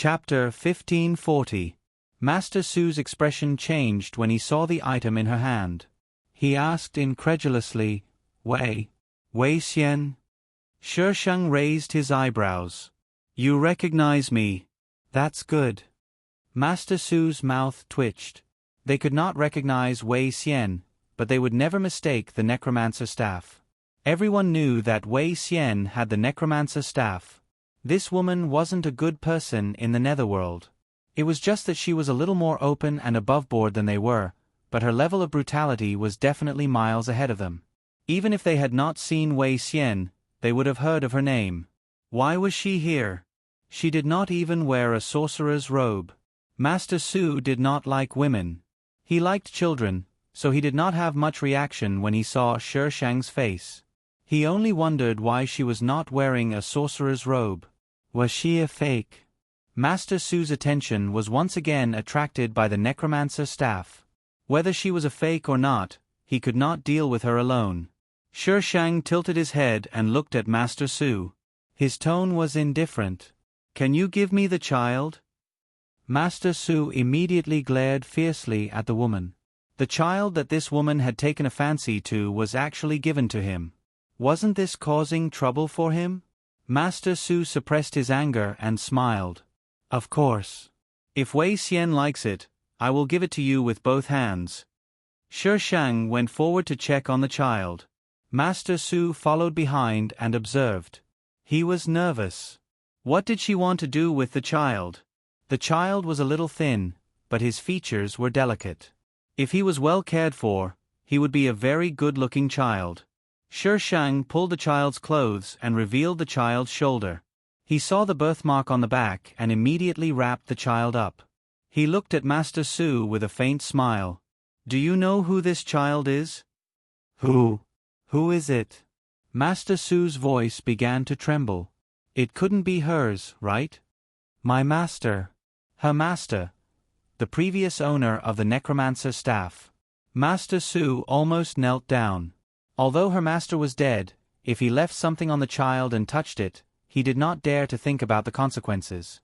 Chapter 1540. Master Su's expression changed when he saw the item in her hand. He asked incredulously, Wei Xian? Shi Sheng raised his eyebrows. You recognize me. That's good. Master Su's mouth twitched. They could not recognize Wei Xian, but they would never mistake the necromancer staff. Everyone knew that Wei Xian had the necromancer staff. This woman wasn't a good person in the netherworld. It was just that she was a little more open and aboveboard than they were, but her level of brutality was definitely miles ahead of them. Even if they had not seen Wei Xian, they would have heard of her name. Why was she here? She did not even wear a sorcerer's robe. Master Su did not like women. He liked children, so he did not have much reaction when he saw Shi Sheng's face. He only wondered why she was not wearing a sorcerer's robe. Was she a fake? Master Su's attention was once again attracted by the necromancer staff. Whether she was a fake or not, he could not deal with her alone. Shi Sheng tilted his head and looked at Master Su. His tone was indifferent. Can you give me the child? Master Su immediately glared fiercely at the woman. The child that this woman had taken a fancy to was actually given to him. Wasn't this causing trouble for him? Master Su suppressed his anger and smiled. Of course. If Wei Xian likes it, I will give it to you with both hands. Shi Sheng went forward to check on the child. Master Su followed behind and observed. He was nervous. What did she want to do with the child? The child was a little thin, but his features were delicate. If he was well cared for, he would be a very good-looking child. Shi Sheng pulled the child's clothes and revealed the child's shoulder. He saw the birthmark on the back and immediately wrapped the child up. He looked at Master Su with a faint smile. Do you know who this child is? Who is it? Master Su's voice began to tremble. It couldn't be hers, right? My master. Her master. The previous owner of the necromancer staff. Master Su almost knelt down. Although her master was dead, if he left something on the child and touched it, he did not dare to think about the consequences.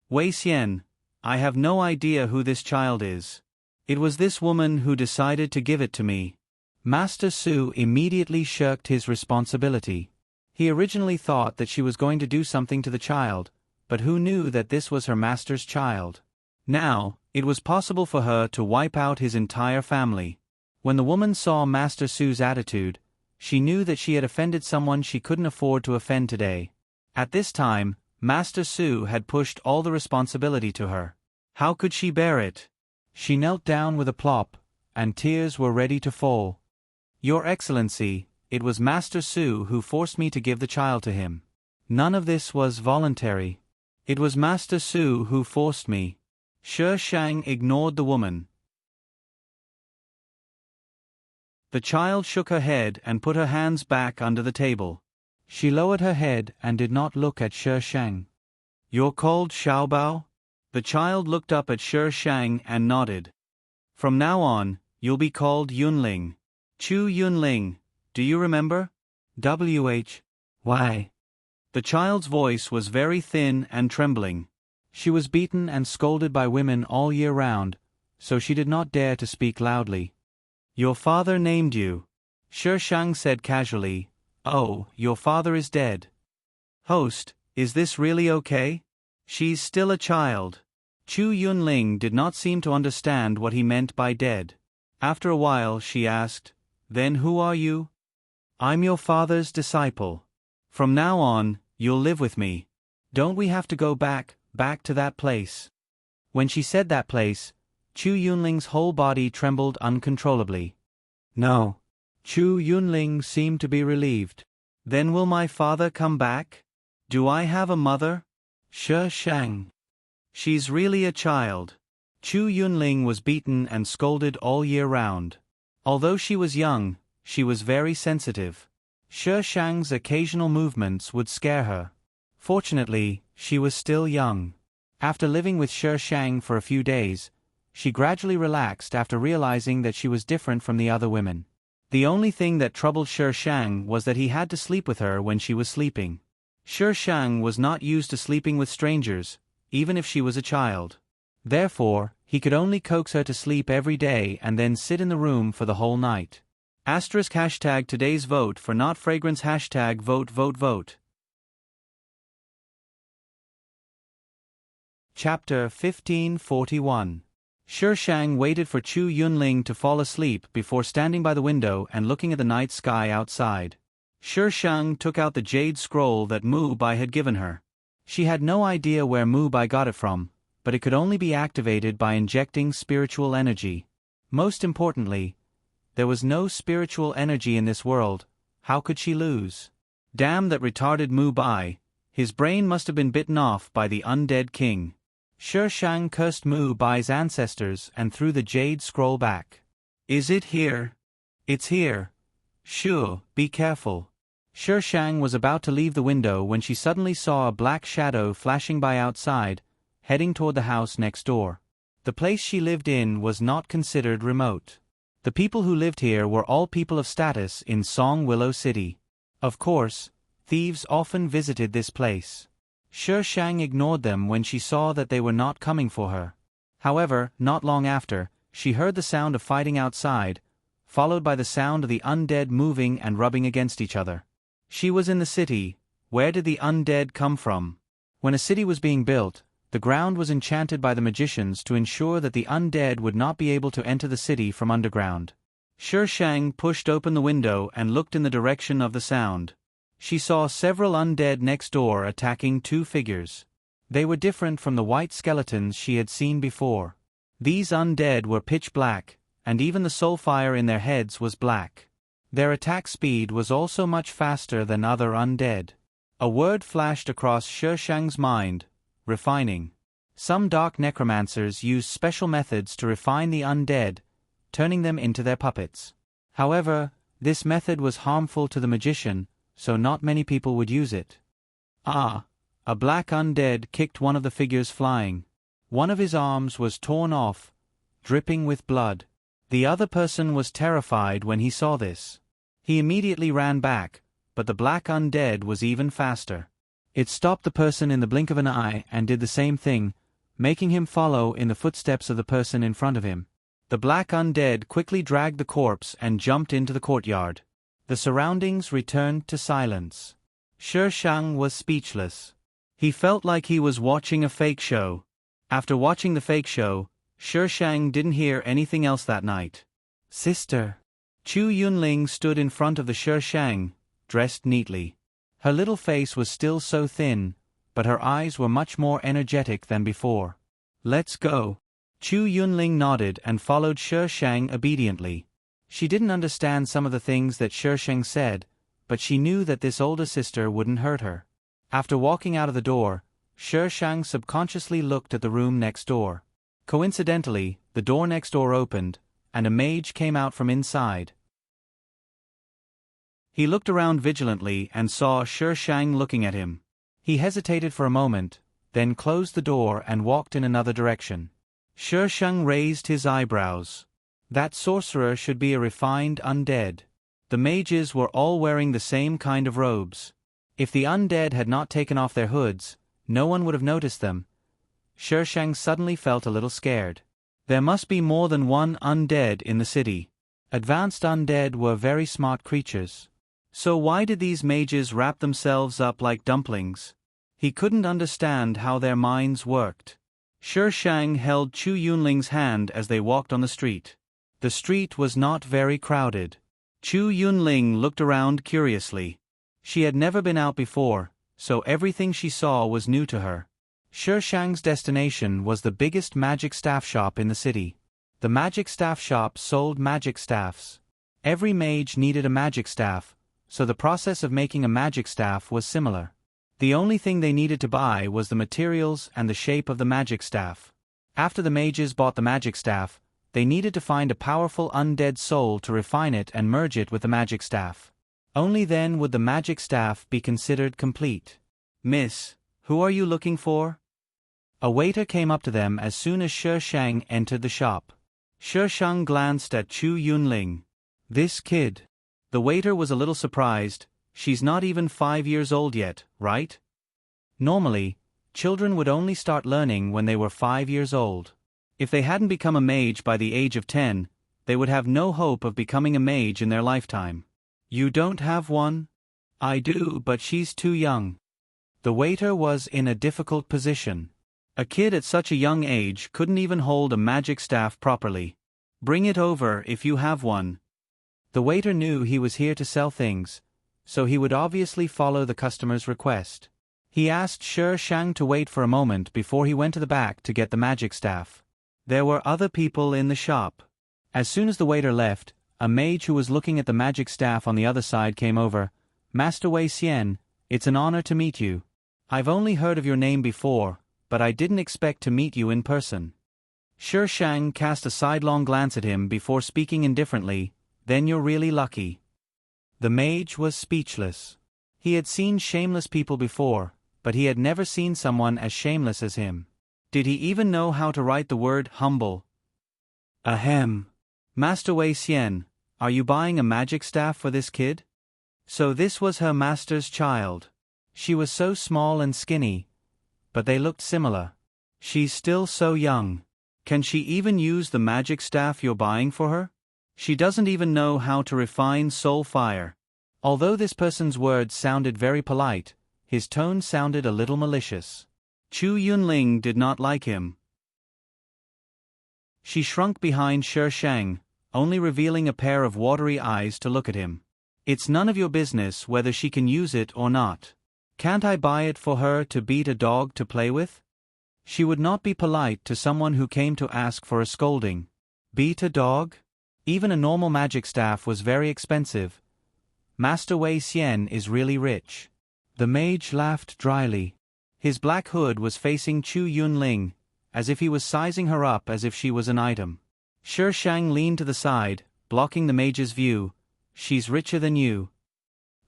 Wei Xian, I have no idea who this child is. It was this woman who decided to give it to me. Master Su immediately shirked his responsibility. He originally thought that she was going to do something to the child, but who knew that this was her master's child? Now, it was possible for her to wipe out his entire family. When the woman saw Master Su's attitude, she knew that she had offended someone she couldn't afford to offend today. At this time, Master Su had pushed all the responsibility to her. How could she bear it? She knelt down with a plop, and tears were ready to fall. Your Excellency, it was Master Su who forced me to give the child to him. None of this was voluntary. It was Master Su who forced me. Shi Sheng ignored the woman. The child shook her head and put her hands back under the table. She lowered her head and did not look at Shi Sheng. You're called Xiaobao? The child looked up at Shi Sheng and nodded. From now on, you'll be called Yunling. Chu Yunling, do you remember? Why? The child's voice was very thin and trembling. She was beaten and scolded by women all year round, so she did not dare to speak loudly. Your father named you. Shi Sheng said casually. Oh, your father is dead. Host, is this really okay? She's still a child. Chu Yunling did not seem to understand what he meant by dead. After a while she asked, Then who are you? I'm your father's disciple. From now on, you'll live with me. Don't we have to go back to that place? When she said that place, Chu Yunling's whole body trembled uncontrollably. No. Chu Yunling seemed to be relieved. Then will my father come back? Do I have a mother? Shi Sheng. She's really a child. Chu Yunling was beaten and scolded all year round. Although she was young, she was very sensitive. Shi Sheng's occasional movements would scare her. Fortunately, she was still young. After living with Shi Sheng for a few days, she gradually relaxed after realizing that she was different from the other women. The only thing that troubled Shi Sheng was that he had to sleep with her when she was sleeping. Shi Sheng was not used to sleeping with strangers, even if she was a child. Therefore, he could only coax her to sleep every day and then sit in the room for the whole night. #hashtag today's vote for not fragrance #vote vote vote. Chapter 1541. Shishang waited for Chu Yunling to fall asleep before standing by the window and looking at the night sky outside. Shishang took out the jade scroll that Mu Bai had given her. She had no idea where Mu Bai got it from, but it could only be activated by injecting spiritual energy. Most importantly, there was no spiritual energy in this world. How could she lose? Damn that retarded Mu Bai. His brain must have been bitten off by the undead king. Shishang cursed Mu Bai's ancestors and threw the jade scroll back. Is it here? It's here. Sure, be careful. Shishang was about to leave the window when she suddenly saw a black shadow flashing by outside, heading toward the house next door. The place she lived in was not considered remote. The people who lived here were all people of status in Song Willow City. Of course, thieves often visited this place. Shishang ignored them when she saw that they were not coming for her. However, not long after, she heard the sound of fighting outside, followed by the sound of the undead moving and rubbing against each other. She was in the city. Where did the undead come from? When a city was being built, the ground was enchanted by the magicians to ensure that the undead would not be able to enter the city from underground. Shishang pushed open the window and looked in the direction of the sound. She saw several undead next door attacking two figures. They were different from the white skeletons she had seen before. These undead were pitch black, and even the soul fire in their heads was black. Their attack speed was also much faster than other undead. A word flashed across Shishang's mind: refining. Some dark necromancers used special methods to refine the undead, turning them into their puppets. However, this method was harmful to the magician, so not many people would use it. A black undead kicked one of the figures flying. One of his arms was torn off, dripping with blood. The other person was terrified when he saw this. He immediately ran back, but the black undead was even faster. It stopped the person in the blink of an eye and did the same thing, making him follow in the footsteps of the person in front of him. The black undead quickly dragged the corpse and jumped into the courtyard. The surroundings returned to silence. Shishang was speechless. He felt like he was watching a fake show. After watching the fake show, Shishang didn't hear anything else that night. Sister. Chu Yunling stood in front of the Shishang, dressed neatly. Her little face was still so thin, but her eyes were much more energetic than before. Let's go. Chu Yunling nodded and followed Shishang obediently. She didn't understand some of the things that Shishang said, but she knew that this older sister wouldn't hurt her. After walking out of the door, Shishang subconsciously looked at the room next door. Coincidentally, the door next door opened, and a mage came out from inside. He looked around vigilantly and saw Shishang looking at him. He hesitated for a moment, then closed the door and walked in another direction. Shishang raised his eyebrows. That sorcerer should be a refined undead. The mages were all wearing the same kind of robes. If the undead had not taken off their hoods, no one would have noticed them. Shishang suddenly felt a little scared. There must be more than one undead in the city. Advanced undead were very smart creatures. So why did these mages wrap themselves up like dumplings? He couldn't understand how their minds worked. Shishang held Chu Yunling's hand as they walked on the street. The street was not very crowded. Chu Yunling looked around curiously. She had never been out before, so everything she saw was new to her. Shishang's destination was the biggest magic staff shop in the city. The magic staff shop sold magic staffs. Every mage needed a magic staff, so the process of making a magic staff was similar. The only thing they needed to buy was the materials and the shape of the magic staff. After the mages bought the magic staff, they needed to find a powerful undead soul to refine it and merge it with the magic staff. Only then would the magic staff be considered complete. Miss, who are you looking for? A waiter came up to them as soon as Shishang entered the shop. Shishang glanced at Chu Yunling. This kid. The waiter was a little surprised. She's not even 5 years old yet, right? Normally, Children would only start learning when they were 5 years old. If they hadn't become a mage by the age of 10, they would have no hope of becoming a mage in their lifetime. You don't have one? I do, but she's too young. The waiter was in a difficult position. A kid at such a young age couldn't even hold a magic staff properly. Bring it over if you have one. The waiter knew he was here to sell things, so he would obviously follow the customer's request. He asked Shi Shang to wait for a moment before he went to the back to get the magic staff. There were other people in the shop. As soon as the waiter left, a mage who was looking at the magic staff on the other side came over. Master Wei Xian, it's an honor to meet you. I've only heard of your name before, but I didn't expect to meet you in person. Shi Shang cast a sidelong glance at him before speaking indifferently, then you're really lucky. The mage was speechless. He had seen shameless people before, but he had never seen someone as shameless as him. Did he even know how to write the word humble? Ahem. Master Wei Xian, are you buying a magic staff for this kid? So this was her master's child. She was so small and skinny, but they looked similar. She's still so young. Can she even use the magic staff you're buying for her? She doesn't even know how to refine soul fire. Although this person's words sounded very polite, his tone sounded a little malicious. Chu Yunling did not like him. She shrunk behind Shi Shang, only revealing a pair of watery eyes to look at him. It's none of your business whether she can use it or not. Can't I buy it for her to beat a dog to play with? She would not be polite to someone who came to ask for a scolding. Beat a dog? Even a normal magic staff was very expensive. Master Wei Xian is really rich. The mage laughed dryly. His black hood was facing Chu Yunling, as if he was sizing her up as if she was an item. Shi Shang leaned to the side, blocking the mage's view. She's richer than you.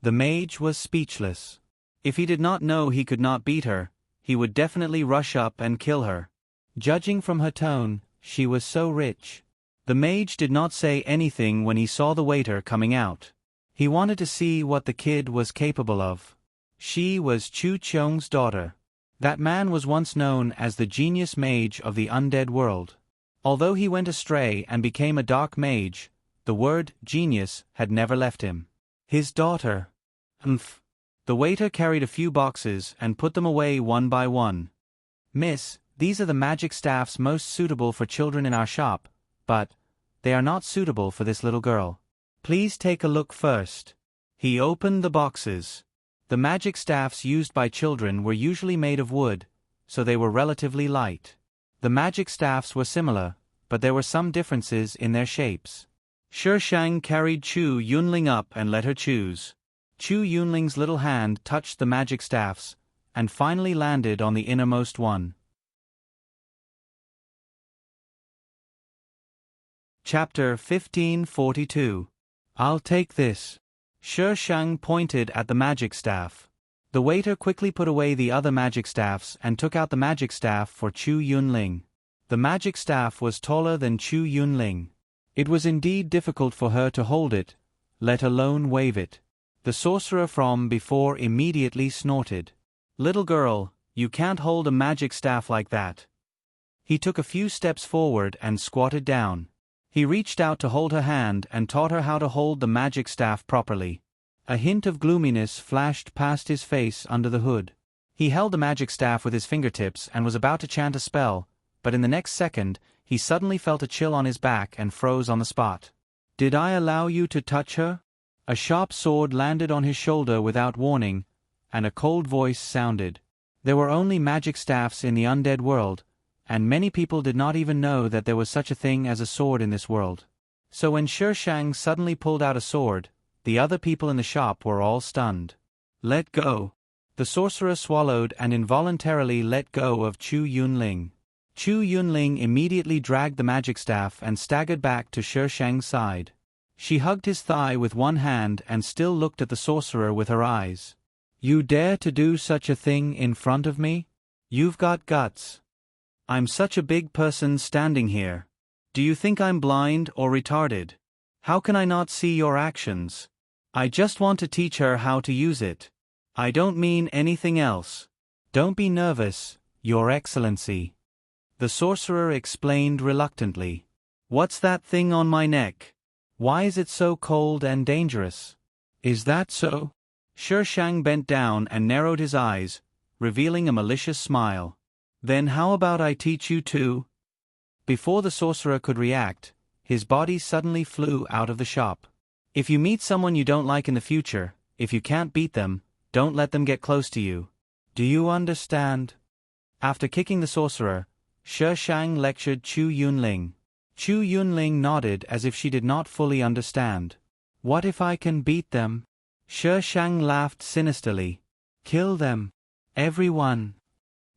The mage was speechless. If he did not know he could not beat her, he would definitely rush up and kill her. Judging from her tone, she was so rich. The mage did not say anything when he saw the waiter coming out. He wanted to see what the kid was capable of. She was Chu Qiong's daughter. That man was once known as the genius mage of the undead world. Although he went astray and became a dark mage, the word genius had never left him. His daughter. Humph. The waiter carried a few boxes and put them away one by one. Miss, these are the magic staffs most suitable for children in our shop, but they are not suitable for this little girl. Please take a look first. He opened the boxes. The magic staffs used by children were usually made of wood, so they were relatively light. The magic staffs were similar, but there were some differences in their shapes. Shi Shang carried Chu Yunling up and let her choose. Chu Yunling's little hand touched the magic staffs, and finally landed on the innermost one. Chapter 1542. I'll take this. Shi Shang pointed at the magic staff. The waiter quickly put away the other magic staffs and took out the magic staff for Chu Yunling. The magic staff was taller than Chu Yunling. It was indeed difficult for her to hold it, let alone wave it. The sorcerer from before immediately snorted. Little girl, you can't hold a magic staff like that. He took a few steps forward and squatted down. He reached out to hold her hand and taught her how to hold the magic staff properly. A hint of gloominess flashed past his face under the hood. He held the magic staff with his fingertips and was about to chant a spell, but in the next second, he suddenly felt a chill on his back and froze on the spot. Did I allow you to touch her? A sharp sword landed on his shoulder without warning, and a cold voice sounded. There were only magic staffs in the undead world, and many people did not even know that there was such a thing as a sword in this world. So when Shi Shang suddenly pulled out a sword, the other people in the shop were all stunned. Let go. The sorcerer swallowed and involuntarily let go of Chu Yunling. Chu Yunling immediately dragged the magic staff and staggered back to Shi Shang's side. She hugged his thigh with one hand and still looked at the sorcerer with her eyes. You dare to do such a thing in front of me? You've got guts. I'm such a big person standing here. Do you think I'm blind or retarded? How can I not see your actions? I just want to teach her how to use it. I don't mean anything else. Don't be nervous, Your Excellency. The sorcerer explained reluctantly. What's that thing on my neck? Why is it so cold and dangerous? Is that so? Shi Shang bent down and narrowed his eyes, revealing a malicious smile. Then how about I teach you too? Before the sorcerer could react, his body suddenly flew out of the shop. If you meet someone you don't like in the future, if you can't beat them, don't let them get close to you. Do you understand? After kicking the sorcerer, Shi Shang lectured Chu Yunling. Chu Yunling nodded as if she did not fully understand. What if I can beat them? Shi Shang laughed sinisterly. Kill them. Everyone.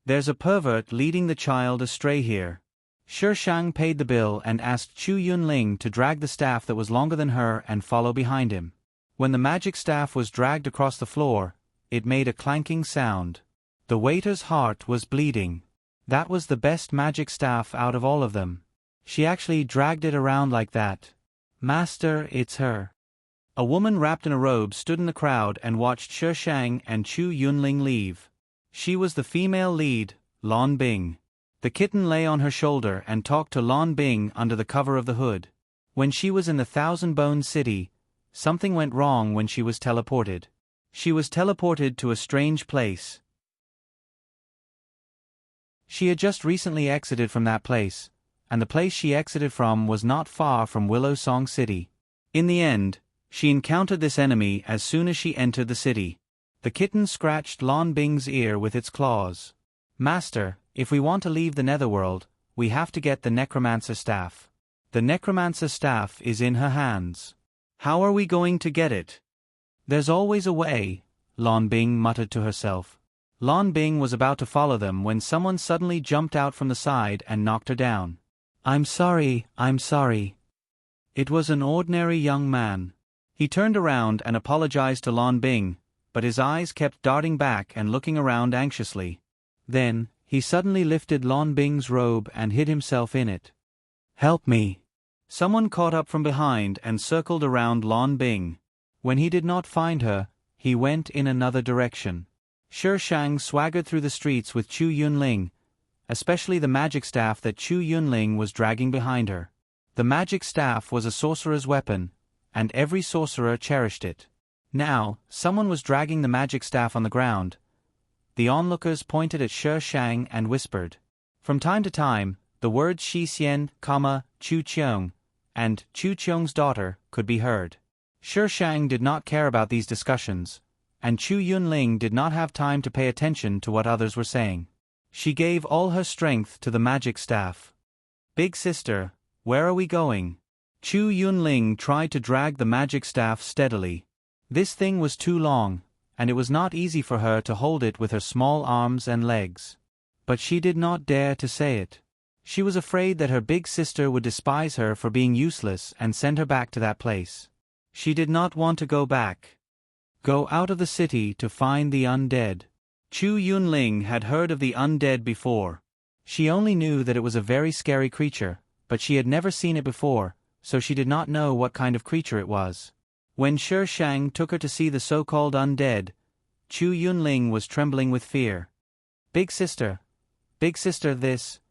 There's a pervert leading the child astray here. Shi Shang paid the bill and asked Chu Yunling to drag the staff that was longer than her and follow behind him. When the magic staff was dragged across the floor, it made a clanking sound. The waiter's heart was bleeding. That was the best magic staff out of all of them. She actually dragged it around like that. Master, it's her. A woman wrapped in a robe stood in the crowd and watched Shi Shang and Chu Yunling leave. She was the female lead, Lan Bing. The kitten lay on her shoulder and talked to Lan Bing under the cover of the hood. When she was in the Thousand Bones City, something went wrong when she was teleported. She was teleported to a strange place. She had just recently exited from that place, and the place she exited from was not far from Willow Song City. In the end, she encountered this enemy as soon as she entered the city. The kitten scratched Lan Bing's ear with its claws. Master, if we want to leave the Netherworld, we have to get the Necromancer Staff. The Necromancer Staff is in her hands. How are we going to get it? There's always a way, Lan Bing muttered to herself. Lan Bing was about to follow them when someone suddenly jumped out from the side and knocked her down. I'm sorry. It was an ordinary young man. He turned around and apologized to Lan Bing, but his eyes kept darting back and looking around anxiously. Then, he suddenly lifted Lan Bing's robe and hid himself in it. Help me. Someone caught up from behind and circled around Lan Bing. When he did not find her, he went in another direction. Shi Shang swaggered through the streets with Chu Yunling, especially the magic staff that Chu Yunling was dragging behind her. The magic staff was a sorcerer's weapon, and every sorcerer cherished it. Now, someone was dragging the magic staff on the ground. The onlookers pointed at Shi Shang and whispered. From time to time, the words Shi Xian, Chu Qiong, and Chu Qiong's daughter could be heard. Shi Shang did not care about these discussions, and Chu Yunling did not have time to pay attention to what others were saying. She gave all her strength to the magic staff. Big sister, where are we going? Chu Yunling tried to drag the magic staff steadily. This thing was too long, and it was not easy for her to hold it with her small arms and legs. But she did not dare to say it. She was afraid that her big sister would despise her for being useless and send her back to that place. She did not want to go back. Go out of the city to find the undead. Chu Yunling had heard of the undead before. She only knew that it was a very scary creature, but she had never seen it before, so she did not know what kind of creature it was. When Shi Shang took her to see the so-called undead, Chu Yunling was trembling with fear. Big sister, this.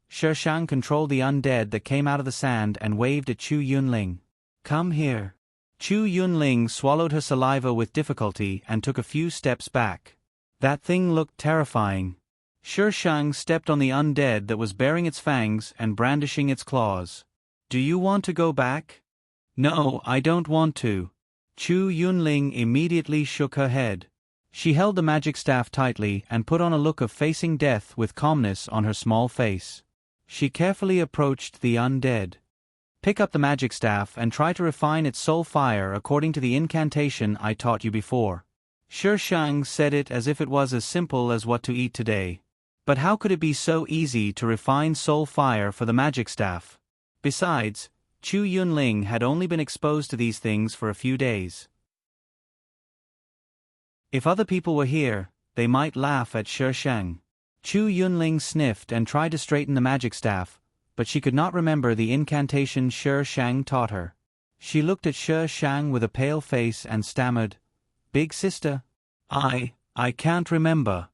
Shi Shang controlled the undead that came out of the sand and waved at Chu Yunling. Come here. Chu Yunling swallowed her saliva with difficulty and took a few steps back. That thing looked terrifying. Shi Shang stepped on the undead that was baring its fangs and brandishing its claws. Do you want to go back? No, I don't want to. Chu Yunling immediately shook her head. She held the magic staff tightly and put on a look of facing death with calmness on her small face. She carefully approached the undead. Pick up the magic staff and try to refine its soul fire according to the incantation I taught you before. Shi Shang said it as if it was as simple as what to eat today. But how could it be so easy to refine soul fire for the magic staff? Besides, Chu Yunling had only been exposed to these things for a few days. If other people were here, they might laugh at Shi Shang. Chu Yunling sniffed and tried to straighten the magic staff, but she could not remember the incantation Shi Shang taught her. She looked at Shi Shang with a pale face and stammered, Big sister? I can't remember.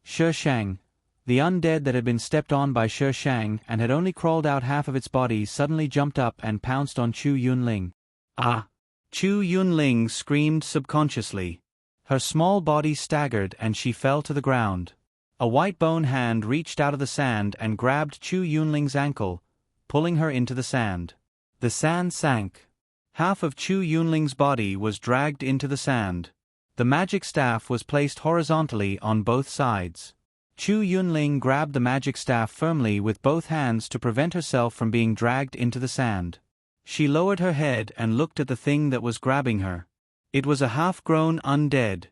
Shi Shang. The undead that had been stepped on by Shi Shang and had only crawled out half of its body suddenly jumped up and pounced on Chu Yunling. Ah! Chu Yunling screamed subconsciously. Her small body staggered and she fell to the ground. A white bone hand reached out of the sand and grabbed Chu Yunling's ankle, pulling her into the sand. The sand sank. Half of Chu Yunling's body was dragged into the sand. The magic staff was placed horizontally on both sides. Chu Yunling grabbed the magic staff firmly with both hands to prevent herself from being dragged into the sand. She lowered her head and looked at the thing that was grabbing her. It was a half-grown undead.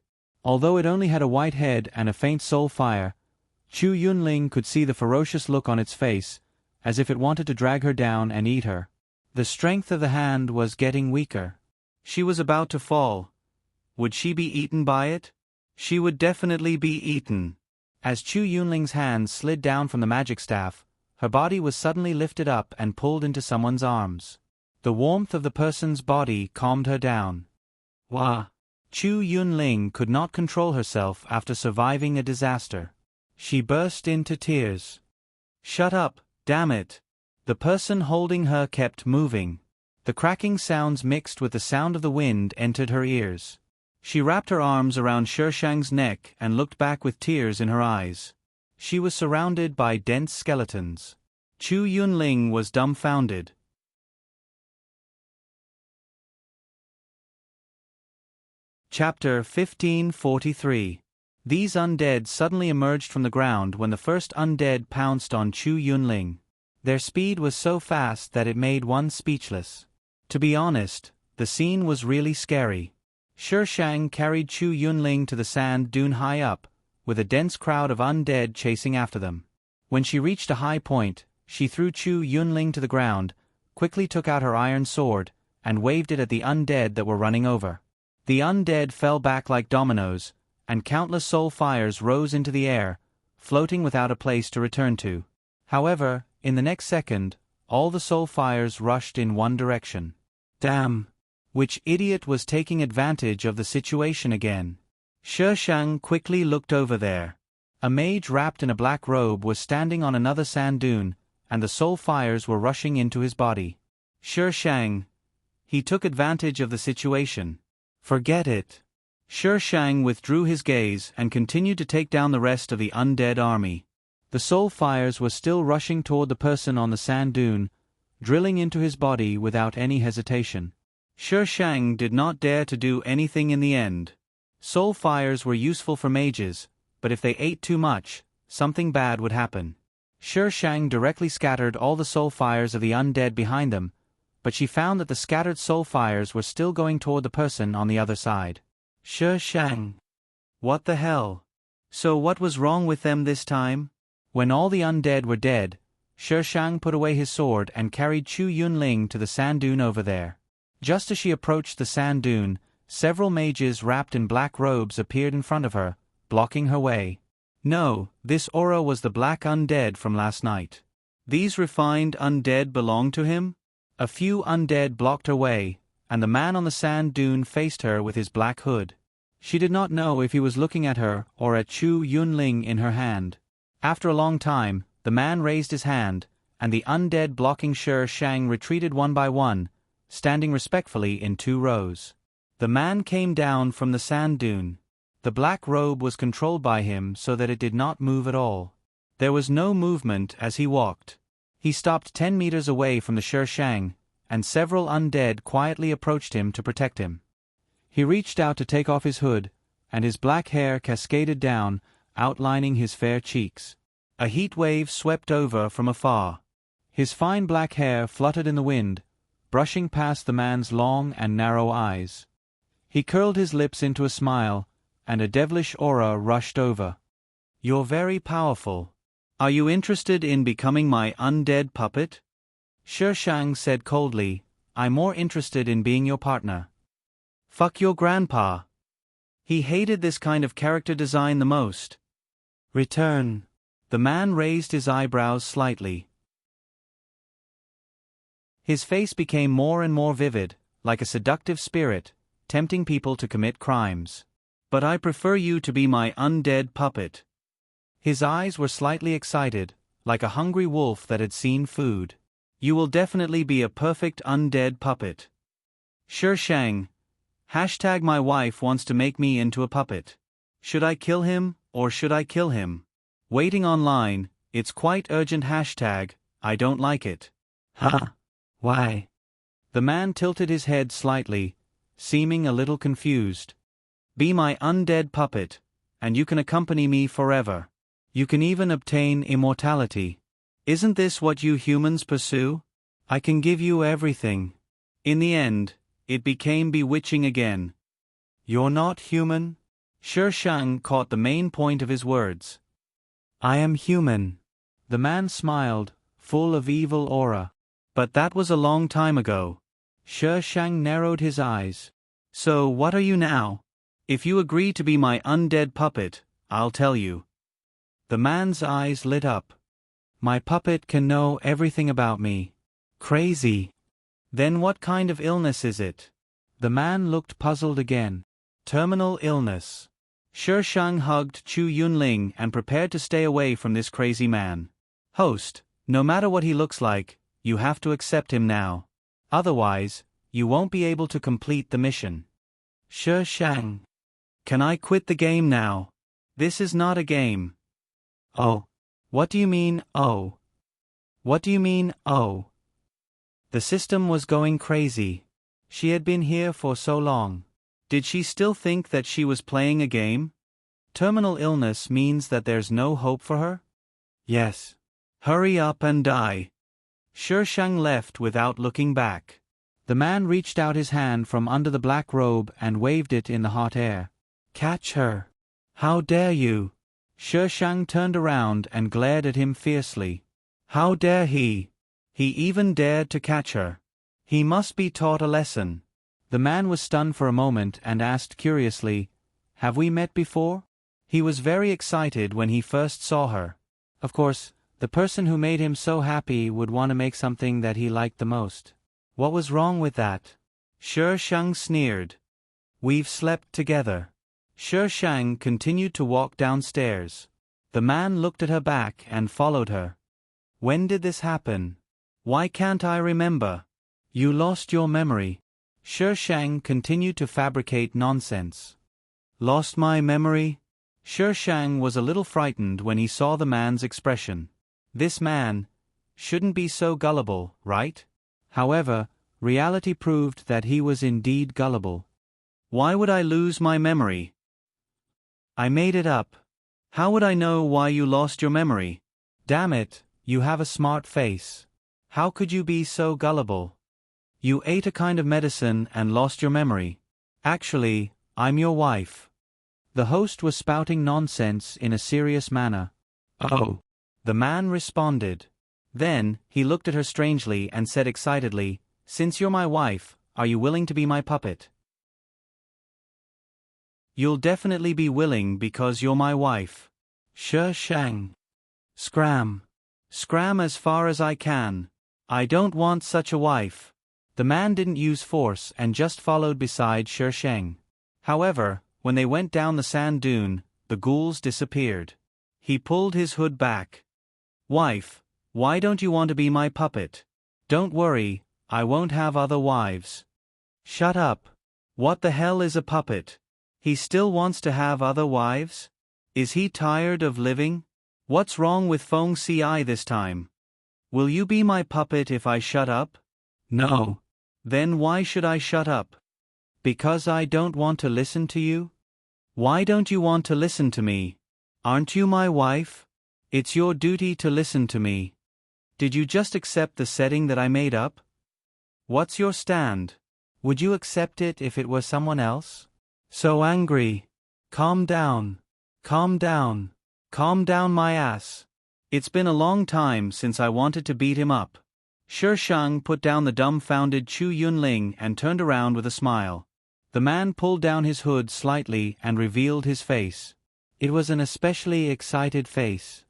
Although it only had a white head and a faint soul fire, Chu Yunling could see the ferocious look on its face, as if it wanted to drag her down and eat her. The strength of the hand was getting weaker. She was about to fall. Would she be eaten by it? She would definitely be eaten. As Chu Yunling's hand slid down from the magic staff, her body was suddenly lifted up and pulled into someone's arms. The warmth of the person's body calmed her down. Wah! Chu Yunling could not control herself after surviving a disaster. She burst into tears. Shut up, damn it! The person holding her kept moving. The cracking sounds mixed with the sound of the wind entered her ears. She wrapped her arms around Shi Shang's neck and looked back with tears in her eyes. She was surrounded by dense skeletons. Chu Yunling was dumbfounded. Chapter 1543. These undead suddenly emerged from the ground when the first undead pounced on Chu Yunling. Their speed was so fast that it made one speechless. To be honest, the scene was really scary. Shi Shang carried Chu Yunling to the sand dune high up, with a dense crowd of undead chasing after them. When she reached a high point, she threw Chu Yunling to the ground, quickly took out her iron sword, and waved it at the undead that were running over. The undead fell back like dominoes, and countless soul fires rose into the air, floating without a place to return to. However, in the next second, all the soul fires rushed in one direction. Damn! Which idiot was taking advantage of the situation again? Shi Shang quickly looked over there. A mage wrapped in a black robe was standing on another sand dune, and the soul fires were rushing into his body. Shi Shang. He took advantage of the situation. Forget it. Shi Shang withdrew his gaze and continued to take down the rest of the undead army. The soul fires were still rushing toward the person on the sand dune, drilling into his body without any hesitation. Shi Shang did not dare to do anything in the end. Soul fires were useful for mages, but if they ate too much, something bad would happen. Shi Shang directly scattered all the soul fires of the undead behind them, but she found that the scattered soul fires were still going toward the person on the other side. Shi Shang. What the hell? So what was wrong with them this time? When all the undead were dead, Shi Shang put away his sword and carried Chu Yunling to the sand dune over there. Just as she approached the sand dune, several mages wrapped in black robes appeared in front of her, blocking her way. No, this aura was the black undead from last night. These refined undead belonged to him? A few undead blocked her way, and the man on the sand dune faced her with his black hood. She did not know if he was looking at her or at Chu Yunling in her hand. After a long time, the man raised his hand, and the undead blocking Shi Shang retreated one by one, standing respectfully in 2 rows. The man came down from the sand dune. The black robe was controlled by him so that it did not move at all. There was no movement as he walked. He stopped 10 meters away from the Shi Shang, and several undead quietly approached him to protect him. He reached out to take off his hood, and his black hair cascaded down, outlining his fair cheeks. A heat wave swept over from afar. His fine black hair fluttered in the wind, brushing past the man's long and narrow eyes. He curled his lips into a smile, and a devilish aura rushed over. You're very powerful. Are you interested in becoming my undead puppet? Shi Shang said coldly, I'm more interested in being your partner. Fuck your grandpa. He hated this kind of character design the most. Return. The man raised his eyebrows slightly. His face became more and more vivid, like a seductive spirit, tempting people to commit crimes. But I prefer you to be my undead puppet. His eyes were slightly excited, like a hungry wolf that had seen food. You will definitely be a perfect undead puppet. Sure Shang. Hashtag my wife wants to make me into a puppet. Should I kill him, or should I kill him? Waiting online, it's quite urgent hashtag, I don't like it. Huh? Why? The man tilted his head slightly, seeming a little confused. Be my undead puppet, and you can accompany me forever. You can even obtain immortality. Isn't this what you humans pursue? I can give you everything. In the end, it became bewitching again. You're not human? Sure Shang caught the main point of his words. I am human. The man smiled, full of evil aura. But that was a long time ago. Sure Shang narrowed his eyes. So what are you now? If you agree to be my undead puppet, I'll tell you. The man's eyes lit up. My puppet can know everything about me. Crazy. Then what kind of illness is it? The man looked puzzled again. Terminal illness. Sure Shang hugged Chu Yunling and prepared to stay away from this crazy man. Host, no matter what he looks like, you have to accept him now. Otherwise, you won't be able to complete the mission. Sure Shang. Can I quit the game now? This is not a game. Oh. What do you mean, oh? What do you mean, oh? The system was going crazy. She had been here for so long. Did she still think that she was playing a game? Terminal illness means that there's no hope for her? Yes. Hurry up and die. Sure Shang left without looking back. The man reached out his hand from under the black robe and waved it in the hot air. Catch her. How dare you? Sure Shang turned around and glared at him fiercely. How dare he? He even dared to catch her. He must be taught a lesson. The man was stunned for a moment and asked curiously, Have we met before? He was very excited when he first saw her. Of course, the person who made him so happy would want to make something that he liked the most. What was wrong with that? Sure Shang sneered. We've slept together. Sure Shang continued to walk downstairs. The man looked at her back and followed her. When did this happen? Why can't I remember? You lost your memory. Sure Shang continued to fabricate nonsense. Lost my memory? Sure Shang was a little frightened when he saw the man's expression. This man shouldn't be so gullible, right? However, reality proved that he was indeed gullible. Why would I lose my memory? I made it up. How would I know why you lost your memory? Damn it, you have a smart face. How could you be so gullible? You ate a kind of medicine and lost your memory. Actually, I'm your wife. The host was spouting nonsense in a serious manner. Oh. The man responded. Then, he looked at her strangely and said excitedly, Since you're my wife, are you willing to be my puppet? You'll definitely be willing because you're my wife. Sure Shang. Scram. Scram as far as I can. I don't want such a wife. The man didn't use force and just followed beside Sure Shang. However, when they went down the sand dune, the ghouls disappeared. He pulled his hood back. Wife, why don't you want to be my puppet? Don't worry, I won't have other wives. Shut up. What the hell is a puppet? He still wants to have other wives? Is he tired of living? What's wrong with Feng Ci this time? Will you be my puppet if I shut up? No. Then why should I shut up? Because I don't want to listen to you? Why don't you want to listen to me? Aren't you my wife? It's your duty to listen to me. Did you just accept the setting that I made up? What's your stand? Would you accept it if it were someone else? So angry. Calm down. Calm down. Calm down my ass. It's been a long time since I wanted to beat him up. Sure Shang put down the dumbfounded Chu Yunling and turned around with a smile. The man pulled down his hood slightly and revealed his face. It was an especially excited face.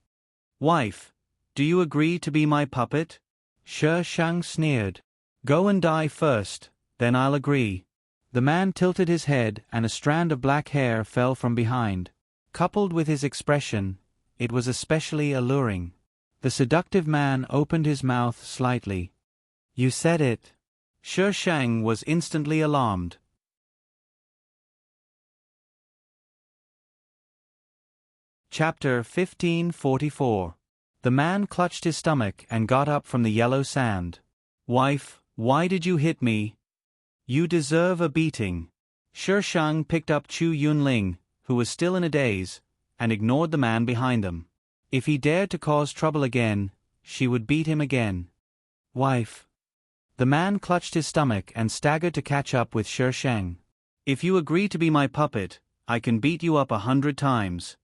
Wife, do you agree to be my puppet? Sure Shang sneered. Go and die first, then I'll agree. The man tilted his head and a strand of black hair fell from behind. Coupled with his expression, it was especially alluring. The seductive man opened his mouth slightly. "You said it." Shi Shang was instantly alarmed. Chapter 1544. The man clutched his stomach and got up from the yellow sand. "Wife, why did you hit me? You deserve a beating." Shi Shang picked up Chu Yunling, who was still in a daze, and ignored the man behind them. If he dared to cause trouble again, she would beat him again. "Wife." The man clutched his stomach and staggered to catch up with Shi Shang. "If you agree to be my puppet, I can beat you up 100 times.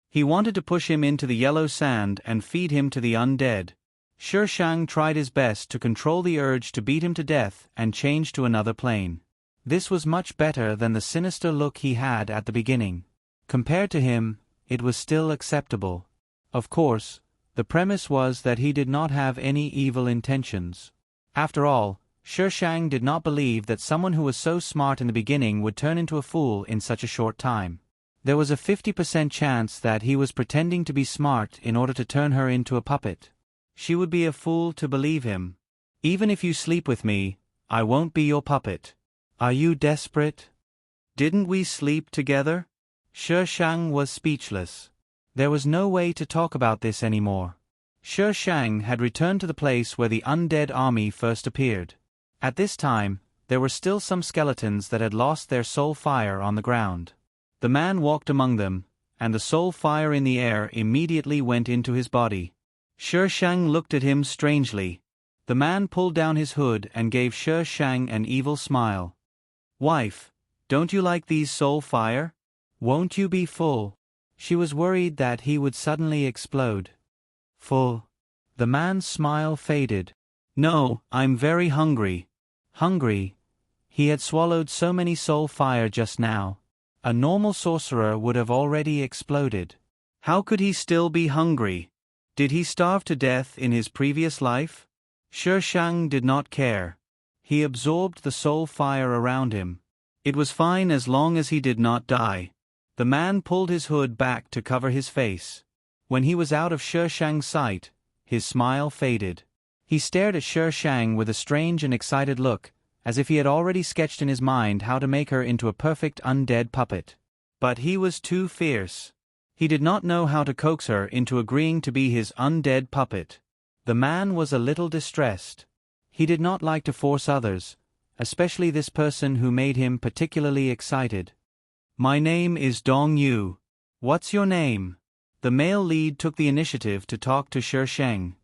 He wanted to push him into the yellow sand and feed him to the undead. Shi Shang tried his best to control the urge to beat him to death and change to another plane. This was much better than the sinister look he had at the beginning. Compared to him, it was still acceptable. Of course, the premise was that he did not have any evil intentions. After all, Shi Shang did not believe that someone who was so smart in the beginning would turn into a fool in such a short time. There was a 50% chance that he was pretending to be smart in order to turn her into a puppet. She would be a fool to believe him. "Even if you sleep with me, I won't be your puppet." "Are you desperate? Didn't we sleep together?" Shi Shang was speechless. There was no way to talk about this anymore. Shi Shang had returned to the place where the undead army first appeared. At this time, there were still some skeletons that had lost their soul fire on the ground. The man walked among them, and the soul fire in the air immediately went into his body. Shi Shang looked at him strangely. The man pulled down his hood and gave Shi Shang an evil smile. "Wife, don't you like these soul fire? Won't you be full?" She was worried that he would suddenly explode. "Full?" The man's smile faded. "No, I'm very hungry." Hungry? He had swallowed so many soul fire just now. A normal sorcerer would have already exploded. How could he still be hungry? Did he starve to death in his previous life? Shi Shang did not care. He absorbed the soul fire around him. It was fine as long as he did not die. The man pulled his hood back to cover his face. When he was out of Shi Shang's sight, his smile faded. He stared at Shi Shang with a strange and excited look, as if he had already sketched in his mind how to make her into a perfect undead puppet. But he was too fierce. He did not know how to coax her into agreeing to be his undead puppet. The man was a little distressed. He did not like to force others, especially this person who made him particularly excited. "My name is Dong Yu. What's your name?" The male lead took the initiative to talk to Shi Shang.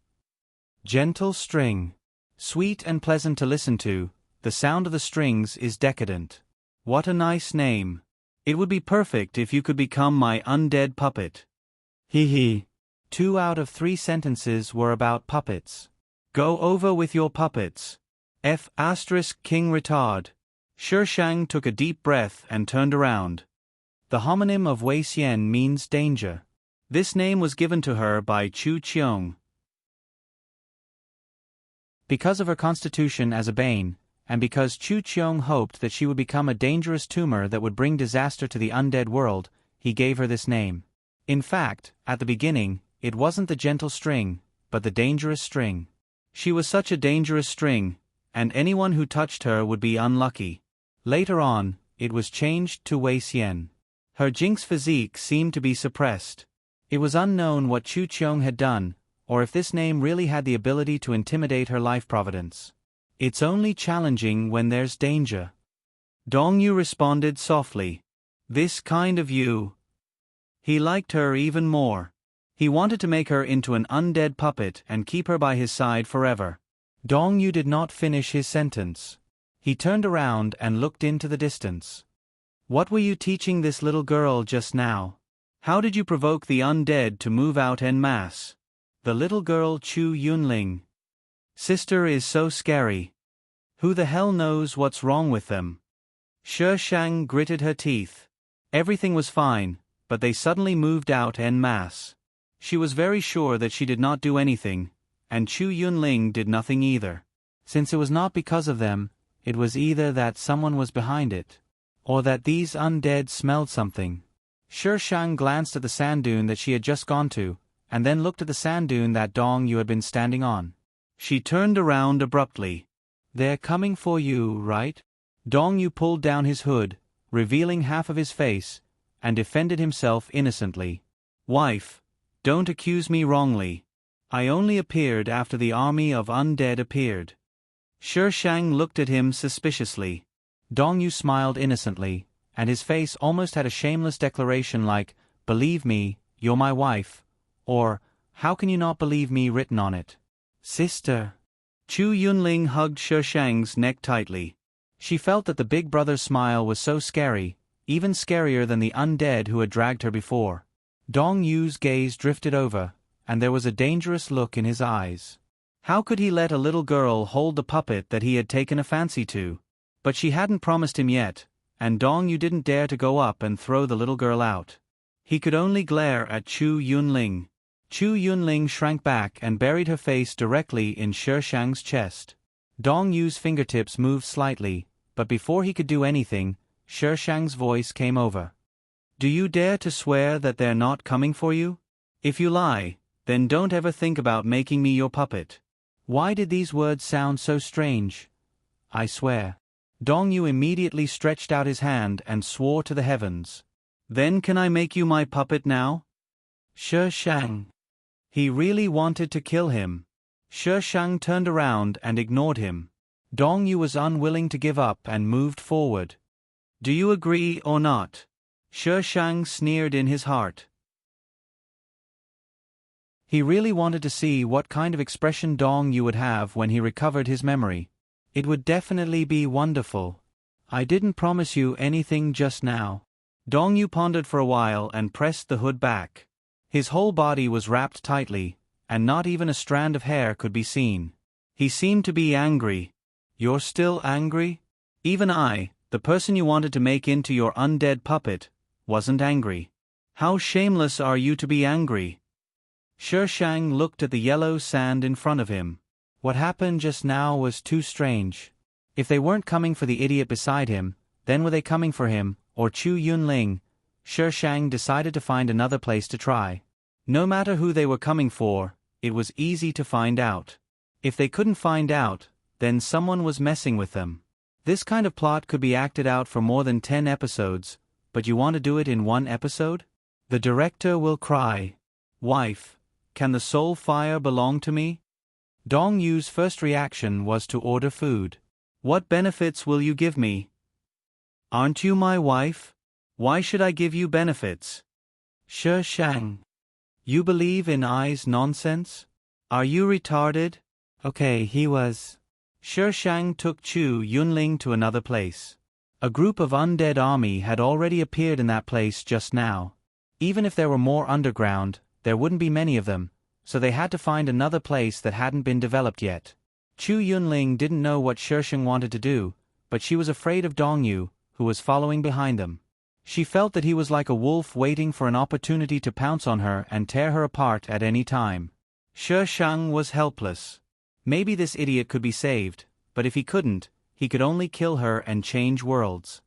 Gentle string. Sweet and pleasant to listen to, the sound of the strings is decadent. What a nice name. It would be perfect if you could become my undead puppet. Hee hee. 2 out of 3 sentences were about puppets. "Go over with your puppets. F** King retard." Shi Shang took a deep breath and turned around. The homonym of Wei Xian means danger. This name was given to her by Chu Qiong. Because of her constitution as a bane, and because Chu Qiong hoped that she would become a dangerous tumor that would bring disaster to the undead world, he gave her this name. In fact, at the beginning, it wasn't the gentle string, but the dangerous string. She was such a dangerous string, and anyone who touched her would be unlucky. Later on, it was changed to Wei Xian. Her jinx physique seemed to be suppressed. It was unknown what Chu Qiong had done, or if this name really had the ability to intimidate her life providence. "It's only challenging when there's danger." Dong Yu responded softly. "This kind of you." He liked her even more. He wanted to make her into an undead puppet and keep her by his side forever. Dong Yu did not finish his sentence. He turned around and looked into the distance. "What were you teaching this little girl just now? How did you provoke the undead to move out en masse?" The little girl Chu Yunling. "Sister is so scary. Who the hell knows what's wrong with them?" Shi Shang gritted her teeth. Everything was fine, but they suddenly moved out en masse. She was very sure that she did not do anything, and Chu Yunling did nothing either. Since it was not because of them, it was either that someone was behind it, or that these undead smelled something. Shang glanced at the sand dune that she had just gone to, and then looked at the sand dune that Dong Yu had been standing on. She turned around abruptly. They're coming for you, right? Dong Yu pulled down his hood, revealing half of his face, and defended himself innocently. Wife, don't accuse me wrongly. I only appeared after the army of undead appeared. Shang looked at him suspiciously. Dong Yu smiled innocently, and his face almost had a shameless declaration like, "Believe me, you're my wife," or, "How can you not believe me" written on it. Sister. Chu Yunling hugged Shang's neck tightly. She felt that the big brother's smile was so scary, even scarier than the undead who had dragged her before. Dong Yu's gaze drifted over, and there was a dangerous look in his eyes. How could he let a little girl hold the puppet that he had taken a fancy to? But she hadn't promised him yet, and Dong Yu didn't dare to go up and throw the little girl out. He could only glare at Chu Yunling. Chu Yunling shrank back and buried her face directly in Shang's chest. Dong Yu's fingertips moved slightly, but before he could do anything, Shang's voice came over. Do you dare to swear that they're not coming for you? If you lie, then don't ever think about making me your puppet. Why did these words sound so strange? I swear. Dong Yu immediately stretched out his hand and swore to the heavens. Then can I make you my puppet now? Shang. He really wanted to kill him. Shang turned around and ignored him. Dong Yu was unwilling to give up and moved forward. Do you agree or not? Shang sneered in his heart. He really wanted to see what kind of expression Dong Yu would have when he recovered his memory. It would definitely be wonderful. I didn't promise you anything just now. Dong Yu pondered for a while and pressed the hood back. His whole body was wrapped tightly, and not even a strand of hair could be seen. He seemed to be angry. You're still angry? Even I, the person you wanted to make into your undead puppet, wasn't angry. How shameless are you to be angry? Shang looked at the yellow sand in front of him. What happened just now was too strange. If they weren't coming for the idiot beside him, then were they coming for him, or Chu Yunling? Shang decided to find another place to try. No matter who they were coming for, it was easy to find out. If they couldn't find out, then someone was messing with them. This kind of plot could be acted out for more than 10 episodes, but you want to do it in one episode? The director will cry. Wife, can the soul fire belong to me? Dong Yu's first reaction was to order food. What benefits will you give me? Aren't you my wife? Why should I give you benefits? Shang. You believe in I's nonsense? Are you retarded? Okay, he was. Shang took Chu Yunling to another place. A group of undead army had already appeared in that place just now. Even if there were more underground, there wouldn't be many of them, so they had to find another place that hadn't been developed yet. Chu Yunling didn't know what Shang wanted to do, but she was afraid of Dong Yu, who was following behind them. She felt that he was like a wolf waiting for an opportunity to pounce on her and tear her apart at any time. Shang was helpless. Maybe this idiot could be saved, but if he couldn't, he could only kill her and change worlds.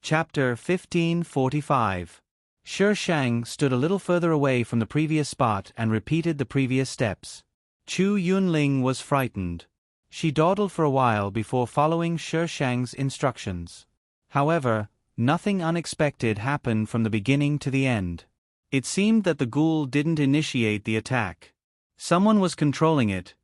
Chapter 1545. Shang stood a little further away from the previous spot and repeated the previous steps. Chu Yunling was frightened. She dawdled for a while before following Shang's instructions. However, nothing unexpected happened from the beginning to the end. It seemed that the ghoul didn't initiate the attack. Someone was controlling it.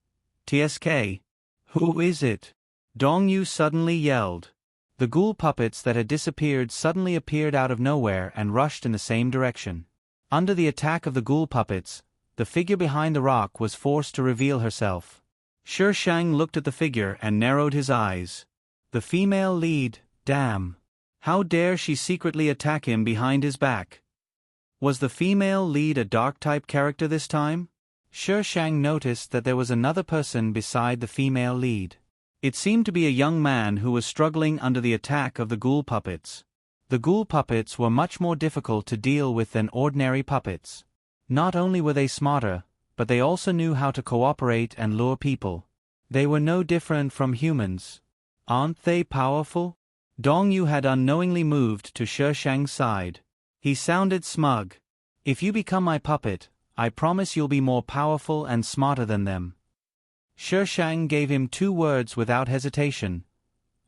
TSK. Who is it? Dong Yu suddenly yelled. The ghoul puppets that had disappeared suddenly appeared out of nowhere and rushed in the same direction. Under the attack of the ghoul puppets, the figure behind the rock was forced to reveal herself. Shang looked at the figure and narrowed his eyes. The female lead, damn. How dare she secretly attack him behind his back? Was the female lead a dark-type character this time? Shang noticed that there was another person beside the female lead. It seemed to be a young man who was struggling under the attack of the ghoul puppets. The ghoul puppets were much more difficult to deal with than ordinary puppets. Not only were they smarter, but they also knew how to cooperate and lure people. They were no different from humans. Aren't they powerful? Dong Yu had unknowingly moved to Shi Shang's side. He sounded smug. If you become my puppet, I promise you'll be more powerful and smarter than them. Shi Shang gave him 2 words without hesitation.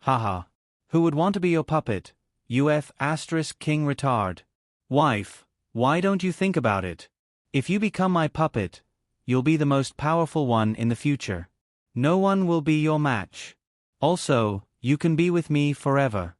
Haha. Who would want to be your puppet? King retard. Wife, why don't you think about it? If you become my puppet, you'll be the most powerful one in the future. No one will be your match. Also, you can be with me forever.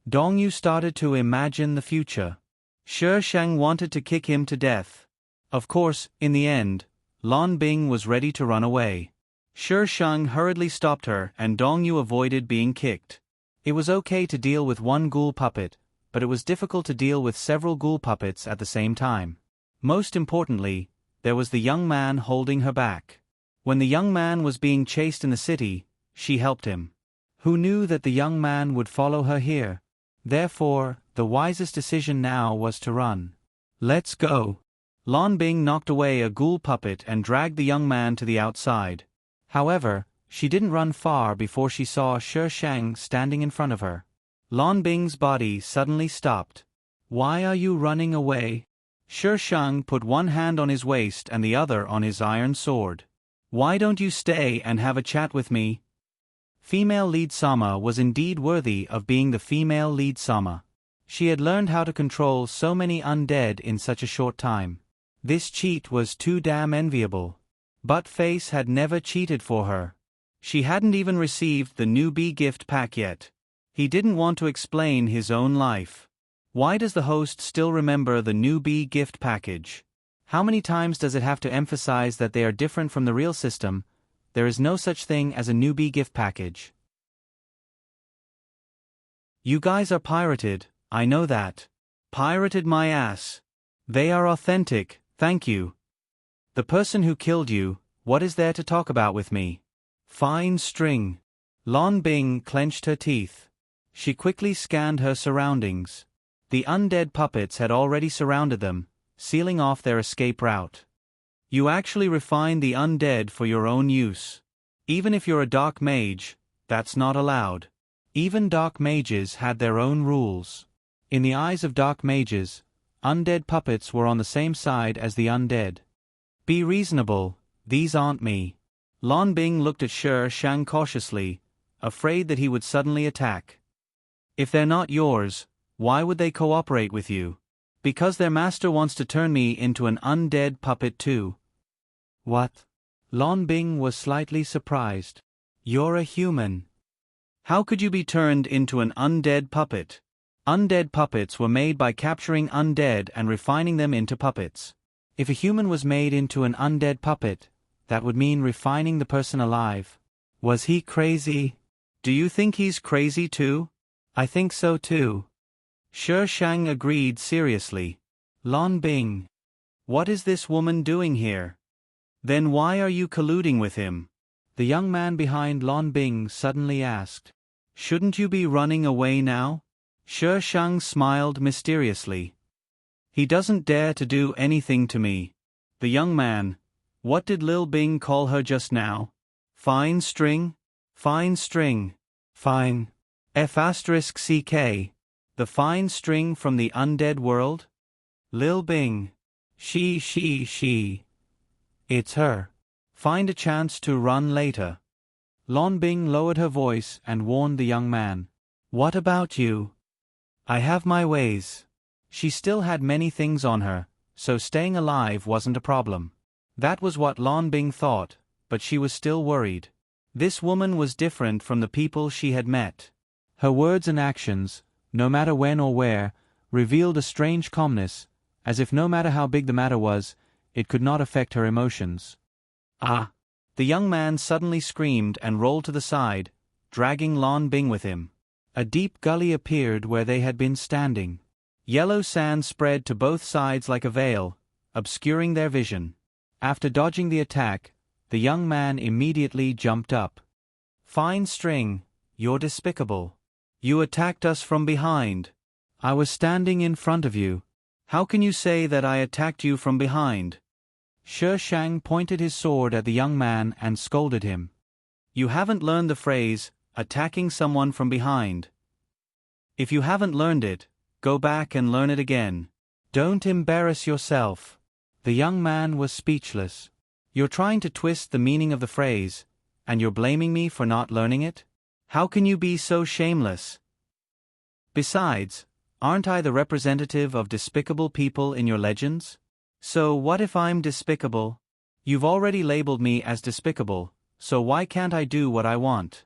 Dong Yu started to imagine the future. Shi Shang wanted to kick him to death. Of course, in the end, Lan Bing was ready to run away. Shi Shang hurriedly stopped her and Dong Yu avoided being kicked. It was okay to deal with one ghoul puppet, but it was difficult to deal with several ghoul puppets at the same time. Most importantly, there was the young man holding her back. When the young man was being chased in the city, she helped him. Who knew that the young man would follow her here? Therefore, the wisest decision now was to run. Let's go. Lan Bing knocked away a ghoul puppet and dragged the young man to the outside. However, she didn't run far before she saw Shi Shang standing in front of her. Lan Bing's body suddenly stopped. Why are you running away? Shi Shang put one hand on his waist and the other on his iron sword. Why don't you stay and have a chat with me? Female lead Sama was indeed worthy of being the female lead Sama. She had learned how to control so many undead in such a short time. This cheat was too damn enviable. But Face had never cheated for her. She hadn't even received the newbie gift pack yet. He didn't want to explain his own life. Why does the host still remember the newbie gift package? How many times does it have to emphasize that they are different from the real system? There is no such thing as a newbie gift package. You guys are pirated, I know that. Pirated my ass. They are authentic, thank you. The person who killed you, what is there to talk about with me? Fine string. Lan Bing clenched her teeth. She quickly scanned her surroundings. The undead puppets had already surrounded them, sealing off their escape route. You actually refine the undead for your own use. Even if you're a dark mage, that's not allowed. Even dark mages had their own rules. In the eyes of dark mages, undead puppets were on the same side as the undead. Be reasonable, these aren't me. Lan Bing looked at Shi Shang cautiously, afraid that he would suddenly attack. If they're not yours, why would they cooperate with you? Because their master wants to turn me into an undead puppet too. What? Lan Bing was slightly surprised. You're a human. How could you be turned into an undead puppet? Undead puppets were made by capturing undead and refining them into puppets. If a human was made into an undead puppet, that would mean refining the person alive. Was he crazy? Do you think he's crazy too? I think so too. Shi Shang agreed seriously. Lan Bing. What is this woman doing here? Then why are you colluding with him? The young man behind Lan Bing suddenly asked. Shouldn't you be running away now? Shi Shang smiled mysteriously. He doesn't dare to do anything to me. The young man. What did Lil Bing call her just now? Fine string? Fine string. Fine. F***ck. The fine string from the undead world? Lil Bing. She. It's her. Find a chance to run later. Lan Bing lowered her voice and warned the young man. What about you? I have my ways. She still had many things on her, so staying alive wasn't a problem. That was what Lan Bing thought, but she was still worried. This woman was different from the people she had met. Her words and actions, no matter when or where, revealed a strange calmness, as if no matter how big the matter was, it could not affect her emotions. Ah! The young man suddenly screamed and rolled to the side, dragging Lan Bing with him. A deep gully appeared where they had been standing. Yellow sand spread to both sides like a veil, obscuring their vision. After dodging the attack, the young man immediately jumped up. Fine string, you're despicable. You attacked us from behind. I was standing in front of you. How can you say that I attacked you from behind? Shi Shang pointed his sword at the young man and scolded him. You haven't learned the phrase, attacking someone from behind. If you haven't learned it, go back and learn it again. Don't embarrass yourself. The young man was speechless. You're trying to twist the meaning of the phrase, and you're blaming me for not learning it? How can you be so shameless? Besides, aren't I the representative of despicable people in your legends? So what if I'm despicable? You've already labeled me as despicable, so why can't I do what I want?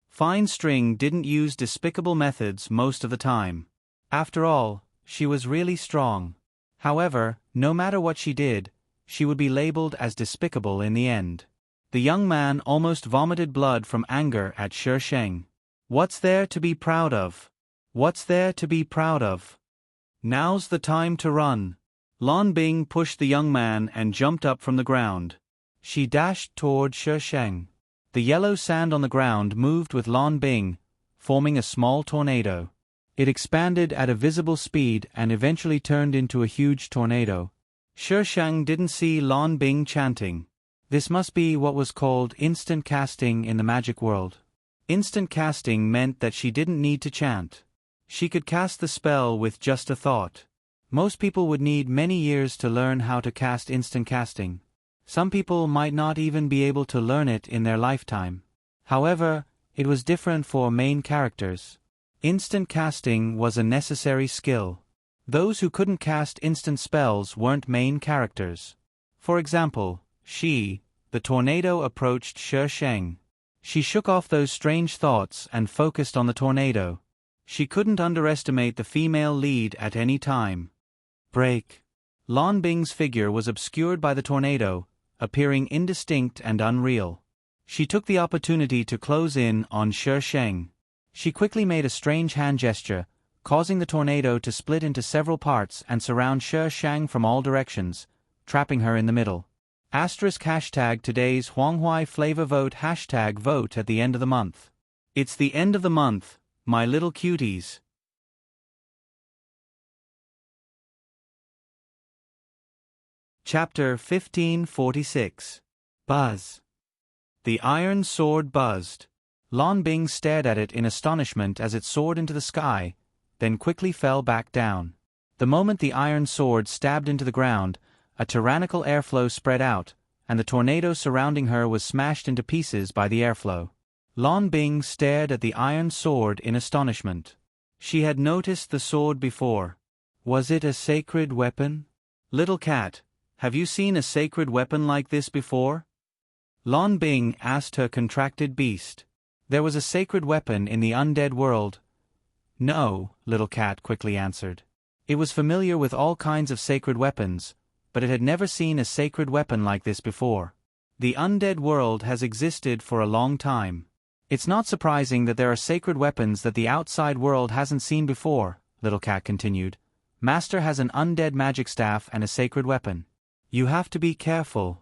Fine String didn't use despicable methods most of the time. After all, she was really strong. However, no matter what she did, she would be labeled as despicable in the end. The young man almost vomited blood from anger at Shi Sheng. What's there to be proud of? What's there to be proud of? Now's the time to run. Lan Bing pushed the young man and jumped up from the ground. She dashed toward Shi Sheng. The yellow sand on the ground moved with Lan Bing, forming a small tornado. It expanded at a visible speed and eventually turned into a huge tornado. Shi Sheng didn't see Lan Bing chanting. This must be what was called instant casting in the magic world. Instant casting meant that she didn't need to chant. She could cast the spell with just a thought. Most people would need many years to learn how to cast instant casting. Some people might not even be able to learn it in their lifetime. However, it was different for main characters. Instant casting was a necessary skill. Those who couldn't cast instant spells weren't main characters. For example, the tornado approached Shi Sheng. She shook off those strange thoughts and focused on the tornado. She couldn't underestimate the female lead at any time. Break. Lan Bing's figure was obscured by the tornado, appearing indistinct and unreal. She took the opportunity to close in on Shi Sheng. She quickly made a strange hand gesture, causing the tornado to split into several parts and surround Shi Sheng from all directions, trapping her in the middle. #today's Huanghai Flavor Vote #vote at the end of the month. It's the end of the month, my little cuties. Chapter 1546. Buzz. The iron sword buzzed. Lan Bing stared at it in astonishment as it soared into the sky, then quickly fell back down. The moment the iron sword stabbed into the ground, a tyrannical airflow spread out, and the tornado surrounding her was smashed into pieces by the airflow. Lan Bing stared at the iron sword in astonishment. She had noticed the sword before. Was it a sacred weapon? Little cat, have you seen a sacred weapon like this before? Lan Bing asked her contracted beast. There was a sacred weapon in the undead world. No, little cat quickly answered. It was familiar with all kinds of sacred weapons, but it had never seen a sacred weapon like this before. The undead world has existed for a long time. It's not surprising that there are sacred weapons that the outside world hasn't seen before, Little Cat continued. Master has an undead magic staff and a sacred weapon. You have to be careful.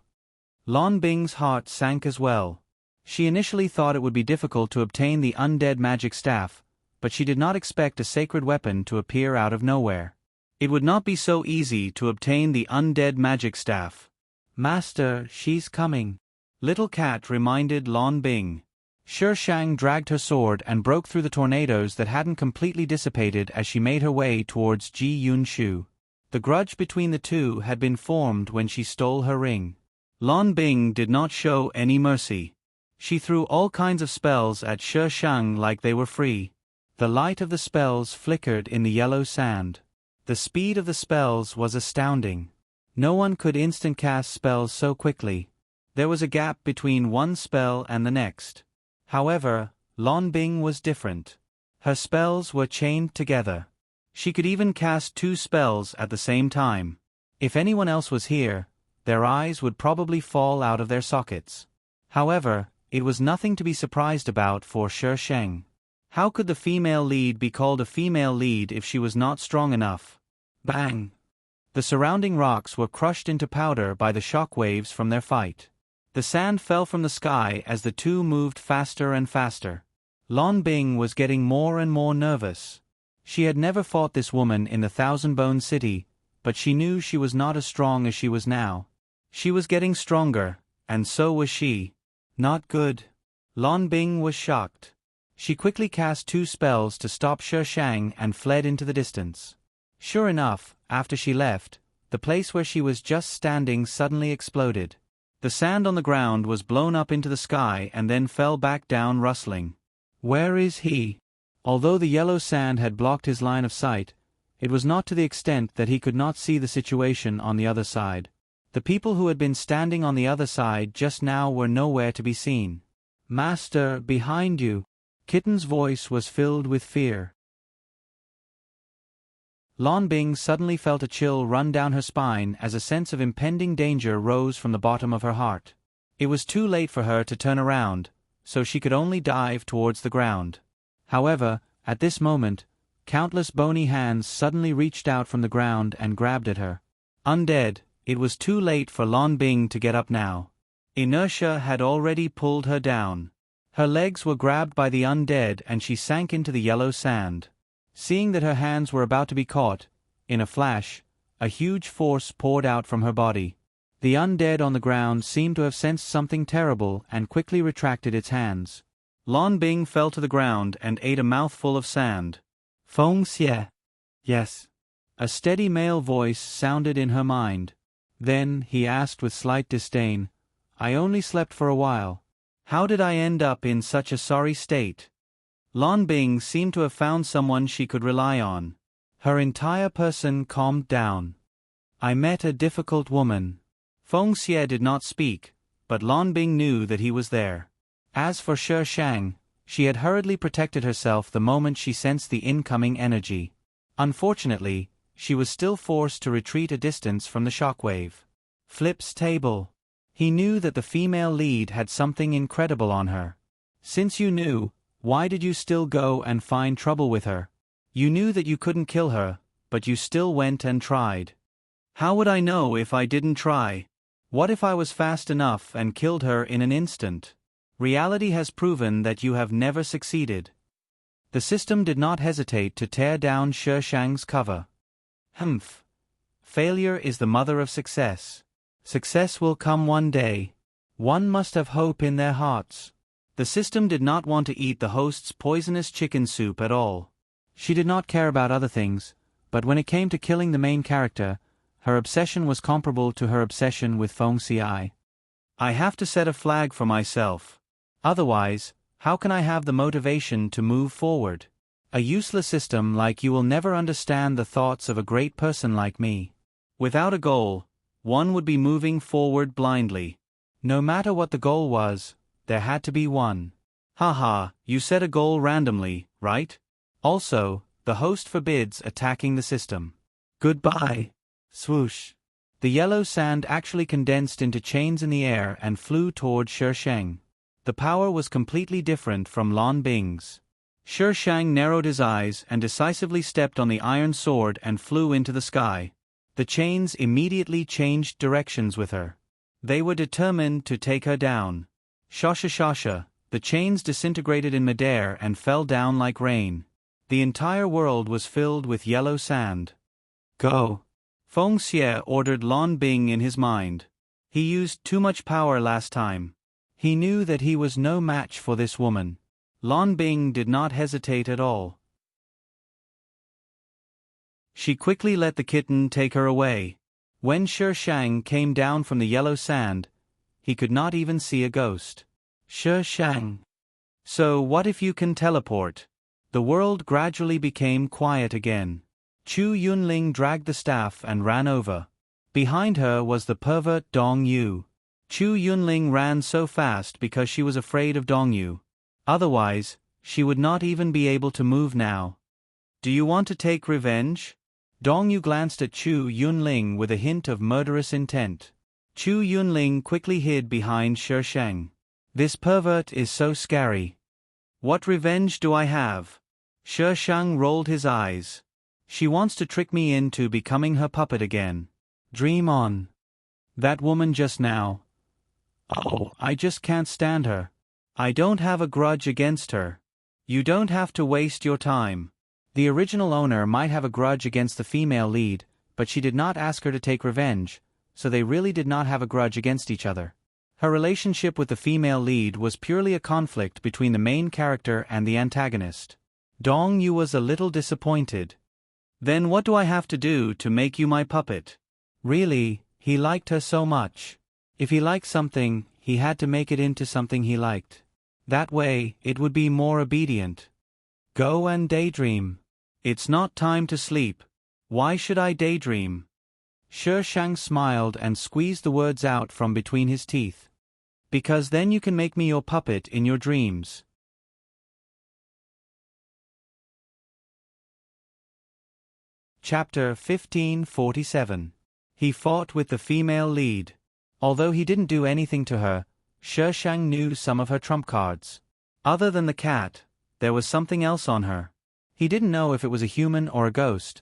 Lan Bing's heart sank as well. She initially thought it would be difficult to obtain the undead magic staff, but she did not expect a sacred weapon to appear out of nowhere. It would not be so easy to obtain the undead magic staff. Master, she's coming. Little Cat reminded Lan Bing. Shi Sheng dragged her sword and broke through the tornadoes that hadn't completely dissipated as she made her way towards Ji Yunshu. The grudge between the two had been formed when she stole her ring. Lan Bing did not show any mercy. She threw all kinds of spells at Shi Sheng like they were free. The light of the spells flickered in the yellow sand. The speed of the spells was astounding. No one could instant cast spells so quickly. There was a gap between one spell and the next. However, Lan Bing was different. Her spells were chained together. She could even cast two spells at the same time. If anyone else was here, their eyes would probably fall out of their sockets. However, it was nothing to be surprised about for Shi Sheng. How could the female lead be called a female lead if she was not strong enough? Bang! The surrounding rocks were crushed into powder by the shock waves from their fight. The sand fell from the sky as the two moved faster and faster. Lan Bing was getting more and more nervous. She had never fought this woman in the Thousand Bone City, but she knew she was not as strong as she was now. She was getting stronger, and so was she. Not good. Lan Bing was shocked. She quickly cast 2 spells to stop Shi Shang and fled into the distance. Sure enough, after she left, the place where she was just standing suddenly exploded. The sand on the ground was blown up into the sky and then fell back down rustling. Where is he? Although the yellow sand had blocked his line of sight, it was not to the extent that he could not see the situation on the other side. The people who had been standing on the other side just now were nowhere to be seen. "Master, behind you!" Kitten's voice was filled with fear. Lan Bing suddenly felt a chill run down her spine as a sense of impending danger rose from the bottom of her heart. It was too late for her to turn around, so she could only dive towards the ground. However, at this moment, countless bony hands suddenly reached out from the ground and grabbed at her. Undead, it was too late for Lan Bing to get up now. Inertia had already pulled her down. Her legs were grabbed by the undead and she sank into the yellow sand. Seeing that her hands were about to be caught, in a flash, a huge force poured out from her body. The undead on the ground seemed to have sensed something terrible and quickly retracted its hands. Lan Bing fell to the ground and ate a mouthful of sand. "Feng Xie." "Yes." A steady male voice sounded in her mind. Then, he asked with slight disdain, "I only slept for a while. How did I end up in such a sorry state?" Lan Bing seemed to have found someone she could rely on. Her entire person calmed down. "I met a difficult woman." Feng Xie did not speak, but Lan Bing knew that he was there. As for Shi Shang, she had hurriedly protected herself the moment she sensed the incoming energy. Unfortunately, she was still forced to retreat a distance from the shockwave. Flip's table. He knew that the female lead had something incredible on her. Since you knew, why did you still go and find trouble with her? You knew that you couldn't kill her, but you still went and tried. How would I know if I didn't try? What if I was fast enough and killed her in an instant? Reality has proven that you have never succeeded. The system did not hesitate to tear down Shi Shang's cover. Humph. Failure is the mother of success. Success will come one day. One must have hope in their hearts. The system did not want to eat the host's poisonous chicken soup at all. She did not care about other things, but when it came to killing the main character, her obsession was comparable to her obsession with Feng Xie. I have to set a flag for myself. Otherwise, how can I have the motivation to move forward? A useless system like you will never understand the thoughts of a great person like me. Without a goal, one would be moving forward blindly. No matter what the goal was, there had to be one. Haha, you set a goal randomly, right? Also, the host forbids attacking the system. Goodbye. Swoosh. The yellow sand actually condensed into chains in the air and flew toward Shi Shang. The power was completely different from Lan Bing's. Shi Shang narrowed his eyes and decisively stepped on the iron sword and flew into the sky. The chains immediately changed directions with her. They were determined to take her down. Shasha shasha, the chains disintegrated in midair and fell down like rain. The entire world was filled with yellow sand. Go. Feng Xie ordered Lan Bing in his mind. He used too much power last time. He knew that he was no match for this woman. Lan Bing did not hesitate at all. She quickly let the kitten take her away. When Shi Shang came down from the yellow sand, he could not even see a ghost. Shi Shang. So what if you can teleport? The world gradually became quiet again. Chu Yunling dragged the staff and ran over. Behind her was the pervert Dong Yu. Chu Yunling ran so fast because she was afraid of Dong Yu. Otherwise, she would not even be able to move now. Do you want to take revenge? Dong Yu glanced at Chu Yunling with a hint of murderous intent. Chu Yunling quickly hid behind Shi Shang. This pervert is so scary. What revenge do I have? Shi Shang rolled his eyes. She wants to trick me into becoming her puppet again. Dream on. That woman just now. Oh, I just can't stand her. I don't have a grudge against her. You don't have to waste your time. The original owner might have a grudge against the female lead, but she did not ask her to take revenge, so they really did not have a grudge against each other. Her relationship with the female lead was purely a conflict between the main character and the antagonist. Dong Yu was a little disappointed. Then what do I have to do to make you my puppet? Really, he liked her so much. If he liked something, he had to make it into something he liked. That way, it would be more obedient. Go and daydream. It's not time to sleep. Why should I daydream? Shi Shang smiled and squeezed the words out from between his teeth. Because then you can make me your puppet in your dreams. Chapter 1547. He fought with the female lead. Although he didn't do anything to her, Shi Shang knew some of her trump cards. Other than the cat, there was something else on her. He didn't know if it was a human or a ghost,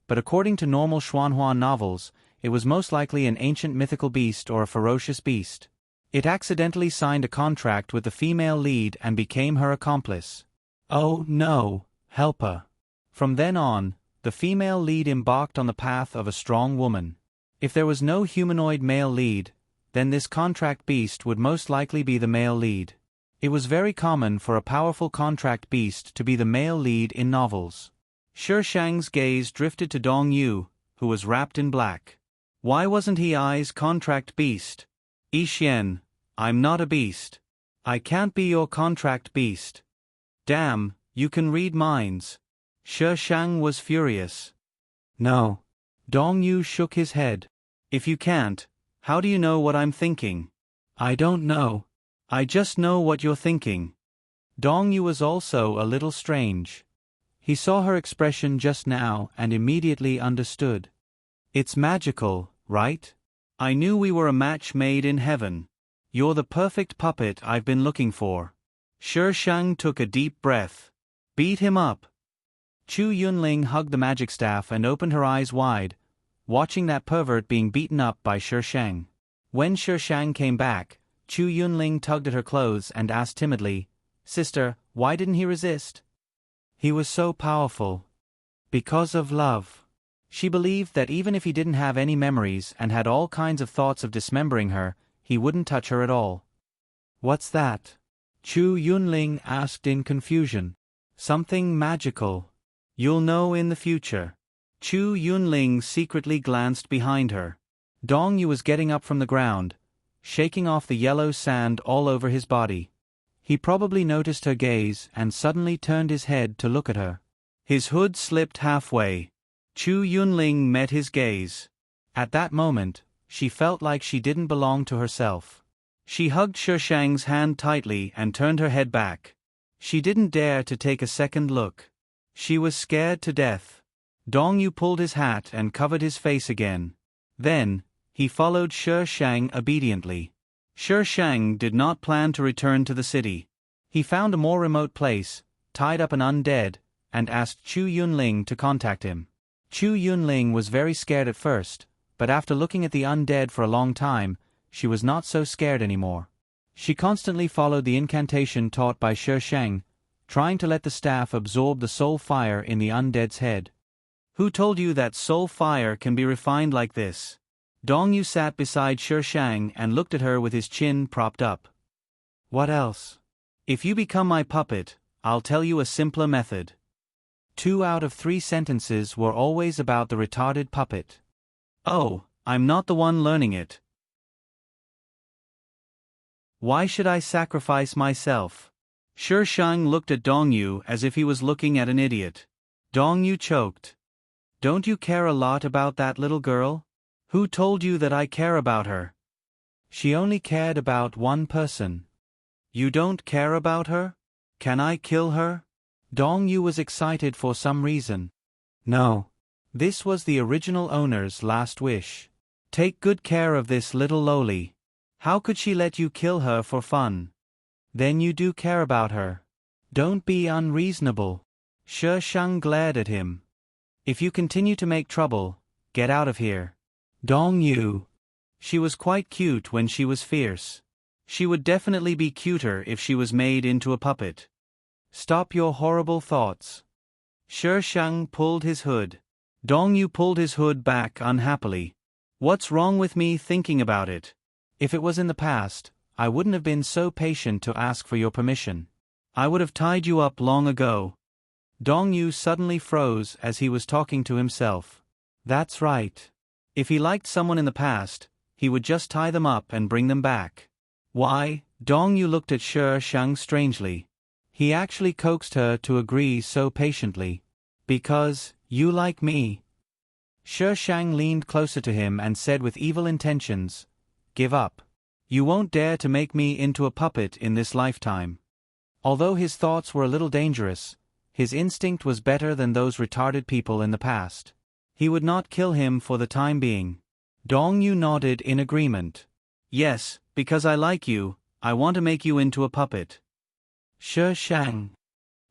but according to normal Xuanhua novels, it was most likely an ancient mythical beast or a ferocious beast. It accidentally signed a contract with the female lead and became her accomplice. Oh no, helper. From then on, the female lead embarked on the path of a strong woman. If there was no humanoid male lead, then this contract beast would most likely be the male lead. It was very common for a powerful contract beast to be the male lead in novels. Shi Shang's gaze drifted to Dong Yu, who was wrapped in black. Why wasn't he I's contract beast? Yixian, I'm not a beast. I can't be your contract beast. Damn, you can read minds. Shi Shang was furious. No. Dong Yu shook his head. If you can't, how do you know what I'm thinking? I don't know. I just know what you're thinking. Dong Yu was also a little strange. He saw her expression just now and immediately understood. It's magical, right? I knew we were a match made in heaven. You're the perfect puppet I've been looking for. Shi Shang took a deep breath. Beat him up. Chu Yunling hugged the magic staff and opened her eyes wide, watching that pervert being beaten up by Shi Shang. When Shi Shang came back, Chu Yunling tugged at her clothes and asked timidly, Sister, why didn't he resist? He was so powerful. Because of love. She believed that even if he didn't have any memories and had all kinds of thoughts of dismembering her, he wouldn't touch her at all. What's that? Chu Yunling asked in confusion. Something magical. You'll know in the future. Chu Yunling secretly glanced behind her. Dong Yu was getting up from the ground, shaking off the yellow sand all over his body. He probably noticed her gaze and suddenly turned his head to look at her. His hood slipped halfway. Chu Yunling met his gaze. At that moment, she felt like she didn't belong to herself. She hugged Shi Shang's hand tightly and turned her head back. She didn't dare to take a second look. She was scared to death. Dong Yu pulled his hat and covered his face again. Then, he followed Shi Shang obediently. Shi Shang did not plan to return to the city. He found a more remote place, tied up an undead, and asked Chu Yunling to contact him. Chu Yunling was very scared at first, but after looking at the undead for a long time, she was not so scared anymore. She constantly followed the incantation taught by Shi Shang, trying to let the staff absorb the soul fire in the undead's head. Who told you that soul fire can be refined like this? Dong Yu sat beside Shi Shang and looked at her with his chin propped up. What else? If you become my puppet, I'll tell you a simpler method. 2 out of 3 sentences were always about the retarded puppet. Oh, I'm not the one learning it. Why should I sacrifice myself? Shi Shang looked at Dong Yu as if he was looking at an idiot. Dong Yu choked. Don't you care a lot about that little girl? Who told you that I care about her? She only cared about one person. You don't care about her? Can I kill her? Dong Yu was excited for some reason. No. This was the original owner's last wish. Take good care of this little loli. How could she let you kill her for fun? Then you do care about her. Don't be unreasonable. Shi Shang glared at him. If you continue to make trouble, get out of here. Dong Yu. She was quite cute when she was fierce. She would definitely be cuter if she was made into a puppet. Stop your horrible thoughts. Shi Shang pulled his hood. Dong Yu pulled his hood back unhappily. What's wrong with me thinking about it? If it was in the past, I wouldn't have been so patient to ask for your permission. I would have tied you up long ago. Dong Yu suddenly froze as he was talking to himself. That's right. If he liked someone in the past, he would just tie them up and bring them back. Why? Dong Yu looked at Shi Shang strangely. He actually coaxed her to agree so patiently. Because, you like me. Shi Shang leaned closer to him and said with evil intentions, give up. You won't dare to make me into a puppet in this lifetime. Although his thoughts were a little dangerous, his instinct was better than those retarded people in the past. He would not kill him for the time being. Dong Yu nodded in agreement. Yes, because I like you, I want to make you into a puppet. Shi Shang.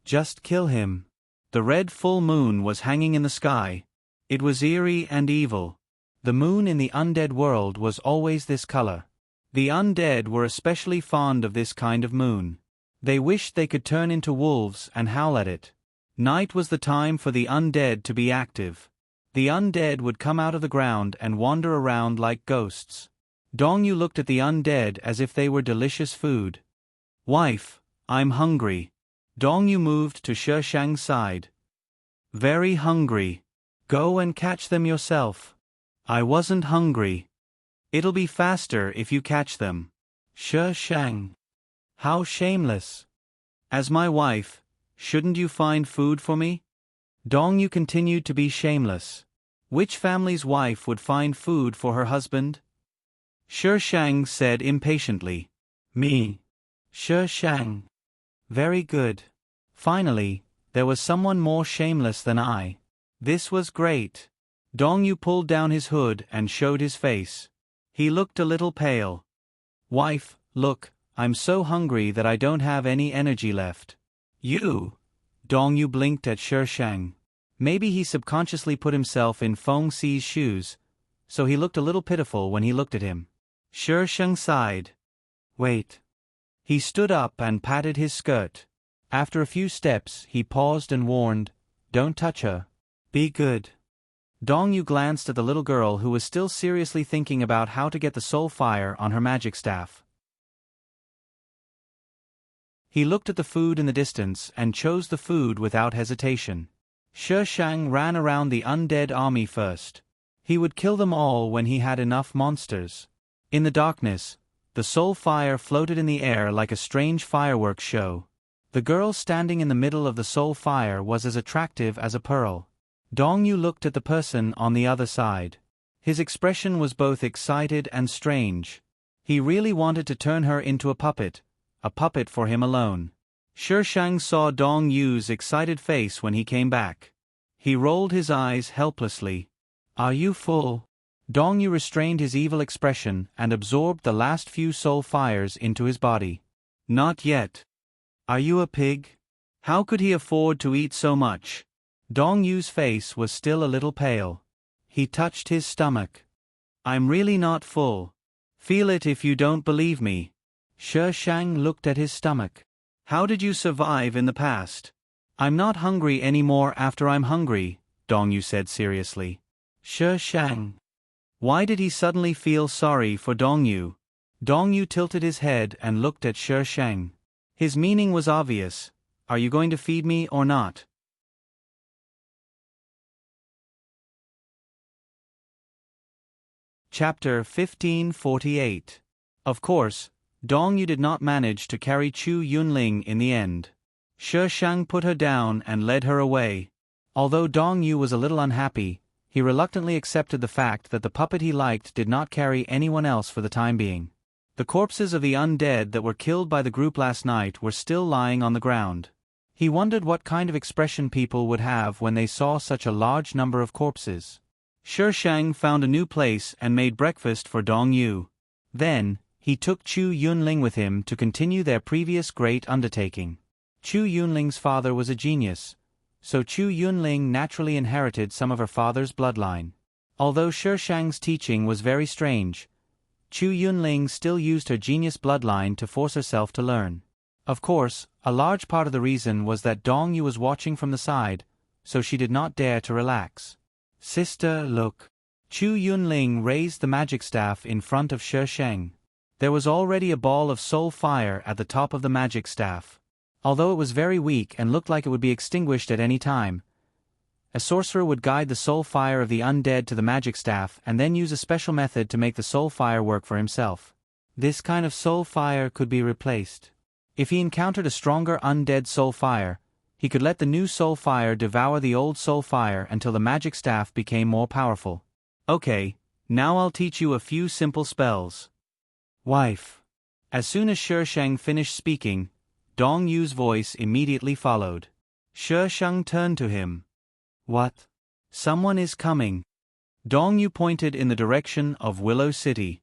Just kill him. The red full moon was hanging in the sky. It was eerie and evil. The moon in the undead world was always this color. The undead were especially fond of this kind of moon. They wished they could turn into wolves and howl at it. Night was the time for the undead to be active. The undead would come out of the ground and wander around like ghosts. Dong Yu looked at the undead as if they were delicious food. Wife, I'm hungry. Dong Yu moved to Shi Shang's side. Very hungry. Go and catch them yourself. I wasn't hungry. It'll be faster if you catch them. Shi Shang. How shameless. As my wife, shouldn't you find food for me? Dong Yu continued to be shameless. Which family's wife would find food for her husband? Shi Shang said impatiently. Me. Shi Shang. Very good. Finally, there was someone more shameless than I. This was great. Dong Yu pulled down his hood and showed his face. He looked a little pale. Wife, look, I'm so hungry that I don't have any energy left. You? Dong Yu blinked at Shi Shang. Maybe he subconsciously put himself in Feng Xi's shoes, so he looked a little pitiful when he looked at him. Shi Shang sighed. Wait. He stood up and patted his skirt. After a few steps, he paused and warned, Don't touch her. Be good. Dong Yu glanced at the little girl who was still seriously thinking about how to get the soul fire on her magic staff. He looked at the food in the distance and chose the food without hesitation. Shi Shang ran around the undead army first. He would kill them all when he had enough monsters. In the darkness, the soul fire floated in the air like a strange fireworks show. The girl standing in the middle of the soul fire was as attractive as a pearl. Dong Yu looked at the person on the other side. His expression was both excited and strange. He really wanted to turn her into a puppet for him alone. Shi Shang saw Dong Yu's excited face when he came back. He rolled his eyes helplessly. Are you full? Dong Yu restrained his evil expression and absorbed the last few soul fires into his body. Not yet. Are you a pig? How could he afford to eat so much? Dong Yu's face was still a little pale. He touched his stomach. I'm really not full. Feel it if you don't believe me. Shi Shang looked at his stomach. How did you survive in the past? I'm not hungry anymore after I'm hungry, Dong Yu said seriously. Shi Shang. Why did he suddenly feel sorry for Dong Yu? Dong Yu tilted his head and looked at Shi Shang. His meaning was obvious. Are you going to feed me or not? Chapter 1548. Of course, Dong Yu did not manage to carry Chu Yunling in the end. Shi Shang put her down and led her away. Although Dong Yu was a little unhappy, he reluctantly accepted the fact that the puppet he liked did not carry anyone else for the time being. The corpses of the undead that were killed by the group last night were still lying on the ground. He wondered what kind of expression people would have when they saw such a large number of corpses. Shi Shang found a new place and made breakfast for Dong Yu. Then, he took Chu Yunling with him to continue their previous great undertaking. Chu Yunling's father was a genius, so Chu Yunling naturally inherited some of her father's bloodline. Although Shi Shang's teaching was very strange, Chu Yunling still used her genius bloodline to force herself to learn. Of course, a large part of the reason was that Dong Yu was watching from the side, so she did not dare to relax. Sister, look. Chu Yunling raised the magic staff in front of Shi Shang. There was already a ball of soul fire at the top of the magic staff. Although it was very weak and looked like it would be extinguished at any time, a sorcerer would guide the soul fire of the undead to the magic staff and then use a special method to make the soul fire work for himself. This kind of soul fire could be replaced. If he encountered a stronger undead soul fire, he could let the new soul fire devour the old soul fire until the magic staff became more powerful. Okay, now I'll teach you a few simple spells. Wife. As soon as Shi Sheng finished speaking, Dong Yu's voice immediately followed. Shi Sheng turned to him. What? Someone is coming. Dong Yu pointed in the direction of Willow City.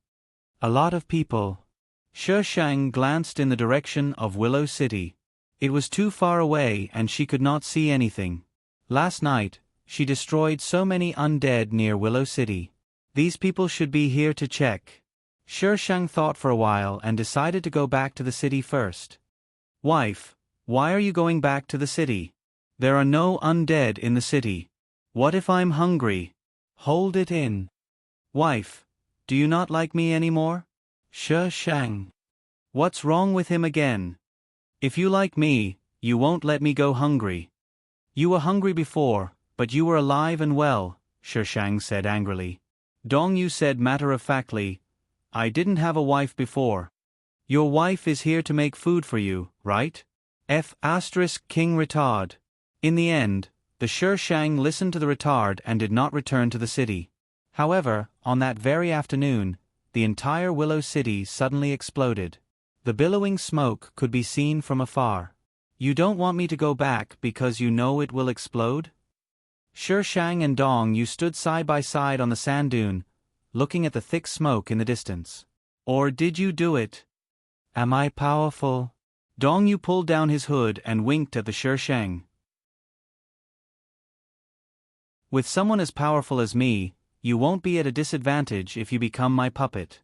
A lot of people. Shi Sheng glanced in the direction of Willow City. It was too far away and she could not see anything. Last night, she destroyed so many undead near Willow City. These people should be here to check. Shi Sheng thought for a while and decided to go back to the city first. Wife, why are you going back to the city? There are no undead in the city. What if I'm hungry? Hold it in. Wife, do you not like me anymore? Shi Sheng. What's wrong with him again? If you like me, you won't let me go hungry. You were hungry before, but you were alive and well, Shi Sheng said angrily. Dong Yu said matter-of-factly, I didn't have a wife before. Your wife is here to make food for you, right? King retard. In the end, the Shi Sheng listened to the retard and did not return to the city. However, on that very afternoon, the entire Willow City suddenly exploded. The billowing smoke could be seen from afar. You don't want me to go back because you know it will explode? Shi Sheng and Dong Yu stood side by side on the sand dune, looking at the thick smoke in the distance. Or did you do it? Am I powerful? Dong Yu pulled down his hood and winked at the Shi Sheng. With someone as powerful as me, you won't be at a disadvantage if you become my puppet.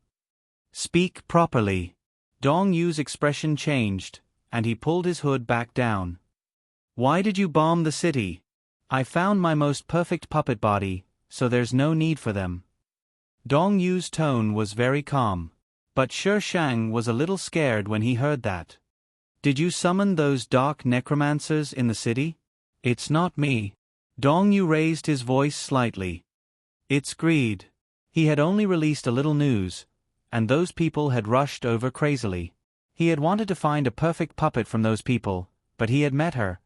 Speak properly. Dong Yu's expression changed, and he pulled his hood back down. Why did you bomb the city? I found my most perfect puppet body, so there's no need for them. Dong Yu's tone was very calm. But Shi Sheng was a little scared when he heard that. Did you summon those dark necromancers in the city? It's not me. Dong Yu raised his voice slightly. It's greed. He had only released a little news, and those people had rushed over crazily. He had wanted to find a perfect puppet from those people, but he had met her.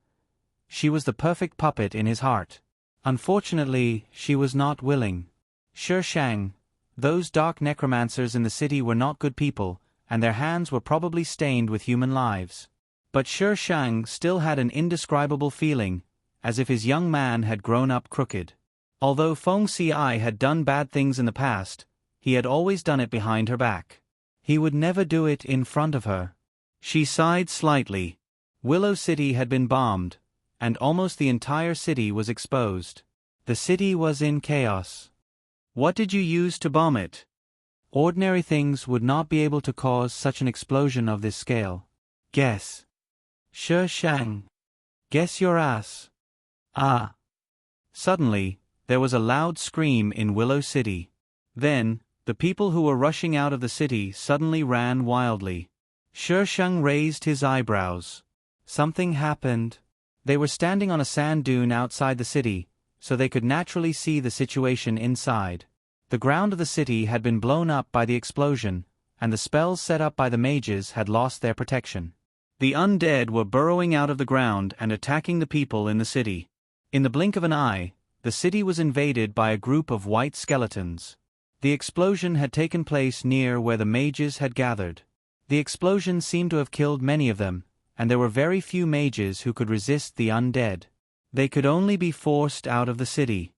She was the perfect puppet in his heart. Unfortunately, she was not willing. Shi Sheng, those dark necromancers in the city were not good people, and their hands were probably stained with human lives. But Shi Sheng still had an indescribable feeling, as if his young man had grown up crooked. Although Feng Ci had done bad things in the past, he had always done it behind her back. He would never do it in front of her. She sighed slightly. Willow City had been bombed, and almost the entire city was exposed. The city was in chaos. What did you use to bomb it? Ordinary things would not be able to cause such an explosion of this scale. Guess. Shi Sheng. Guess your ass. Ah. Suddenly, there was a loud scream in Willow City. Then, the people who were rushing out of the city suddenly ran wildly. Shi Sheng raised his eyebrows. Something happened. They were standing on a sand dune outside the city, so they could naturally see the situation inside. The ground of the city had been blown up by the explosion, and the spells set up by the mages had lost their protection. The undead were burrowing out of the ground and attacking the people in the city. In the blink of an eye, the city was invaded by a group of white skeletons. The explosion had taken place near where the mages had gathered. The explosion seemed to have killed many of them, and there were very few mages who could resist the undead. They could only be forced out of the city.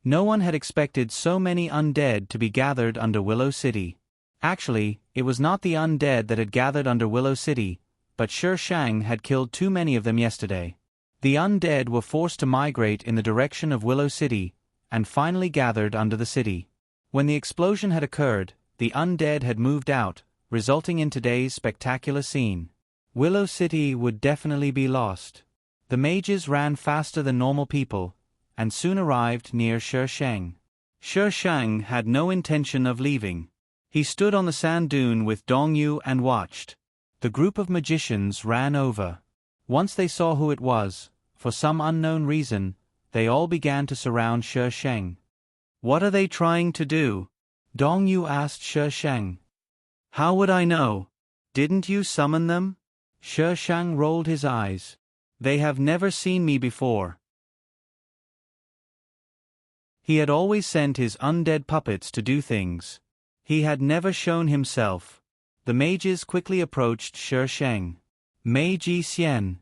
No one had expected so many undead to be gathered under Willow City. Actually, it was not the undead that had gathered under Willow City, but Shi Sheng had killed too many of them yesterday. The undead were forced to migrate in the direction of Willow City, and finally gathered under the city. When the explosion had occurred, the undead had moved out, resulting in today's spectacular scene. Willow City would definitely be lost. The mages ran faster than normal people, and soon arrived near Shi Sheng. Shi Sheng had no intention of leaving. He stood on the sand dune with Dong Yu and watched. The group of magicians ran over. Once they saw who it was, for some unknown reason, they all began to surround Shi Sheng. What are they trying to do? Dong Yu asked Shi Sheng. How would I know? Didn't you summon them? Shi Sheng rolled his eyes. They have never seen me before. He had always sent his undead puppets to do things. He had never shown himself. The mages quickly approached Shi Sheng. Mei Ji Xian.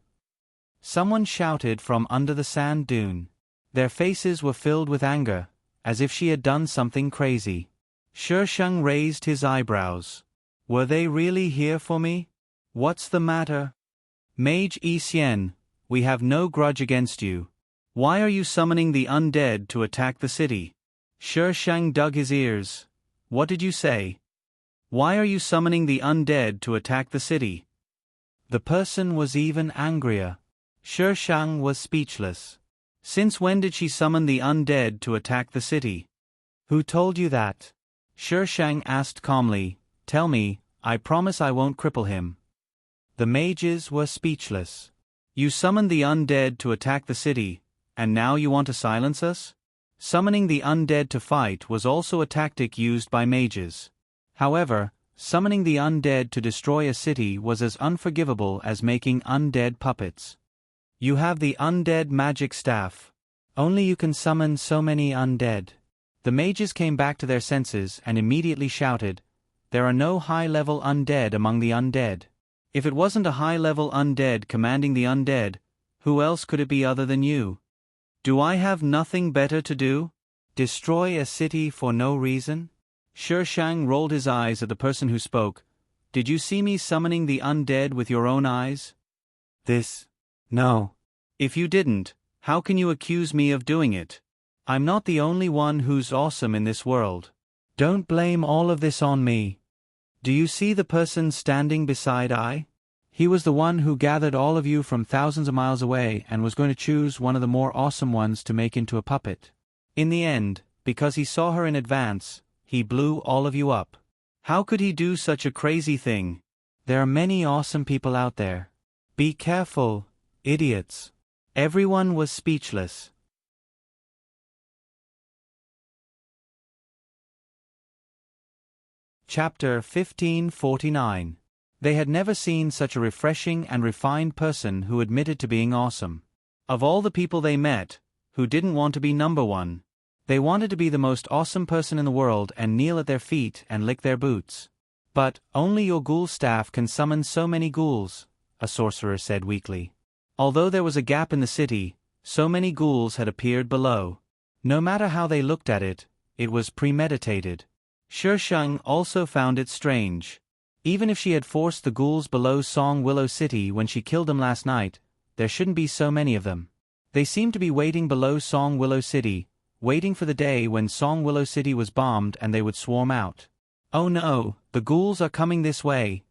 Someone shouted from under the sand dune. Their faces were filled with anger, as if she had done something crazy. Shi Sheng raised his eyebrows. Were they really here for me? What's the matter? Mage Yi Xian, we have no grudge against you. Why are you summoning the undead to attack the city? Shi Sheng dug his ears. What did you say? Why are you summoning the undead to attack the city? The person was even angrier. Shi Sheng was speechless. Since when did she summon the undead to attack the city? Who told you that? Shi Sheng asked calmly. Tell me, I promise I won't cripple him. The mages were speechless. You summoned the undead to attack the city, and now you want to silence us? Summoning the undead to fight was also a tactic used by mages. However, summoning the undead to destroy a city was as unforgivable as making undead puppets. You have the undead magic staff. Only you can summon so many undead. The mages came back to their senses and immediately shouted, There are no high-level undead among the undead. If it wasn't a high-level undead commanding the undead, who else could it be other than you? Do I have nothing better to do? Destroy a city for no reason? Shi Sheng rolled his eyes at the person who spoke. Did you see me summoning the undead with your own eyes? No. If you didn't, how can you accuse me of doing it? I'm not the only one who's awesome in this world. Don't blame all of this on me. Do you see the person standing beside I? He was the one who gathered all of you from thousands of miles away and was going to choose one of the more awesome ones to make into a puppet. In the end, because he saw her in advance, he blew all of you up. How could he do such a crazy thing? There are many awesome people out there. Be careful, idiots. Everyone was speechless. Chapter 1549. They had never seen such a refreshing and refined person who admitted to being awesome. Of all the people they met, who didn't want to be number one? They wanted to be the most awesome person in the world and kneel at their feet and lick their boots. But, only your ghoul staff can summon so many ghouls, a sorcerer said weakly. Although there was a gap in the city, so many ghouls had appeared below. No matter how they looked at it, it was premeditated. Shi Sheng also found it strange. Even if she had forced the ghouls below Song Willow City when she killed them last night, there shouldn't be so many of them. They seemed to be waiting below Song Willow City, waiting for the day when Song Willow City was bombed and they would swarm out. Oh no, the ghouls are coming this way,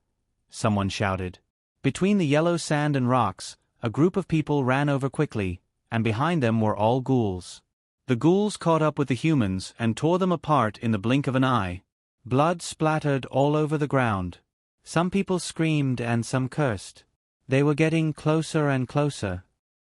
someone shouted. Between the yellow sand and rocks, a group of people ran over quickly, and behind them were all ghouls. The ghouls caught up with the humans and tore them apart in the blink of an eye. Blood splattered all over the ground. Some people screamed and some cursed. They were getting closer and closer.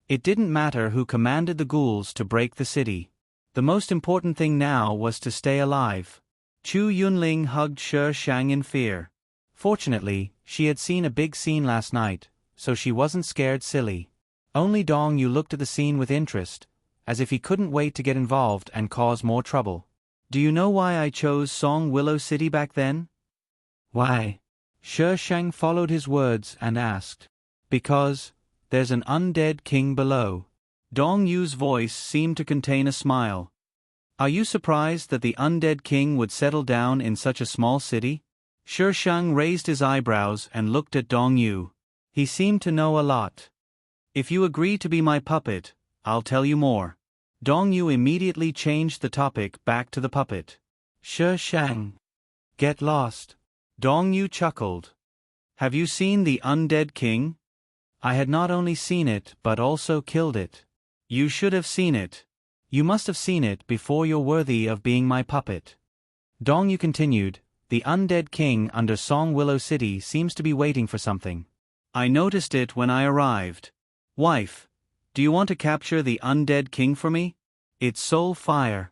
It didn't matter who commanded the ghouls to break the city. The most important thing now was to stay alive. Chu Yunling hugged Shi Sheng in fear. Fortunately, she had seen a big scene last night, so she wasn't scared silly. Only Dong Yu looked at the scene with interest, as if he couldn't wait to get involved and cause more trouble. Do you know why I chose Song Willow City back then? Why? Shi Sheng followed his words and asked. Because there's an undead king below. Dong Yu's voice seemed to contain a smile. Are you surprised that the undead king would settle down in such a small city? Shi Sheng raised his eyebrows and looked at Dong Yu. He seemed to know a lot. If you agree to be my puppet, I'll tell you more. Dong Yu immediately changed the topic back to the puppet. Shi Sheng. Get lost. Dong Yu chuckled. Have you seen the undead king? I had not only seen it but also killed it. You should have seen it. You must have seen it before you're worthy of being my puppet. Dong Yu continued, The undead king under Song Willow City seems to be waiting for something. I noticed it when I arrived. Wife, do you want to capture the undead king for me? It's soul fire.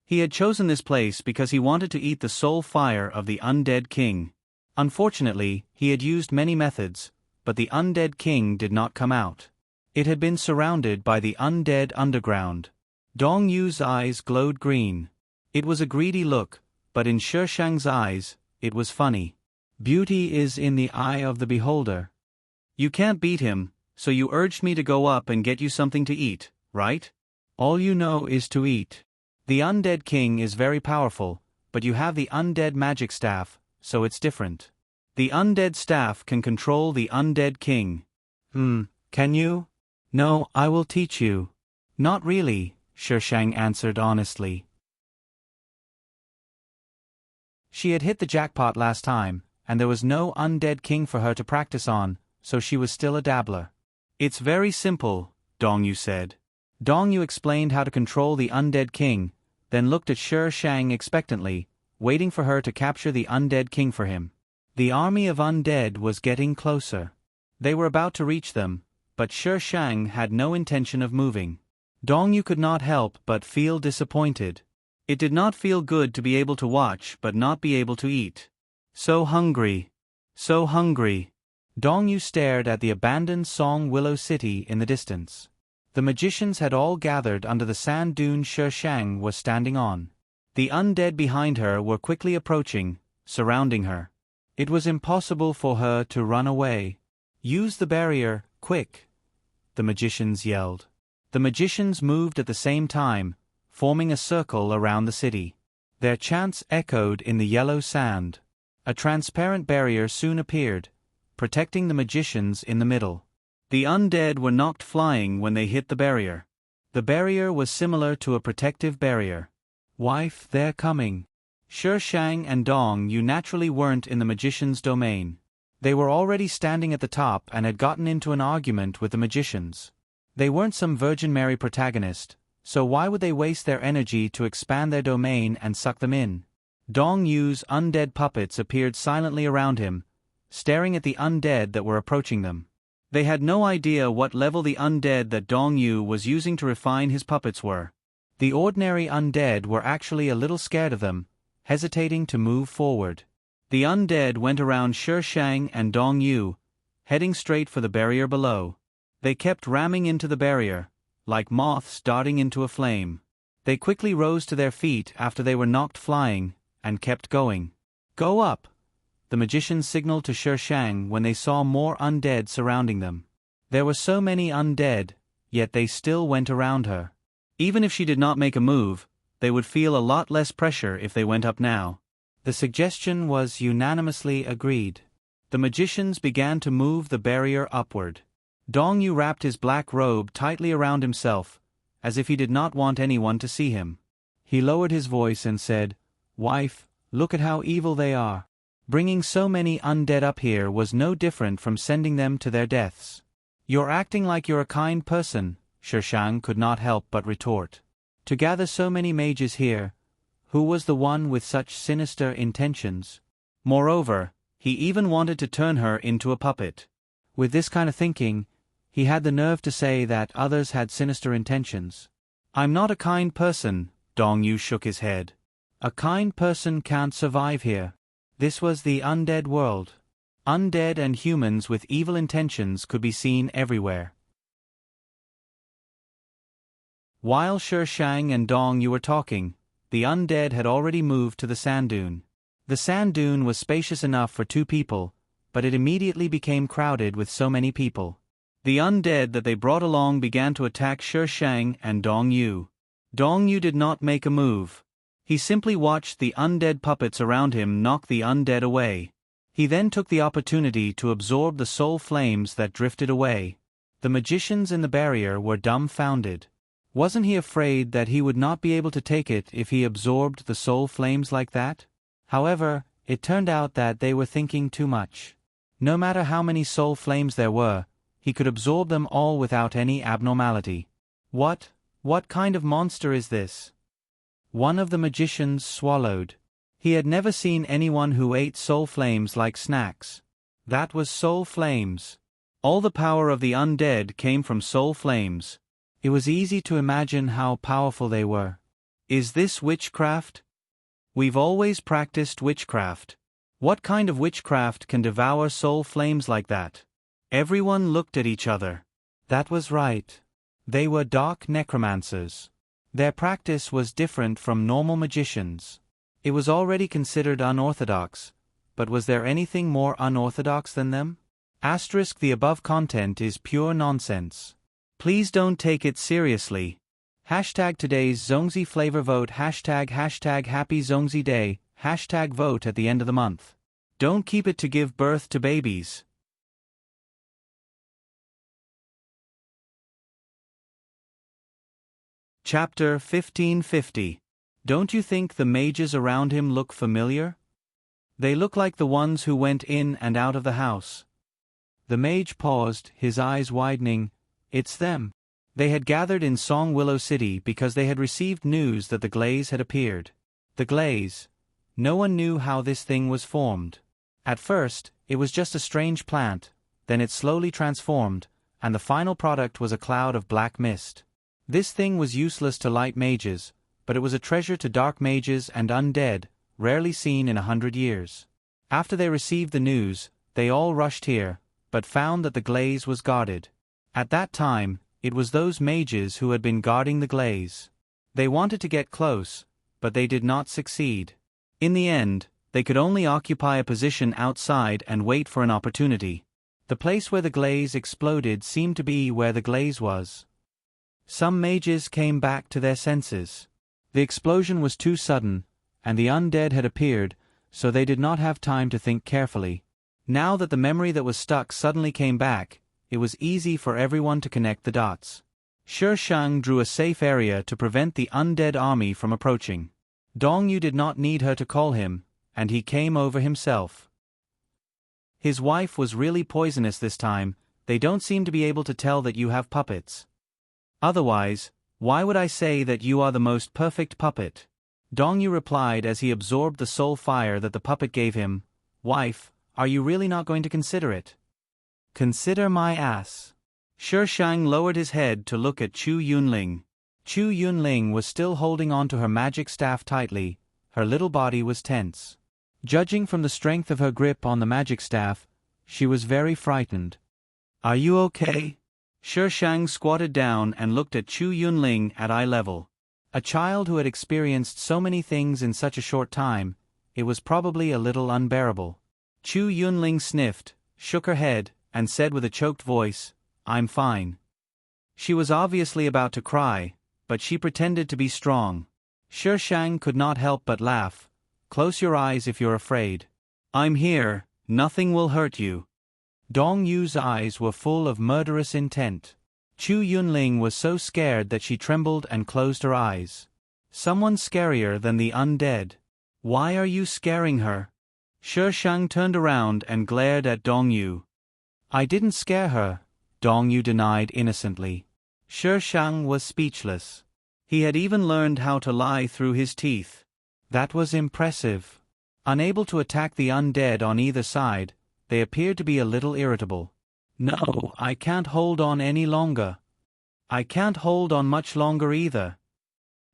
He had chosen this place because he wanted to eat the soul fire of the undead king. Unfortunately, he had used many methods, but the undead king did not come out. It had been surrounded by the undead underground. Dong Yu's eyes glowed green. It was a greedy look, but in Shi Shang's eyes, it was funny. Beauty is in the eye of the beholder. You can't beat him, so you urged me to go up and get you something to eat, right? All you know is to eat. The undead king is very powerful, but you have the undead magic staff, so it's different. The undead staff can control the undead king. Can you? No, I will teach you. Not really, Shi Shang answered honestly. She had hit the jackpot last time, and there was no undead king for her to practice on, so she was still a dabbler. It's very simple, Dong Yu said. Dong Yu explained how to control the undead king, then looked at Shi Shang expectantly, waiting for her to capture the undead king for him. The army of undead was getting closer. They were about to reach them, but Shi Shang had no intention of moving. Dong Yu could not help but feel disappointed. It did not feel good to be able to watch but not be able to eat. So hungry. So hungry. Dong Yu stared at the abandoned Song Willow City in the distance. The magicians had all gathered under the sand dune Shi Shang was standing on. The undead behind her were quickly approaching, surrounding her. It was impossible for her to run away. Use the barrier, quick! The magicians yelled. The magicians moved at the same time, forming a circle around the city. Their chants echoed in the yellow sand. A transparent barrier soon appeared, protecting the magicians in the middle. The undead were knocked flying when they hit the barrier. The barrier was similar to a protective barrier. Wife, they're coming. Shi Shang and Dong Yu naturally weren't in the magician's domain. They were already standing at the top and had gotten into an argument with the magicians. They weren't some Virgin Mary protagonist, so why would they waste their energy to expand their domain and suck them in? Dong Yu's undead puppets appeared silently around him, staring at the undead that were approaching them. They had no idea what level the undead that Dong Yu was using to refine his puppets were. The ordinary undead were actually a little scared of them, hesitating to move forward. The undead went around Shi Shang and Dong Yu, heading straight for the barrier below. They kept ramming into the barrier, like moths darting into a flame. They quickly rose to their feet after they were knocked flying, and kept going. Go up! The magicians signaled to Shi Shang when they saw more undead surrounding them. There were so many undead, yet they still went around her. Even if she did not make a move, they would feel a lot less pressure if they went up now. The suggestion was unanimously agreed. The magicians began to move the barrier upward. Dong Yu wrapped his black robe tightly around himself, as if he did not want anyone to see him. He lowered his voice and said, Wife, look at how evil they are. Bringing so many undead up here was no different from sending them to their deaths. You're acting like you're a kind person, Shi Shang could not help but retort. To gather so many mages here, who was the one with such sinister intentions? Moreover, he even wanted to turn her into a puppet. With this kind of thinking, he had the nerve to say that others had sinister intentions. I'm not a kind person, Dong Yu shook his head. A kind person can't survive here. This was the undead world. Undead and humans with evil intentions could be seen everywhere. While Shi Shang and Dong Yu were talking, the undead had already moved to the sand dune. The sand dune was spacious enough for 2 people, but it immediately became crowded with so many people. The undead that they brought along began to attack Shi Shang and Dong Yu. Dong Yu did not make a move. He simply watched the undead puppets around him knock the undead away. He then took the opportunity to absorb the soul flames that drifted away. The magicians in the barrier were dumbfounded. Wasn't he afraid that he would not be able to take it if he absorbed the soul flames like that? However, it turned out that they were thinking too much. No matter how many soul flames there were, he could absorb them all without any abnormality. What kind of monster is this? One of the magicians swallowed. He had never seen anyone who ate soul flames like snacks. That was soul flames. All the power of the undead came from soul flames. It was easy to imagine how powerful they were. Is this witchcraft? We've always practiced witchcraft. What kind of witchcraft can devour soul flames like that? Everyone looked at each other. That was right. They were dark necromancers. Their practice was different from normal magicians. It was already considered unorthodox, but was there anything more unorthodox than them? The above content is pure nonsense. Please don't take it seriously. #today's Zongzi flavor vote #happy Zongzi day, #vote at the end of the month. Don't keep it to give birth to babies. Chapter 1550. Don't you think the mages around him look familiar? They look like the ones who went in and out of the house. The mage paused, his eyes widening. It's them. They had gathered in Song Willow City because they had received news that the glaze had appeared. The glaze. No one knew how this thing was formed. At first, it was just a strange plant, then it slowly transformed, and the final product was a cloud of black mist. This thing was useless to light mages, but it was a treasure to dark mages and undead, rarely seen in 100 years. After they received the news, they all rushed here, but found that the glaze was guarded. At that time, it was those mages who had been guarding the glaze. They wanted to get close, but they did not succeed. In the end, they could only occupy a position outside and wait for an opportunity. The place where the glaze exploded seemed to be where the glaze was. Some mages came back to their senses. The explosion was too sudden, and the undead had appeared, so they did not have time to think carefully. Now that the memory that was stuck suddenly came back, it was easy for everyone to connect the dots. Shi Shang drew a safe area to prevent the undead army from approaching. Dong Yu did not need her to call him, and he came over himself. His wife was really poisonous this time. They don't seem to be able to tell that you have puppets. Otherwise, why would I say that you are the most perfect puppet? Dong Yu replied as he absorbed the soul fire that the puppet gave him. Wife, are you really not going to consider it? Consider my ass. Shi Shang lowered his head to look at Chu Yunling. Chu Yunling was still holding on to her magic staff tightly. Her little body was tense. Judging from the strength of her grip on the magic staff, she was very frightened. Are you okay? Shi Shang squatted down and looked at Chu Yunling at eye level. A child who had experienced so many things in such a short time, it was probably a little unbearable. Chu Yunling sniffed, shook her head, and said with a choked voice, I'm fine. She was obviously about to cry, but she pretended to be strong. Shi Shang could not help but laugh. Close your eyes if you're afraid. I'm here, nothing will hurt you. Dong Yu's eyes were full of murderous intent. Chu Yunling was so scared that she trembled and closed her eyes. Someone scarier than the undead. Why are you scaring her? Shi Shang turned around and glared at Dong Yu. I didn't scare her, Dong Yu denied innocently. Shi Shang was speechless. He had even learned how to lie through his teeth. That was impressive. Unable to attack the undead on either side, they appeared to be a little irritable. No, I can't hold on any longer. I can't hold on much longer either.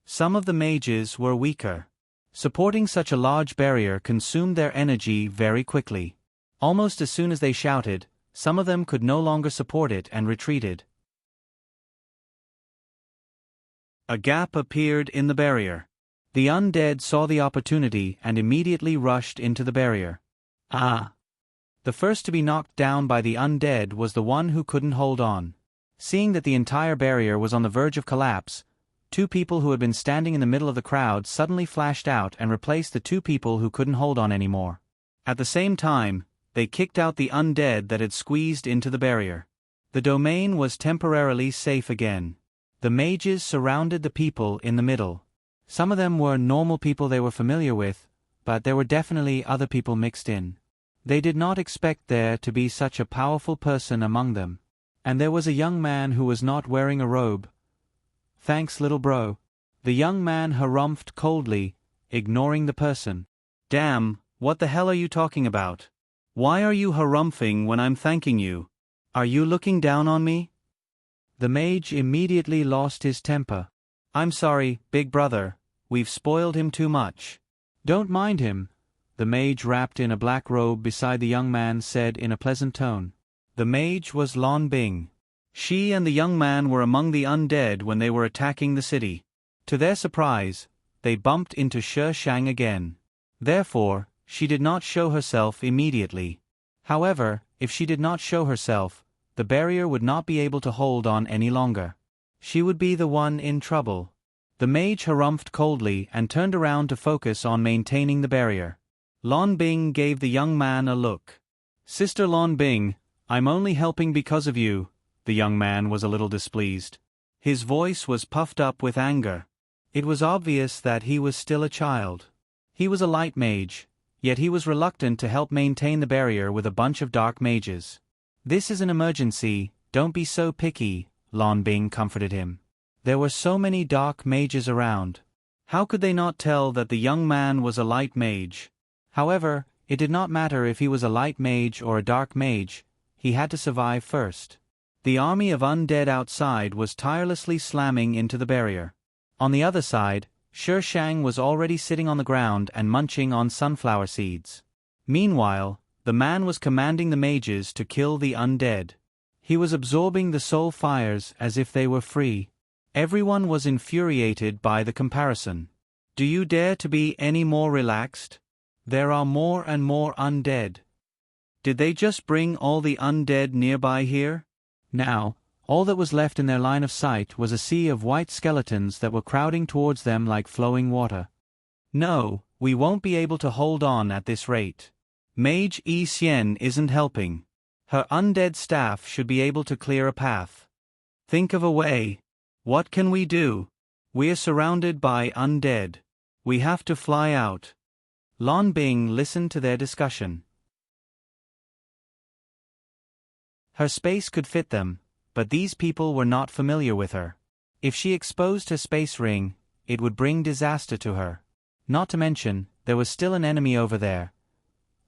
Some of the mages were weaker. Supporting such a large barrier consumed their energy very quickly. Almost as soon as they shouted, some of them could no longer support it and retreated. A gap appeared in the barrier. The undead saw the opportunity and immediately rushed into the barrier. Ah! The first to be knocked down by the undead was the one who couldn't hold on. Seeing that the entire barrier was on the verge of collapse, two people who had been standing in the middle of the crowd suddenly flashed out and replaced the two people who couldn't hold on anymore. At the same time, they kicked out the undead that had squeezed into the barrier. The domain was temporarily safe again. The mages surrounded the people in the middle. Some of them were normal people they were familiar with, but there were definitely other people mixed in. They did not expect there to be such a powerful person among them. And there was a young man who was not wearing a robe. Thanks, little bro. The young man harumphed coldly, ignoring the person. Damn, what the hell are you talking about? Why are you harumphing when I'm thanking you? Are you looking down on me? The mage immediately lost his temper. I'm sorry, big brother, we've spoiled him too much. Don't mind him, the mage wrapped in a black robe beside the young man said in a pleasant tone. The mage was Lan Bing. She and the young man were among the undead when they were attacking the city. To their surprise, they bumped into Shi Shang again. Therefore, she did not show herself immediately. However, if she did not show herself, the barrier would not be able to hold on any longer. She would be the one in trouble. The mage harumphed coldly and turned around to focus on maintaining the barrier. Lan Bing gave the young man a look. Sister Lan Bing, I'm only helping because of you. The young man was a little displeased. His voice was puffed up with anger. It was obvious that he was still a child. He was a light mage, yet he was reluctant to help maintain the barrier with a bunch of dark mages. This is an emergency, don't be so picky, Lan Bing comforted him. There were so many dark mages around. How could they not tell that the young man was a light mage? However, it did not matter if he was a light mage or a dark mage, he had to survive first. The army of undead outside was tirelessly slamming into the barrier. On the other side, Shi Shang was already sitting on the ground and munching on sunflower seeds. Meanwhile, the man was commanding the mages to kill the undead. He was absorbing the soul fires as if they were free. Everyone was infuriated by the comparison. Do you dare to be any more relaxed? There are more and more undead. Did they just bring all the undead nearby here? Now, all that was left in their line of sight was a sea of white skeletons that were crowding towards them like flowing water. No, we won't be able to hold on at this rate. Mage Yi Xian isn't helping. Her undead staff should be able to clear a path. Think of a way. What can we do? We're surrounded by undead. We have to fly out. Lan Bing listened to their discussion. Her space could fit them, but these people were not familiar with her. If she exposed her space ring, it would bring disaster to her. Not to mention, there was still an enemy over there.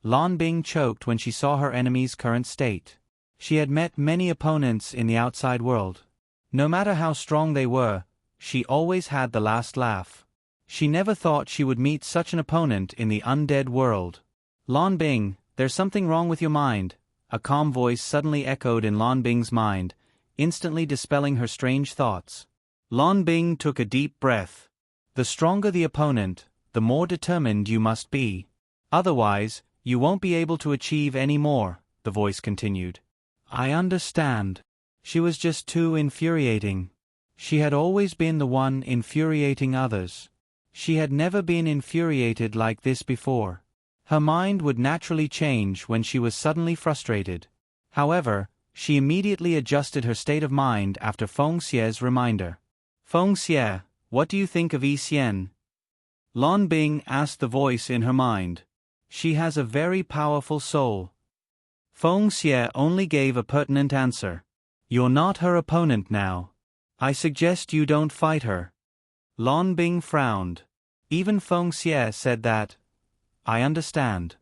Lan Bing choked when she saw her enemy's current state. She had met many opponents in the outside world. No matter how strong they were, she always had the last laugh. She never thought she would meet such an opponent in the undead world. Lan Bing, there's something wrong with your mind, a calm voice suddenly echoed in Lan Bing's mind, instantly dispelling her strange thoughts. Lan Bing took a deep breath. The stronger the opponent, the more determined you must be. Otherwise, you won't be able to achieve any more, the voice continued. I understand. She was just too infuriating. She had always been the one infuriating others. She had never been infuriated like this before. Her mind would naturally change when she was suddenly frustrated. However, she immediately adjusted her state of mind after Feng Xie's reminder. Feng Xie, what do you think of Yi Xian? Lan Bing asked the voice in her mind. She has a very powerful soul. Feng Xie only gave a pertinent answer. You're not her opponent now. I suggest you don't fight her. Lan Bing frowned. Even Feng Xie said that. I understand.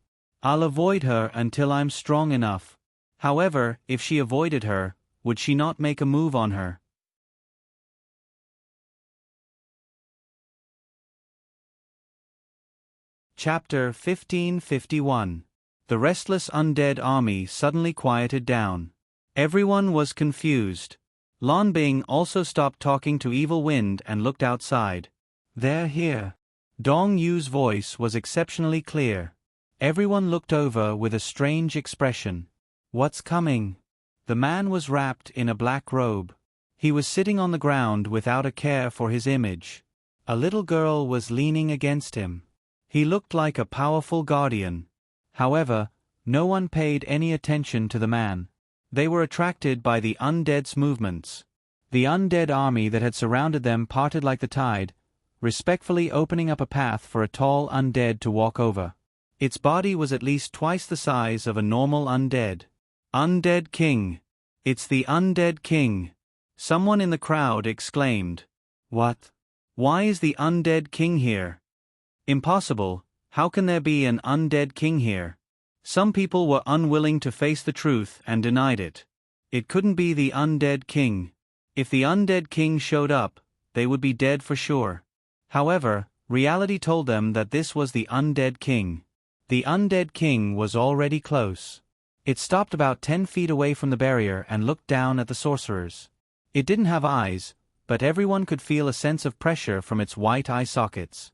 I'll avoid her until I'm strong enough. However, if she avoided her, would she not make a move on her? Chapter 1551. The restless undead army suddenly quieted down. Everyone was confused. Lan Bing also stopped talking to Evil Wind and looked outside. They're here. Dong Yu's voice was exceptionally clear. Everyone looked over with a strange expression. What's coming? The man was wrapped in a black robe. He was sitting on the ground without a care for his image. A little girl was leaning against him. He looked like a powerful guardian. However, no one paid any attention to the man. They were attracted by the undead's movements. The undead army that had surrounded them parted like the tide, respectfully opening up a path for a tall undead to walk over. Its body was at least twice the size of a normal undead. Undead King! It's the Undead King! Someone in the crowd exclaimed. What? Why is the Undead King here? Impossible. How can there be an undead king here? Some people were unwilling to face the truth and denied it. It couldn't be the undead king. If the undead king showed up, they would be dead for sure. However, reality told them that this was the undead king. The undead king was already close. It stopped about 10 feet away from the barrier and looked down at the sorcerers. It didn't have eyes, but everyone could feel a sense of pressure from its white eye sockets.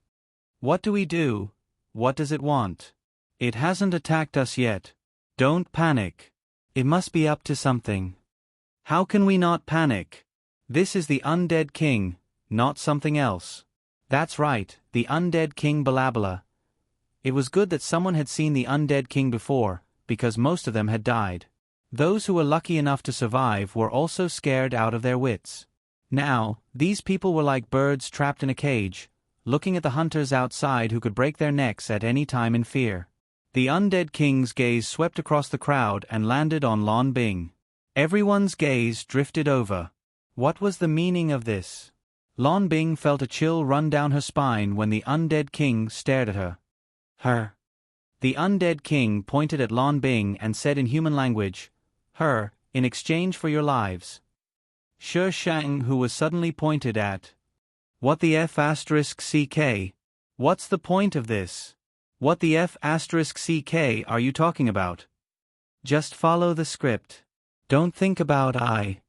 What do we do? What does it want? It hasn't attacked us yet. Don't panic. It must be up to something. How can we not panic? This is the undead king, not something else. That's right, the undead king Balabala. It was good that someone had seen the undead king before, because most of them had died. Those who were lucky enough to survive were also scared out of their wits. Now, these people were like birds trapped in a cage, looking at the hunters outside who could break their necks at any time in fear. The undead king's gaze swept across the crowd and landed on Lan Bing. Everyone's gaze drifted over. What was the meaning of this? Lan Bing felt a chill run down her spine when the undead king stared at her. The undead king pointed at Lan Bing and said in human language, in exchange for your lives. Shi Shang, who was suddenly pointed at. What the F***CK? What's the point of this? What the F***CK are you talking about? Just follow the script. Don't think about I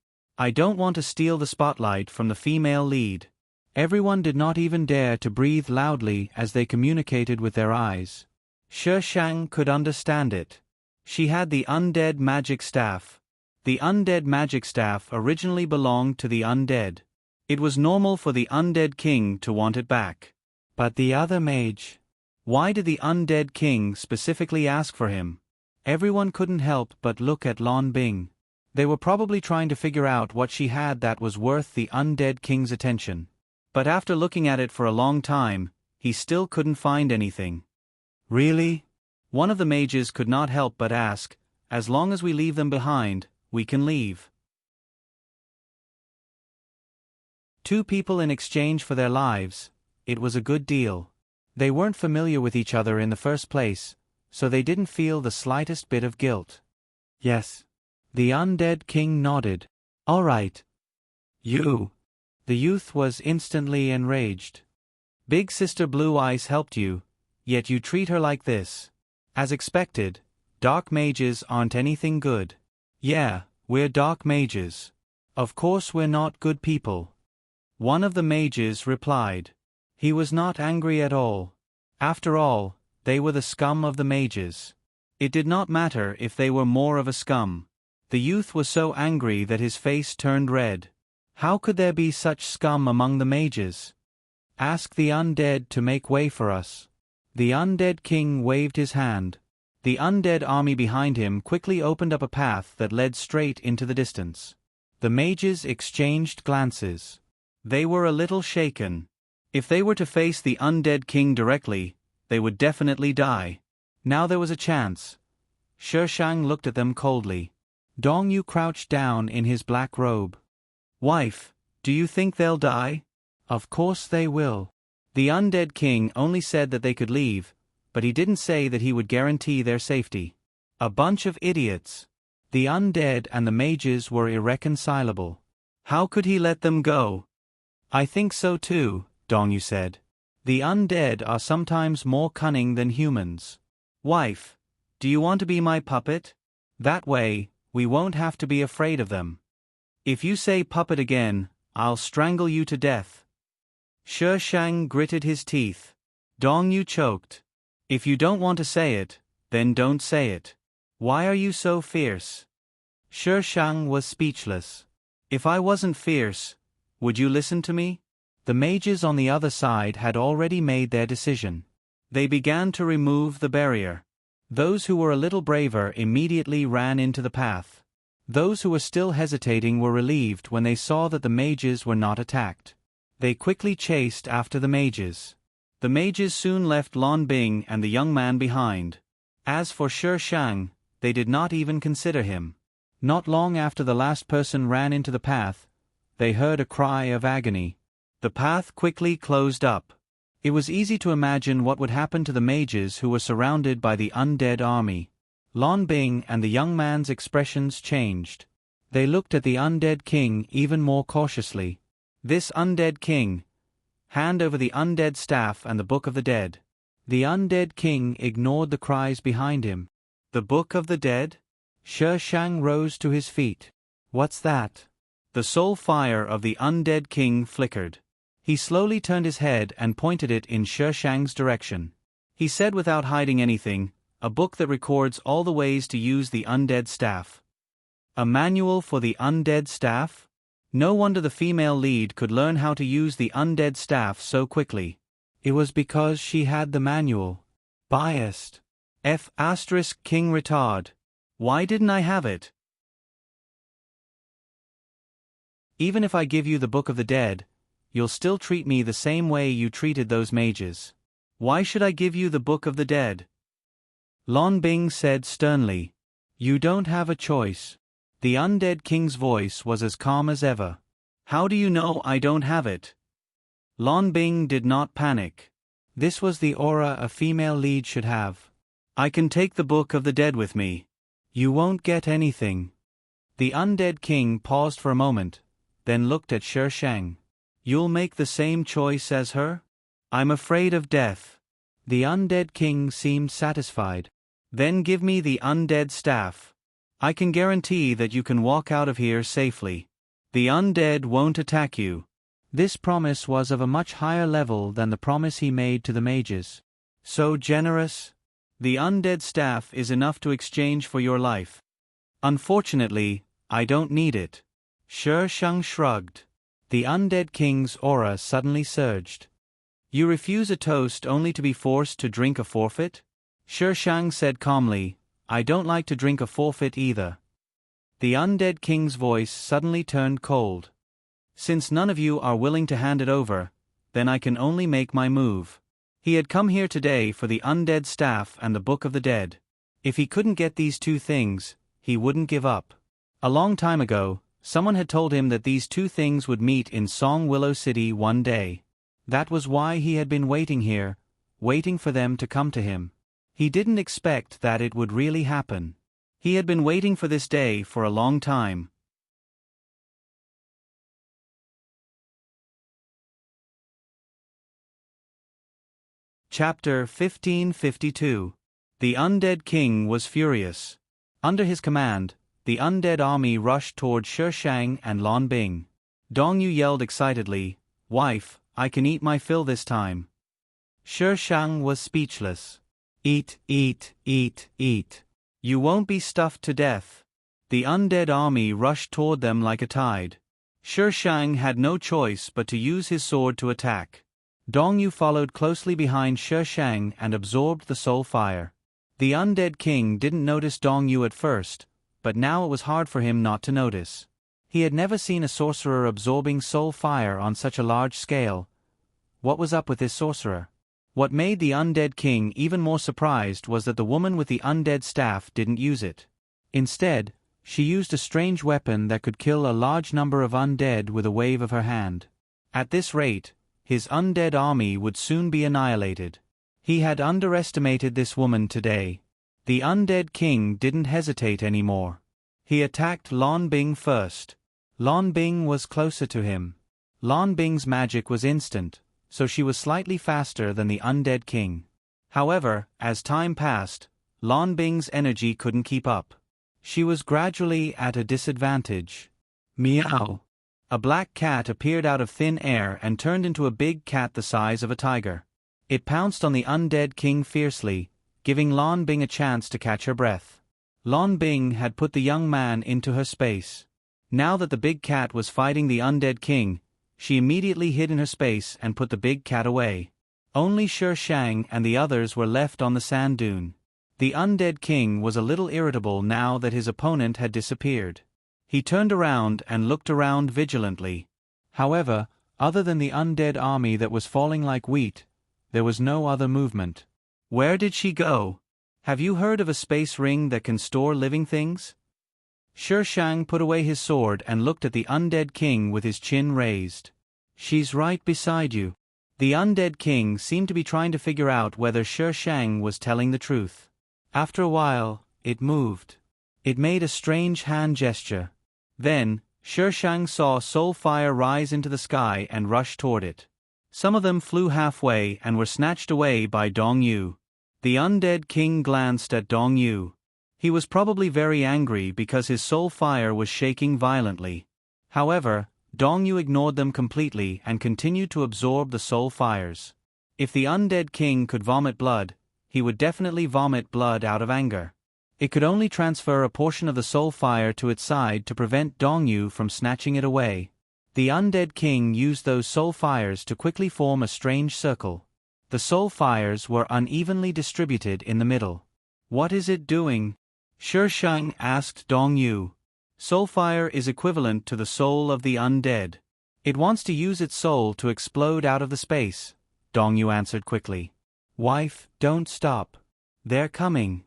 don't want to steal the spotlight from the female lead. Everyone did not even dare to breathe loudly as they communicated with their eyes. Shi Shang could understand it. She had the undead magic staff. The undead magic staff originally belonged to the undead. It was normal for the undead king to want it back. But the other mage. Why did the undead king specifically ask for him? Everyone couldn't help but look at Lan Bing. They were probably trying to figure out what she had that was worth the undead king's attention. But after looking at it for a long time, he still couldn't find anything. Really? One of the mages could not help but ask, as long as we leave them behind, we can leave. Two people in exchange for their lives. It was a good deal. They weren't familiar with each other in the first place, so they didn't feel the slightest bit of guilt. Yes. The undead king nodded. All right. You. The youth was instantly enraged. Big Sister Blue Eyes helped you, yet you treat her like this. As expected, dark mages aren't anything good. Yeah, we're dark mages. Of course we're not good people. One of the mages replied. He was not angry at all. After all, they were the scum of the mages. It did not matter if they were more of a scum. The youth was so angry that his face turned red. How could there be such scum among the mages? Ask the undead to make way for us. The undead king waved his hand. The undead army behind him quickly opened up a path that led straight into the distance. The mages exchanged glances. They were a little shaken. If they were to face the undead king directly, they would definitely die. Now there was a chance. Shi Shang looked at them coldly. Dong Yu crouched down in his black robe. Wife, do you think they'll die? Of course they will. The undead king only said that they could leave, but he didn't say that he would guarantee their safety. A bunch of idiots. The undead and the mages were irreconcilable. How could he let them go? I think so too, Dong Yu said. The undead are sometimes more cunning than humans. Wife, do you want to be my puppet? That way, we won't have to be afraid of them. If you say puppet again, I'll strangle you to death. Shi Shang gritted his teeth. Dong Yu choked. If you don't want to say it, then don't say it. Why are you so fierce? Shi Shang was speechless. If I wasn't fierce, would you listen to me? The mages on the other side had already made their decision. They began to remove the barrier. Those who were a little braver immediately ran into the path. Those who were still hesitating were relieved when they saw that the mages were not attacked. They quickly chased after the mages. The mages soon left Lan Bing and the young man behind. As for Shi Shang, they did not even consider him. Not long after the last person ran into the path, they heard a cry of agony. The path quickly closed up. It was easy to imagine what would happen to the mages who were surrounded by the undead army. Lan Bing and the young man's expressions changed. They looked at the undead king even more cautiously. This undead king. Hand over the undead staff and the Book of the Dead. The undead king ignored the cries behind him. The Book of the Dead? Shi Shang rose to his feet. What's that? The soul fire of the undead king flickered. He slowly turned his head and pointed it in Shi Shang's direction. He said without hiding anything, a book that records all the ways to use the undead staff. A manual for the undead staff? No wonder the female lead could learn how to use the undead staff so quickly. It was because she had the manual. Biased. King retard. Why didn't I have it? Even if I give you the Book of the Dead, you'll still treat me the same way you treated those mages. Why should I give you the Book of the Dead? Lan Bing said sternly. You don't have a choice. The undead king's voice was as calm as ever. How do you know I don't have it? Lan Bing did not panic. This was the aura a female lead should have. I can take the Book of the Dead with me. You won't get anything. The undead king paused for a moment, then looked at Shi Shang. You'll make the same choice as her? I'm afraid of death. The undead king seemed satisfied. Then give me the undead staff. I can guarantee that you can walk out of here safely. The undead won't attack you. This promise was of a much higher level than the promise he made to the mages. So generous? The undead staff is enough to exchange for your life. Unfortunately, I don't need it. Shi Shang shrugged. The undead king's aura suddenly surged. You refuse a toast only to be forced to drink a forfeit? Shi Shang said calmly, I don't like to drink a forfeit either. The undead king's voice suddenly turned cold. Since none of you are willing to hand it over, then I can only make my move. He had come here today for the undead staff and the Book of the Dead. If he couldn't get these two things, he wouldn't give up. A long time ago, someone had told him that these two things would meet in Song Willow City one day. That was why he had been waiting here, waiting for them to come to him. He didn't expect that it would really happen. He had been waiting for this day for a long time. Chapter 1552. The Undead King was furious. Under his command, the undead army rushed toward Shi Shang and Lan Bing. Dong Yu yelled excitedly, Wife, I can eat my fill this time. Shi Shang was speechless. Eat, eat, eat, eat. You won't be stuffed to death. The undead army rushed toward them like a tide. Shi Shang had no choice but to use his sword to attack. Dong Yu followed closely behind Shi Shang and absorbed the soul fire. The undead king didn't notice Dong Yu at first, but now it was hard for him not to notice. He had never seen a sorcerer absorbing soul fire on such a large scale. What was up with this sorcerer? What made the undead king even more surprised was that the woman with the undead staff didn't use it. Instead, she used a strange weapon that could kill a large number of undead with a wave of her hand. At this rate, his undead army would soon be annihilated. He had underestimated this woman today. The undead king didn't hesitate anymore. He attacked Lan Bing first. Lan Bing was closer to him. Lan Bing's magic was instant, so she was slightly faster than the undead king. However, as time passed, Lan Bing's energy couldn't keep up. She was gradually at a disadvantage. Meow. A black cat appeared out of thin air and turned into a big cat the size of a tiger. It pounced on the undead king fiercely, giving Lan Bing a chance to catch her breath. Lan Bing had put the young man into her space. Now that the big cat was fighting the undead king, she immediately hid in her space and put the big cat away. Only Shi Shang and the others were left on the sand dune. The undead king was a little irritable now that his opponent had disappeared. He turned around and looked around vigilantly. However, other than the undead army that was falling like wheat, there was no other movement. Where did she go? Have you heard of a space ring that can store living things? Shi Shang put away his sword and looked at the undead king with his chin raised. She's right beside you. The undead king seemed to be trying to figure out whether Shi Shang was telling the truth. After a while, it moved. It made a strange hand gesture. Then, Shi Shang saw soul fire rise into the sky and rush toward it. Some of them flew halfway and were snatched away by Dong Yu. The undead king glanced at Dong Yu. He was probably very angry because his soul fire was shaking violently. However, Dong Yu ignored them completely and continued to absorb the soul fires. If the undead king could vomit blood, he would definitely vomit blood out of anger. It could only transfer a portion of the soul fire to its side to prevent Dong Yu from snatching it away. The undead king used those soul fires to quickly form a strange circle. The soul fires were unevenly distributed in the middle. "What is it doing?" Shi Shang asked Dong Yu. Soul fire is equivalent to the soul of the undead. It wants to use its soul to explode out of the space, Dong Yu answered quickly. "Wife, don't stop. They're coming."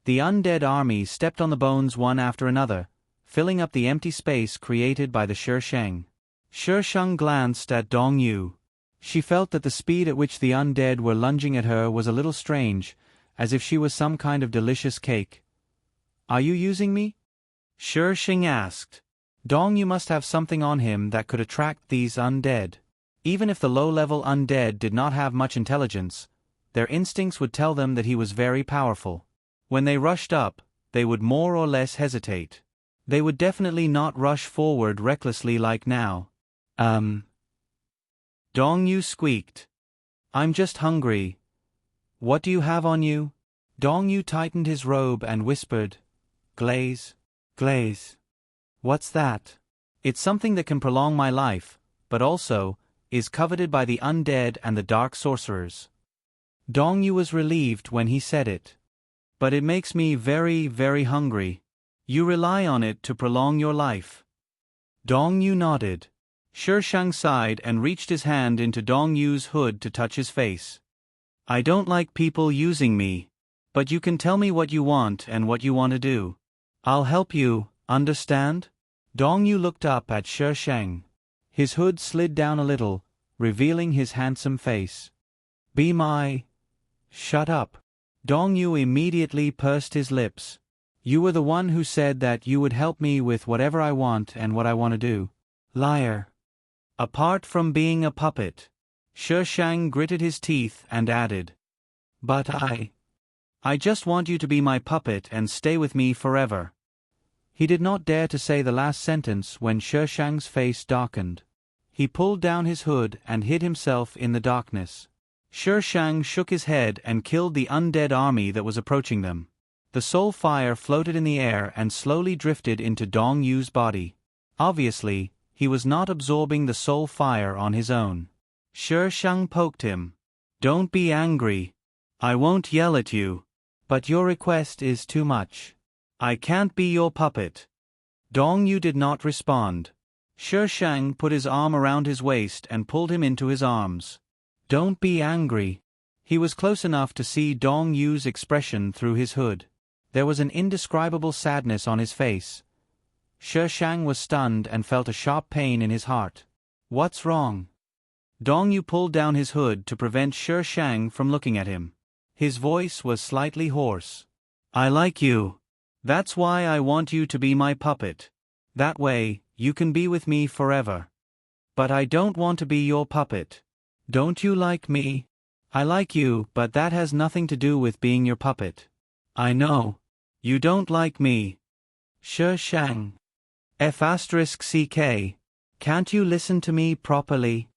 The undead army stepped on the bones one after another, filling up the empty space created by the Shi Shang. Shi Shang glanced at Dong Yu. She felt that the speed at which the undead were lunging at her was a little strange, as if she was some kind of delicious cake. "Are you using me?" Shi Shang asked. Dong Yu must have something on him that could attract these undead. Even if the low-level undead did not have much intelligence, their instincts would tell them that he was very powerful. When they rushed up, they would more or less hesitate. They would definitely not rush forward recklessly like now. Dong Yu squeaked. "I'm just hungry. What do you have on you?" Dong Yu tightened his robe and whispered, "Glaze. Glaze. What's that?" "It's something that can prolong my life, but also is coveted by the undead and the dark sorcerers." Dong Yu was relieved when he said it. "But it makes me very, very hungry. You rely on it to prolong your life." Dong Yu nodded. Shi Shang sighed and reached his hand into Dong Yu's hood to touch his face. "I don't like people using me. But you can tell me what you want and what you want to do. I'll help you, understand?" Dong Yu looked up at Shi Shang. His hood slid down a little, revealing his handsome face. "Be my..." "Shut up." Dong Yu immediately pursed his lips. "You were the one who said that you would help me with whatever I want and what I want to do. Liar." "Apart from being a puppet." Shi Shang gritted his teeth and added, "But I just want you to be my puppet and stay with me forever." He did not dare to say the last sentence when Shi Shang's face darkened. He pulled down his hood and hid himself in the darkness. Shi Shang shook his head and killed the undead army that was approaching them. The soul fire floated in the air and slowly drifted into Dong Yu's body. Obviously, he was not absorbing the soul fire on his own. Shi Shang poked him. "Don't be angry. I won't yell at you. But your request is too much. I can't be your puppet." Dong Yu did not respond. Shi Shang put his arm around his waist and pulled him into his arms. "Don't be angry." He was close enough to see Dong Yu's expression through his hood. There was an indescribable sadness on his face. Shi Shang was stunned and felt a sharp pain in his heart. "What's wrong?" Dong Yu pulled down his hood to prevent Shi Shang from looking at him. His voice was slightly hoarse. "I like you. That's why I want you to be my puppet. That way, you can be with me forever. But I don't want to be your puppet." "Don't you like me?" "I like you, but that has nothing to do with being your puppet." "I know. You don't like me." Shi Shang. F***ck. Can't you listen to me properly?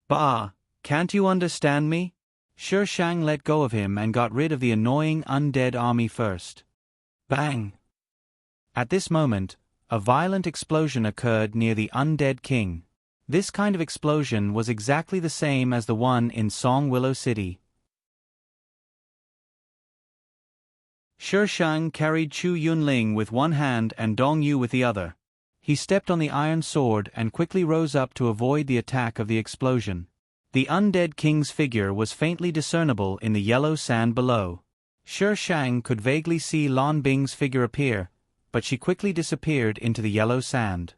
Bah, can't you understand me? Shi Shang let go of him and got rid of the annoying undead army first. Bang! At this moment, a violent explosion occurred near the undead king. This kind of explosion was exactly the same as the one in Song Willow City. Shi Shang carried Chu Yunling with one hand and Dong Yu with the other. He stepped on the iron sword and quickly rose up to avoid the attack of the explosion. The undead king's figure was faintly discernible in the yellow sand below. Shi Shang could vaguely see Lan Bing's figure appear, but she quickly disappeared into the yellow sand.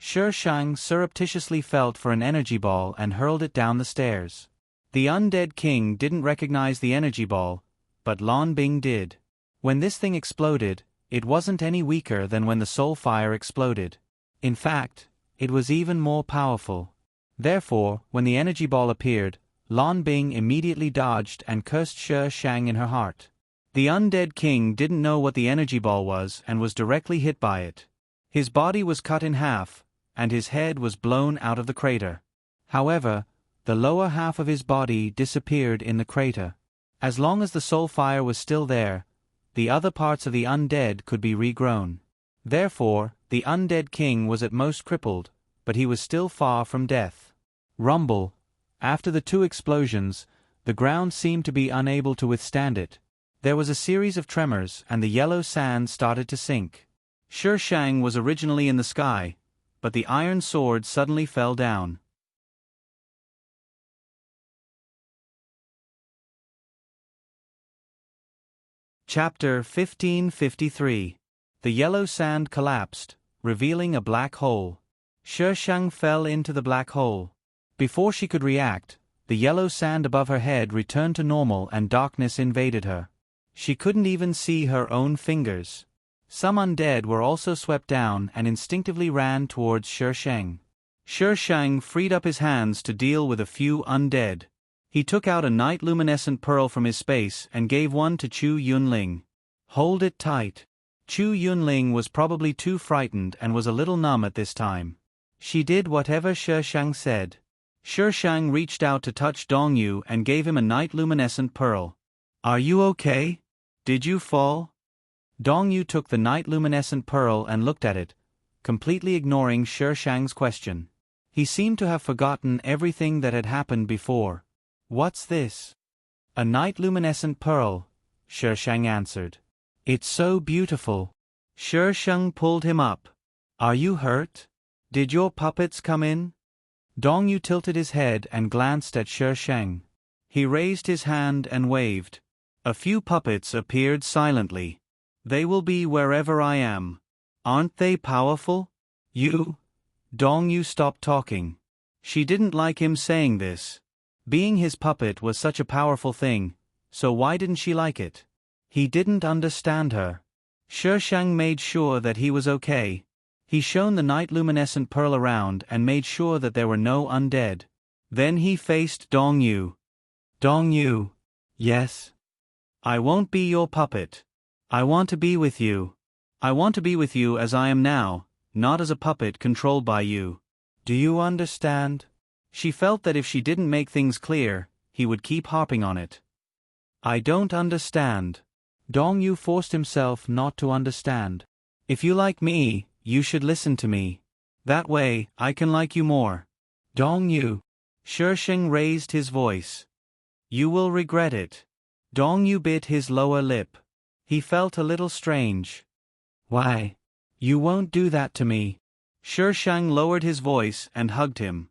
Shi Shang surreptitiously felt for an energy ball and hurled it down the stairs. The undead king didn't recognize the energy ball, but Lan Bing did. When this thing exploded, it wasn't any weaker than when the soul fire exploded. In fact, it was even more powerful. Therefore, when the energy ball appeared, Lan Bing immediately dodged and cursed Shi Shang in her heart. The undead king didn't know what the energy ball was and was directly hit by it. His body was cut in half, and his head was blown out of the crater. However, the lower half of his body disappeared in the crater. As long as the soul fire was still there, the other parts of the undead could be regrown. Therefore, the undead king was at most crippled, but he was still far from death. Rumble. After the two explosions, the ground seemed to be unable to withstand it. There was a series of tremors and the yellow sand started to sink. Shi Shang was originally in the sky, but the iron sword suddenly fell down. Chapter 1553. The yellow sand collapsed, revealing a black hole. Shi Shang fell into the black hole. Before she could react, the yellow sand above her head returned to normal and darkness invaded her. She couldn't even see her own fingers. Some undead were also swept down and instinctively ran towards Shi Shang. Shi Shang freed up his hands to deal with a few undead. He took out a night luminescent pearl from his space and gave one to Chu Yunling. Hold it tight. Chu Yunling was probably too frightened and was a little numb at this time. She did whatever Shi Shang said. Shi Shang reached out to touch Dongyu and gave him a night luminescent pearl. Are you okay? Did you fall? Dongyu took the night luminescent pearl and looked at it, completely ignoring Shi Shang's question. He seemed to have forgotten everything that had happened before. What's this? A night luminescent pearl, Shi Shang answered. It's so beautiful. Shi Shang pulled him up. Are you hurt? Did your puppets come in? Dongyu tilted his head and glanced at Shi Shang. He raised his hand and waved. A few puppets appeared silently. They will be wherever I am. Aren't they powerful? You? Dongyu stopped talking. She didn't like him saying this. Being his puppet was such a powerful thing, so why didn't she like it? He didn't understand her. Shi Shang made sure that he was okay. He shone the night luminescent pearl around and made sure that there were no undead. Then he faced Dongyu. Dongyu. Yes? I won't be your puppet. I want to be with you. I want to be with you as I am now, not as a puppet controlled by you. Do you understand? She felt that if she didn't make things clear, he would keep harping on it. I don't understand. Dongyu forced himself not to understand. If you like me, you should listen to me. That way, I can like you more. Dongyu. Shi Shang raised his voice. You will regret it. Dongyu bit his lower lip. He felt a little strange. Why? You won't do that to me. Shi Shang lowered his voice and hugged him.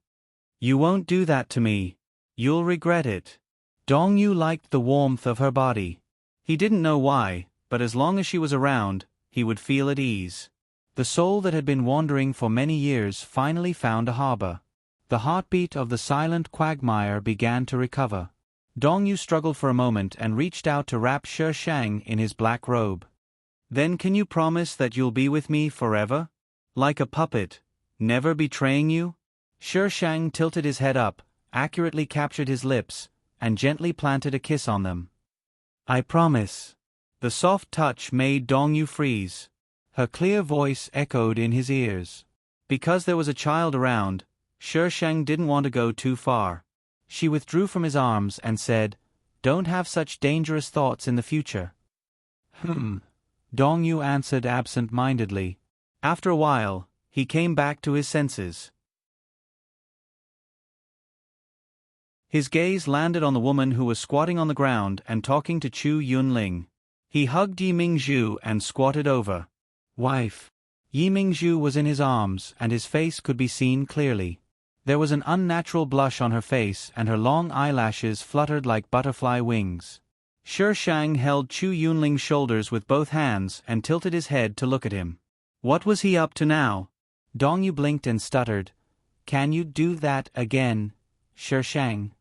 You won't do that to me. You'll regret it. Dongyu liked the warmth of her body. He didn't know why, but as long as she was around, he would feel at ease. The soul that had been wandering for many years finally found a harbor. The heartbeat of the silent quagmire began to recover. Dongyu struggled for a moment and reached out to wrap Shi Shang in his black robe. Then can you promise that you'll be with me forever? Like a puppet, never betraying you? Shi Shang tilted his head up, accurately captured his lips, and gently planted a kiss on them. I promise. The soft touch made Dongyu freeze. Her clear voice echoed in his ears. Because there was a child around, Shi Shang didn't want to go too far. She withdrew from his arms and said, Don't have such dangerous thoughts in the future. Dongyu answered absent-mindedly. After a while, he came back to his senses. His gaze landed on the woman who was squatting on the ground and talking to Chu Yunling. He hugged Yi Mingzhu and squatted over. Wife. Yi Mingzhu was in his arms and his face could be seen clearly. There was an unnatural blush on her face and her long eyelashes fluttered like butterfly wings. Shi Shang held Chu Yunling's shoulders with both hands and tilted his head to look at him. What was he up to now? Dongyu blinked and stuttered. Can you do that again, Shishang?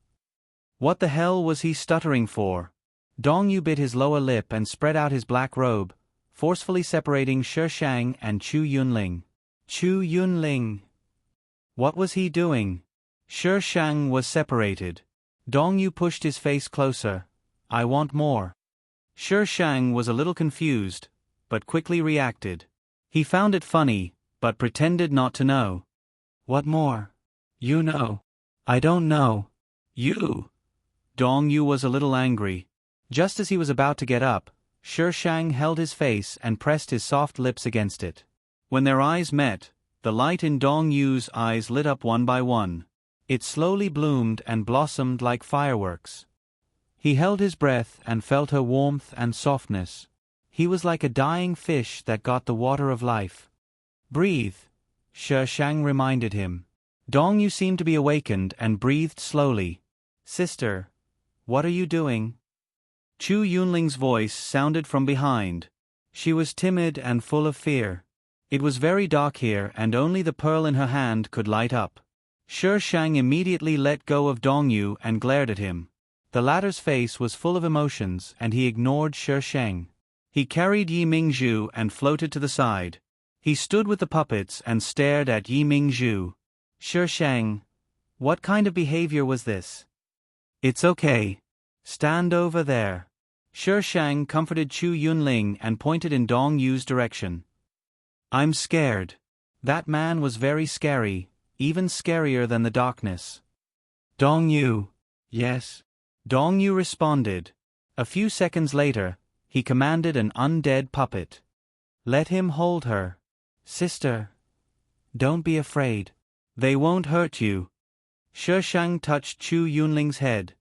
What the hell was he stuttering for? Dongyu bit his lower lip and spread out his black robe, forcefully separating Shishang and Chu Yunling. Chu Yunling. What was he doing? Shishang was separated. Dongyu pushed his face closer. I want more. Shishang was a little confused, but quickly reacted. He found it funny, but pretended not to know. What more? You know. I don't know. You. Dongyu was a little angry. Just as he was about to get up, Shishang held his face and pressed his soft lips against it. When their eyes met, the light in Dongyu's eyes lit up one by one. It slowly bloomed and blossomed like fireworks. He held his breath and felt her warmth and softness. He was like a dying fish that got the water of life. Breathe, Shishang reminded him. Dongyu seemed to be awakened and breathed slowly. Sister, what are you doing? Chu Yunling's voice sounded from behind. She was timid and full of fear. It was very dark here and only the pearl in her hand could light up. Shishang immediately let go of Dongyu and glared at him. The latter's face was full of emotions and he ignored Shishang. He carried Yi Mingzhu and floated to the side. He stood with the puppets and stared at Yi Mingzhu. Shishang, what kind of behavior was this? It's okay. Stand over there. Shishang comforted Chu Yunling and pointed in Dongyu's direction. I'm scared. That man was very scary, even scarier than the darkness. Dongyu. Yes. Dongyu responded. A few seconds later, he commanded an undead puppet. Let him hold her. Sister. Don't be afraid. They won't hurt you. Shishang touched Chu Yunling's head.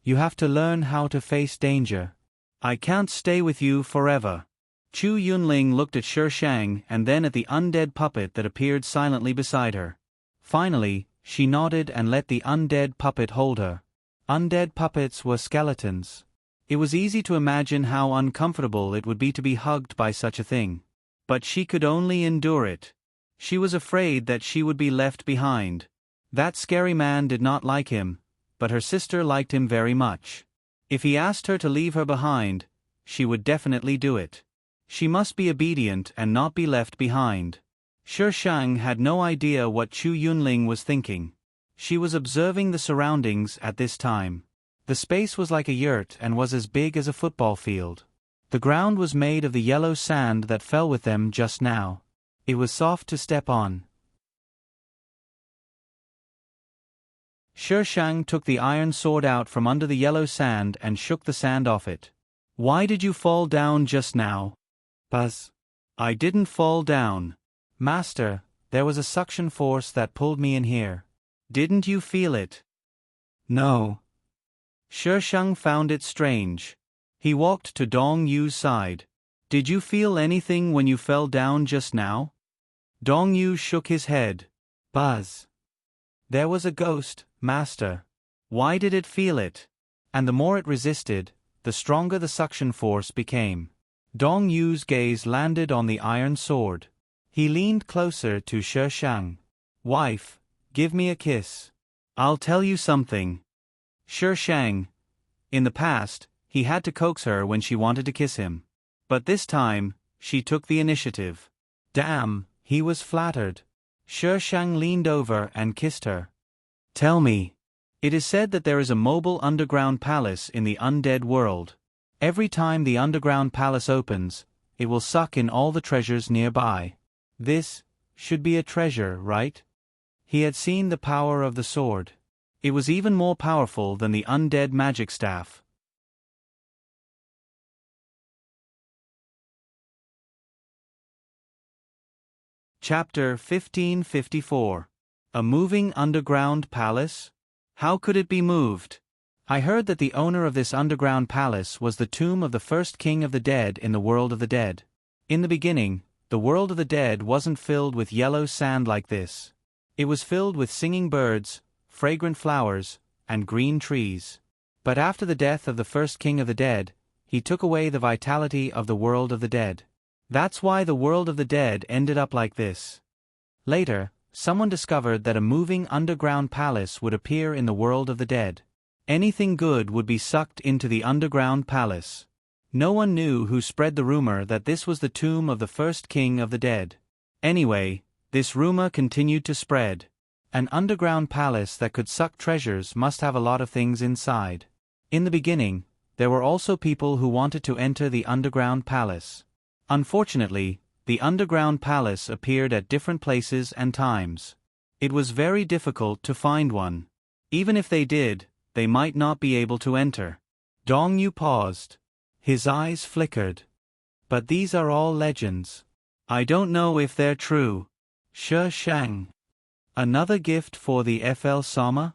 You have to learn how to face danger. I can't stay with you forever. Chu Yunling looked at Shishang and then at the undead puppet that appeared silently beside her. Finally, she nodded and let the undead puppet hold her. Undead puppets were skeletons. It was easy to imagine how uncomfortable it would be to be hugged by such a thing. But she could only endure it. She was afraid that she would be left behind. That scary man did not like him, but her sister liked him very much. If he asked her to leave her behind, she would definitely do it. She must be obedient and not be left behind. Shishang had no idea what Chu Yunling was thinking. She was observing the surroundings at this time. The space was like a yurt and was as big as a football field. The ground was made of the yellow sand that fell with them just now. It was soft to step on. Shishang took the iron sword out from under the yellow sand and shook the sand off it. Why did you fall down just now? Buzz. I didn't fall down. Master, there was a suction force that pulled me in here. Didn't you feel it? No. Shishang found it strange. He walked to Dongyu's side. Did you feel anything when you fell down just now? Dongyu shook his head. Buzz. There was a ghost, Master. Why did it feel it? And the more it resisted, the stronger the suction force became. Dongyu's gaze landed on the iron sword. He leaned closer to Shishang. Wife, give me a kiss. I'll tell you something. Shishang. In the past, he had to coax her when she wanted to kiss him. But this time, she took the initiative. Damn, he was flattered. Shishang leaned over and kissed her. Tell me. It is said that there is a mobile underground palace in the undead world. Every time the underground palace opens, it will suck in all the treasures nearby. This should be a treasure, right? He had seen the power of the sword. It was even more powerful than the undead magic staff. Chapter 1554. A moving underground palace? How could it be moved? I heard that the owner of this underground palace was the tomb of the first king of the dead in the world of the dead. In the beginning, the world of the dead wasn't filled with yellow sand like this. It was filled with singing birds, fragrant flowers, and green trees. But after the death of the first king of the dead, he took away the vitality of the world of the dead. That's why the world of the dead ended up like this. Later, someone discovered that a moving underground palace would appear in the world of the dead. Anything good would be sucked into the underground palace. No one knew who spread the rumor that this was the tomb of the first king of the dead. Anyway, this rumor continued to spread. An underground palace that could suck treasures must have a lot of things inside. In the beginning, there were also people who wanted to enter the underground palace. Unfortunately, the underground palace appeared at different places and times. It was very difficult to find one. Even if they did, they might not be able to enter. Dong Yu paused. His eyes flickered. But these are all legends. I don't know if they're true. Shi Shang. Another gift for the FL Sama?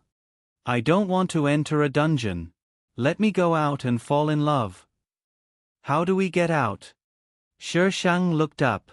I don't want to enter a dungeon. Let me go out and fall in love. How do we get out? Shi Shang looked up.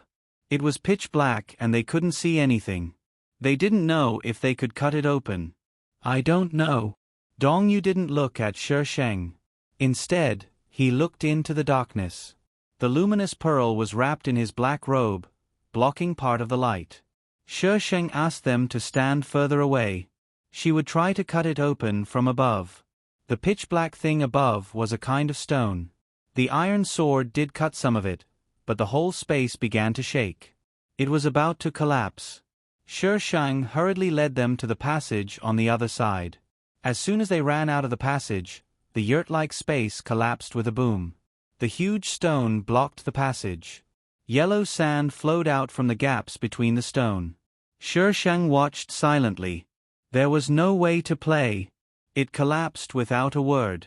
It was pitch black and they couldn't see anything. They didn't know if they could cut it open. I don't know. Dong Yu didn't look at Shi Shang. Instead, he looked into the darkness. The luminous pearl was wrapped in his black robe, blocking part of the light. Shi Shang asked them to stand further away. She would try to cut it open from above. The pitch-black thing above was a kind of stone. The iron sword did cut some of it, but the whole space began to shake. It was about to collapse. Shi Shang hurriedly led them to the passage on the other side. As soon as they ran out of the passage, the yurt-like space collapsed with a boom. The huge stone blocked the passage. Yellow sand flowed out from the gaps between the stone. Shi Shang watched silently. There was no way to play. It collapsed without a word.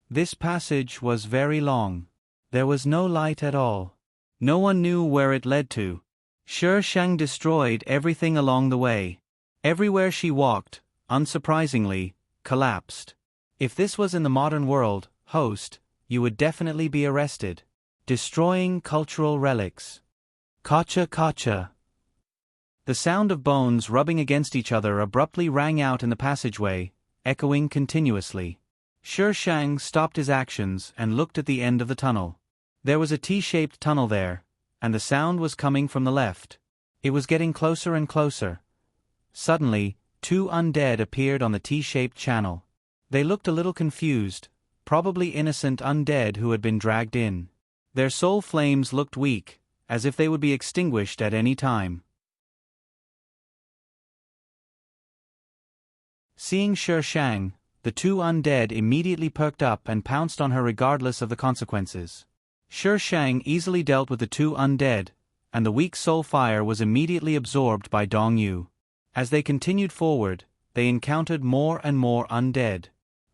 This passage was very long. There was no light at all. No one knew where it led to. Shi Shang destroyed everything along the way. Everywhere she walked, unsurprisingly, collapsed. If this was in the modern world, host, you would definitely be arrested. Destroying cultural relics. Kacha kacha. The sound of bones rubbing against each other abruptly rang out in the passageway, echoing continuously. Shi Shang stopped his actions and looked at the end of the tunnel. There was a T-shaped tunnel there, and the sound was coming from the left. It was getting closer and closer. Suddenly, two undead appeared on the T-shaped channel. They looked a little confused, probably innocent undead who had been dragged in. Their soul flames looked weak, as if they would be extinguished at any time. Seeing Shi Shang, the two undead immediately perked up and pounced on her regardless of the consequences. Shi Shang easily dealt with the two undead, and the weak soul fire was immediately absorbed by Dong Yu. As they continued forward, they encountered more and more undead.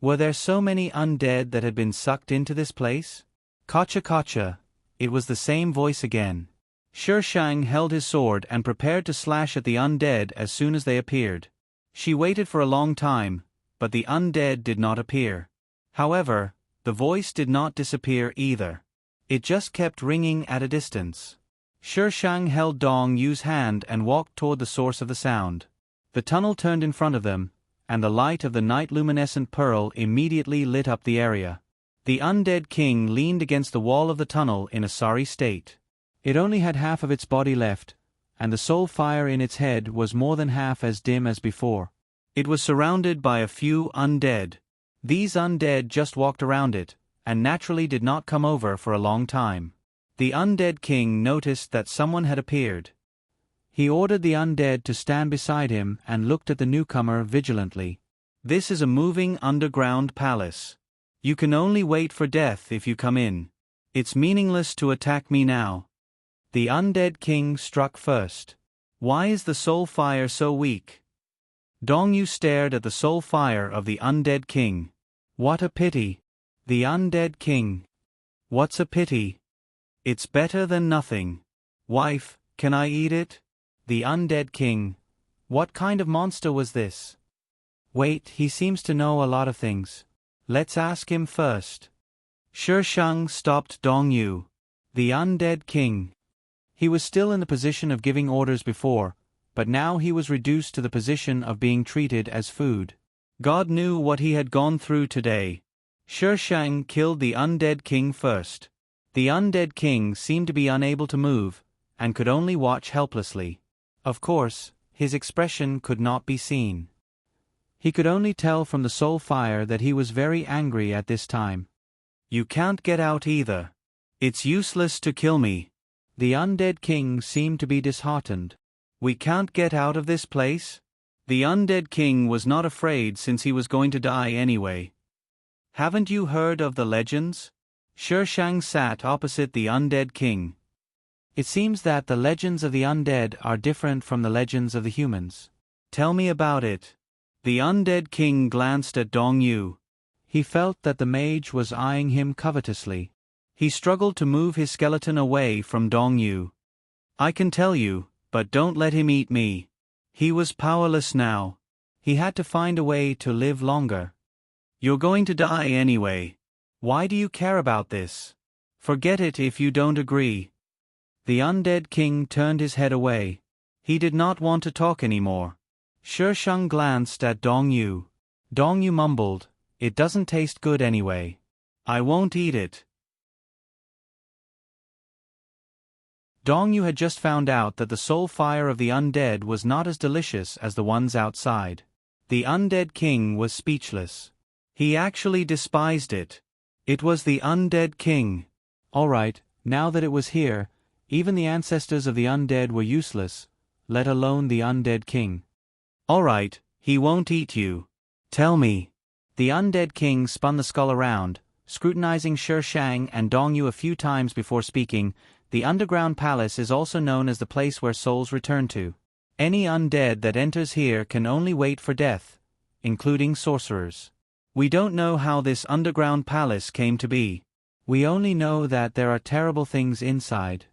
Were there so many undead that had been sucked into this place? Kacha kacha. It was the same voice again. Shi Shang held his sword and prepared to slash at the undead as soon as they appeared. She waited for a long time, but the undead did not appear. However, the voice did not disappear either. It just kept ringing at a distance. Shi Shang held Dong Yu's hand and walked toward the source of the sound. The tunnel turned in front of them, and the light of the night-luminescent pearl immediately lit up the area. The undead king leaned against the wall of the tunnel in a sorry state. It only had half of its body left, and the soul fire in its head was more than half as dim as before. It was surrounded by a few undead. These undead just walked around it, and naturally did not come over for a long time. The undead king noticed that someone had appeared. He ordered the undead to stand beside him and looked at the newcomer vigilantly. This is a moving underground palace. You can only wait for death if you come in. It's meaningless to attack me now. The undead king struck first. Why is the soul fire so weak? Dong Yu stared at the soul fire of the undead king. What a pity. The undead king. What's a pity? It's better than nothing. Wife, can I eat it? The undead king. What kind of monster was this? Wait, he seems to know a lot of things. Let's ask him first. Shi Shang stopped Dong Yu. The undead king. He was still in the position of giving orders before, but now he was reduced to the position of being treated as food. God knew what he had gone through today. Shi Shang killed the undead king first. The undead king seemed to be unable to move, and could only watch helplessly. Of course, his expression could not be seen. He could only tell from the soul fire that he was very angry at this time. You can't get out either. It's useless to kill me. The undead king seemed to be disheartened. We can't get out of this place? The undead king was not afraid since he was going to die anyway. Haven't you heard of the legends? Shi Shang sat opposite the undead king. It seems that the legends of the undead are different from the legends of the humans. Tell me about it. The undead king glanced at Dong Yu. He felt that the mage was eyeing him covetously. He struggled to move his skeleton away from Dong Yu. I can tell you, but don't let him eat me. He was powerless now. He had to find a way to live longer. You're going to die anyway. Why do you care about this? Forget it if you don't agree. The undead king turned his head away. He did not want to talk anymore. Shi Shang glanced at Dong Yu. Dong Yu mumbled, "It doesn't taste good anyway. I won't eat it." Dong Yu had just found out that the soul fire of the undead was not as delicious as the ones outside. The undead king was speechless. He actually despised it. It was the undead king. All right, now that it was here, even the ancestors of the undead were useless, let alone the undead king. All right, he won't eat you. Tell me. The undead king spun the skull around, scrutinizing Shi Shang and Dong Yu a few times before speaking. The underground palace is also known as the place where souls return to. Any undead that enters here can only wait for death, including sorcerers. We don't know how this underground palace came to be. We only know that there are terrible things inside.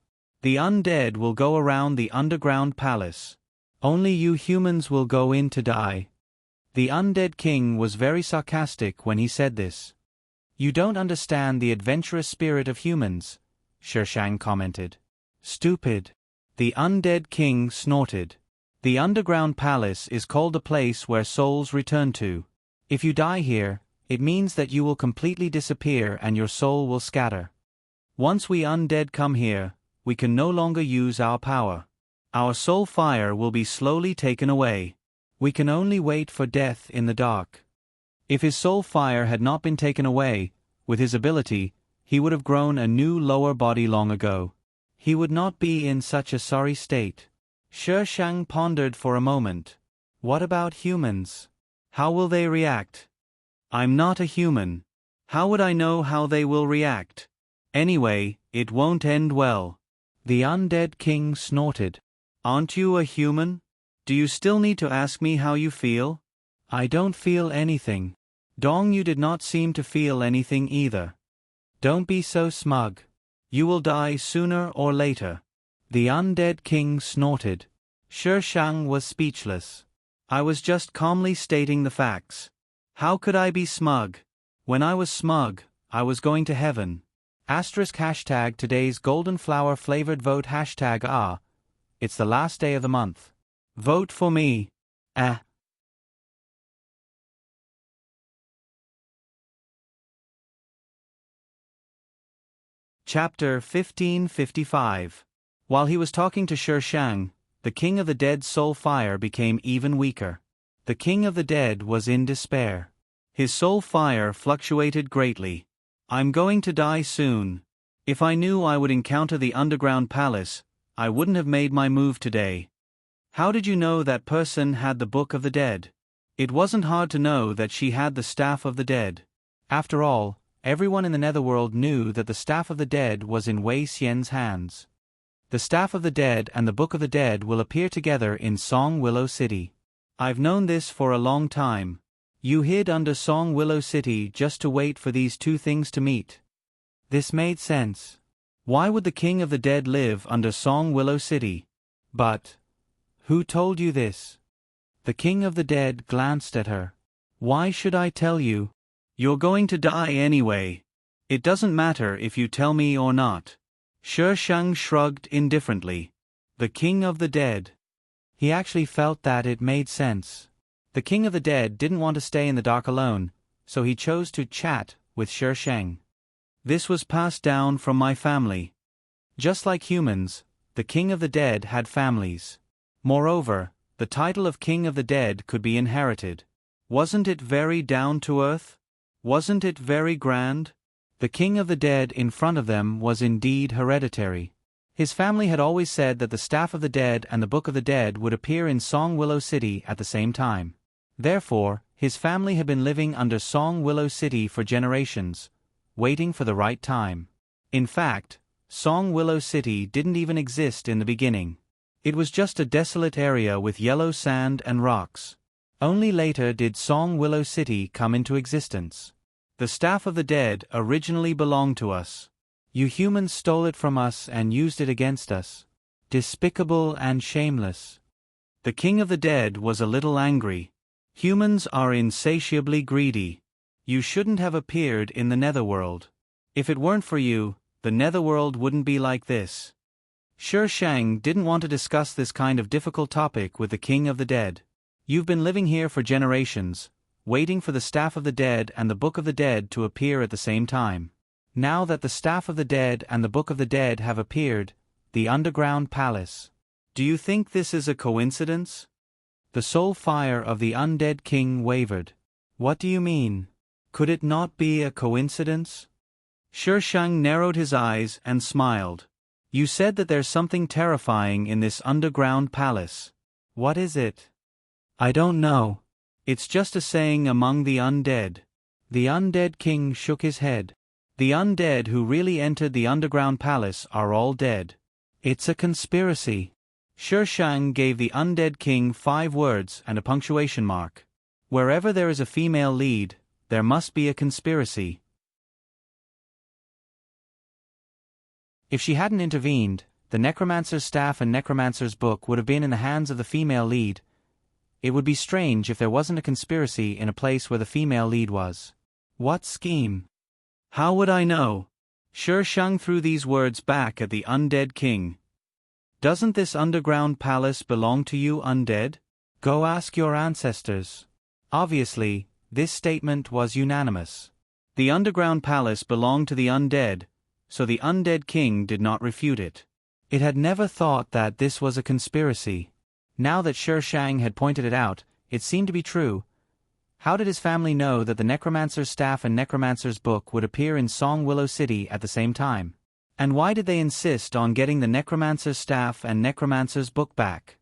The undead will go around the underground palace. Only you humans will go in to die. The undead king was very sarcastic when he said this. You don't understand the adventurous spirit of humans, Shi Shang commented. Stupid. The undead king snorted. The underground palace is called a place where souls return to. If you die here, it means that you will completely disappear and your soul will scatter. Once we undead come here, we can no longer use our power. Our soul fire will be slowly taken away. We can only wait for death in the dark. If his soul fire had not been taken away, with his ability, he would have grown a new lower body long ago. He would not be in such a sorry state. Shi Shang pondered for a moment. What about humans? How will they react? I'm not a human. How would I know how they will react? Anyway, it won't end well. The undead king snorted. Aren't you a human? Do you still need to ask me how you feel? I don't feel anything. Dong Yu did not seem to feel anything either. Don't be so smug. You will die sooner or later. The undead king snorted. Shi Shang was speechless. I was just calmly stating the facts. How could I be smug? When I was smug, I was going to heaven. #hashtag today's golden flower flavored vote #ah. It's the last day of the month. Vote for me. Chapter 1555. While he was talking to Shi Shang, the king of the dead's soul fire became even weaker. The king of the dead was in despair. His soul fire fluctuated greatly. I'm going to die soon. If I knew I would encounter the underground palace, I wouldn't have made my move today. How did you know that person had the Book of the Dead? It wasn't hard to know that she had the Staff of the Dead. After all, everyone in the Netherworld knew that the Staff of the Dead was in Wei Xian's hands. The Staff of the Dead and the Book of the Dead will appear together in Song Willow City. I've known this for a long time. You hid under Song Willow City just to wait for these two things to meet. This made sense. Why would the King of the Dead live under Song Willow City? But who told you this? The King of the Dead glanced at her. Why should I tell you? You're going to die anyway. It doesn't matter if you tell me or not. Shi Shang shrugged indifferently. The King of the Dead. He actually felt that it made sense. The King of the Dead didn't want to stay in the dark alone, so he chose to chat with Shi Shang. This was passed down from my family. Just like humans, the King of the Dead had families. Moreover, the title of King of the Dead could be inherited. Wasn't it very down to earth? Wasn't it very grand? The King of the Dead in front of them was indeed hereditary. His family had always said that the Staff of the Dead and the Book of the Dead would appear in Song Willow City at the same time. Therefore, his family had been living under Song Willow City for generations, waiting for the right time. In fact, Song Willow City didn't even exist in the beginning. It was just a desolate area with yellow sand and rocks. Only later did Song Willow City come into existence. The Staff of the Dead originally belonged to us. You humans stole it from us and used it against us. Despicable and shameless. The King of the Dead was a little angry. Humans are insatiably greedy. You shouldn't have appeared in the Netherworld. If it weren't for you, the Netherworld wouldn't be like this. Shi Shang didn't want to discuss this kind of difficult topic with the King of the Dead. You've been living here for generations, waiting for the Staff of the Dead and the Book of the Dead to appear at the same time. Now that the Staff of the Dead and the Book of the Dead have appeared, the underground palace. Do you think this is a coincidence? The soul fire of the undead king wavered. What do you mean? Could it not be a coincidence? Shi Shang narrowed his eyes and smiled. You said that there's something terrifying in this underground palace. What is it? I don't know. It's just a saying among the undead. The undead king shook his head. The undead who really entered the underground palace are all dead. It's a conspiracy. Shi Shang gave the undead king 5 words and a punctuation mark. Wherever there is a female lead, there must be a conspiracy. If she hadn't intervened, the necromancer's staff and necromancer's book would have been in the hands of the female lead. It would be strange if there wasn't a conspiracy in a place where the female lead was. What scheme? How would I know? Shi Shang threw these words back at the undead king. Doesn't this underground palace belong to you, undead? Go ask your ancestors. Obviously, this statement was unanimous. The underground palace belonged to the undead, so the undead king did not refute it. It had never thought that this was a conspiracy. Now that Shi Shang had pointed it out, it seemed to be true. How did his family know that the necromancer's staff and necromancer's book would appear in Song Willow City at the same time? And why did they insist on getting the necromancer's staff and necromancer's book back?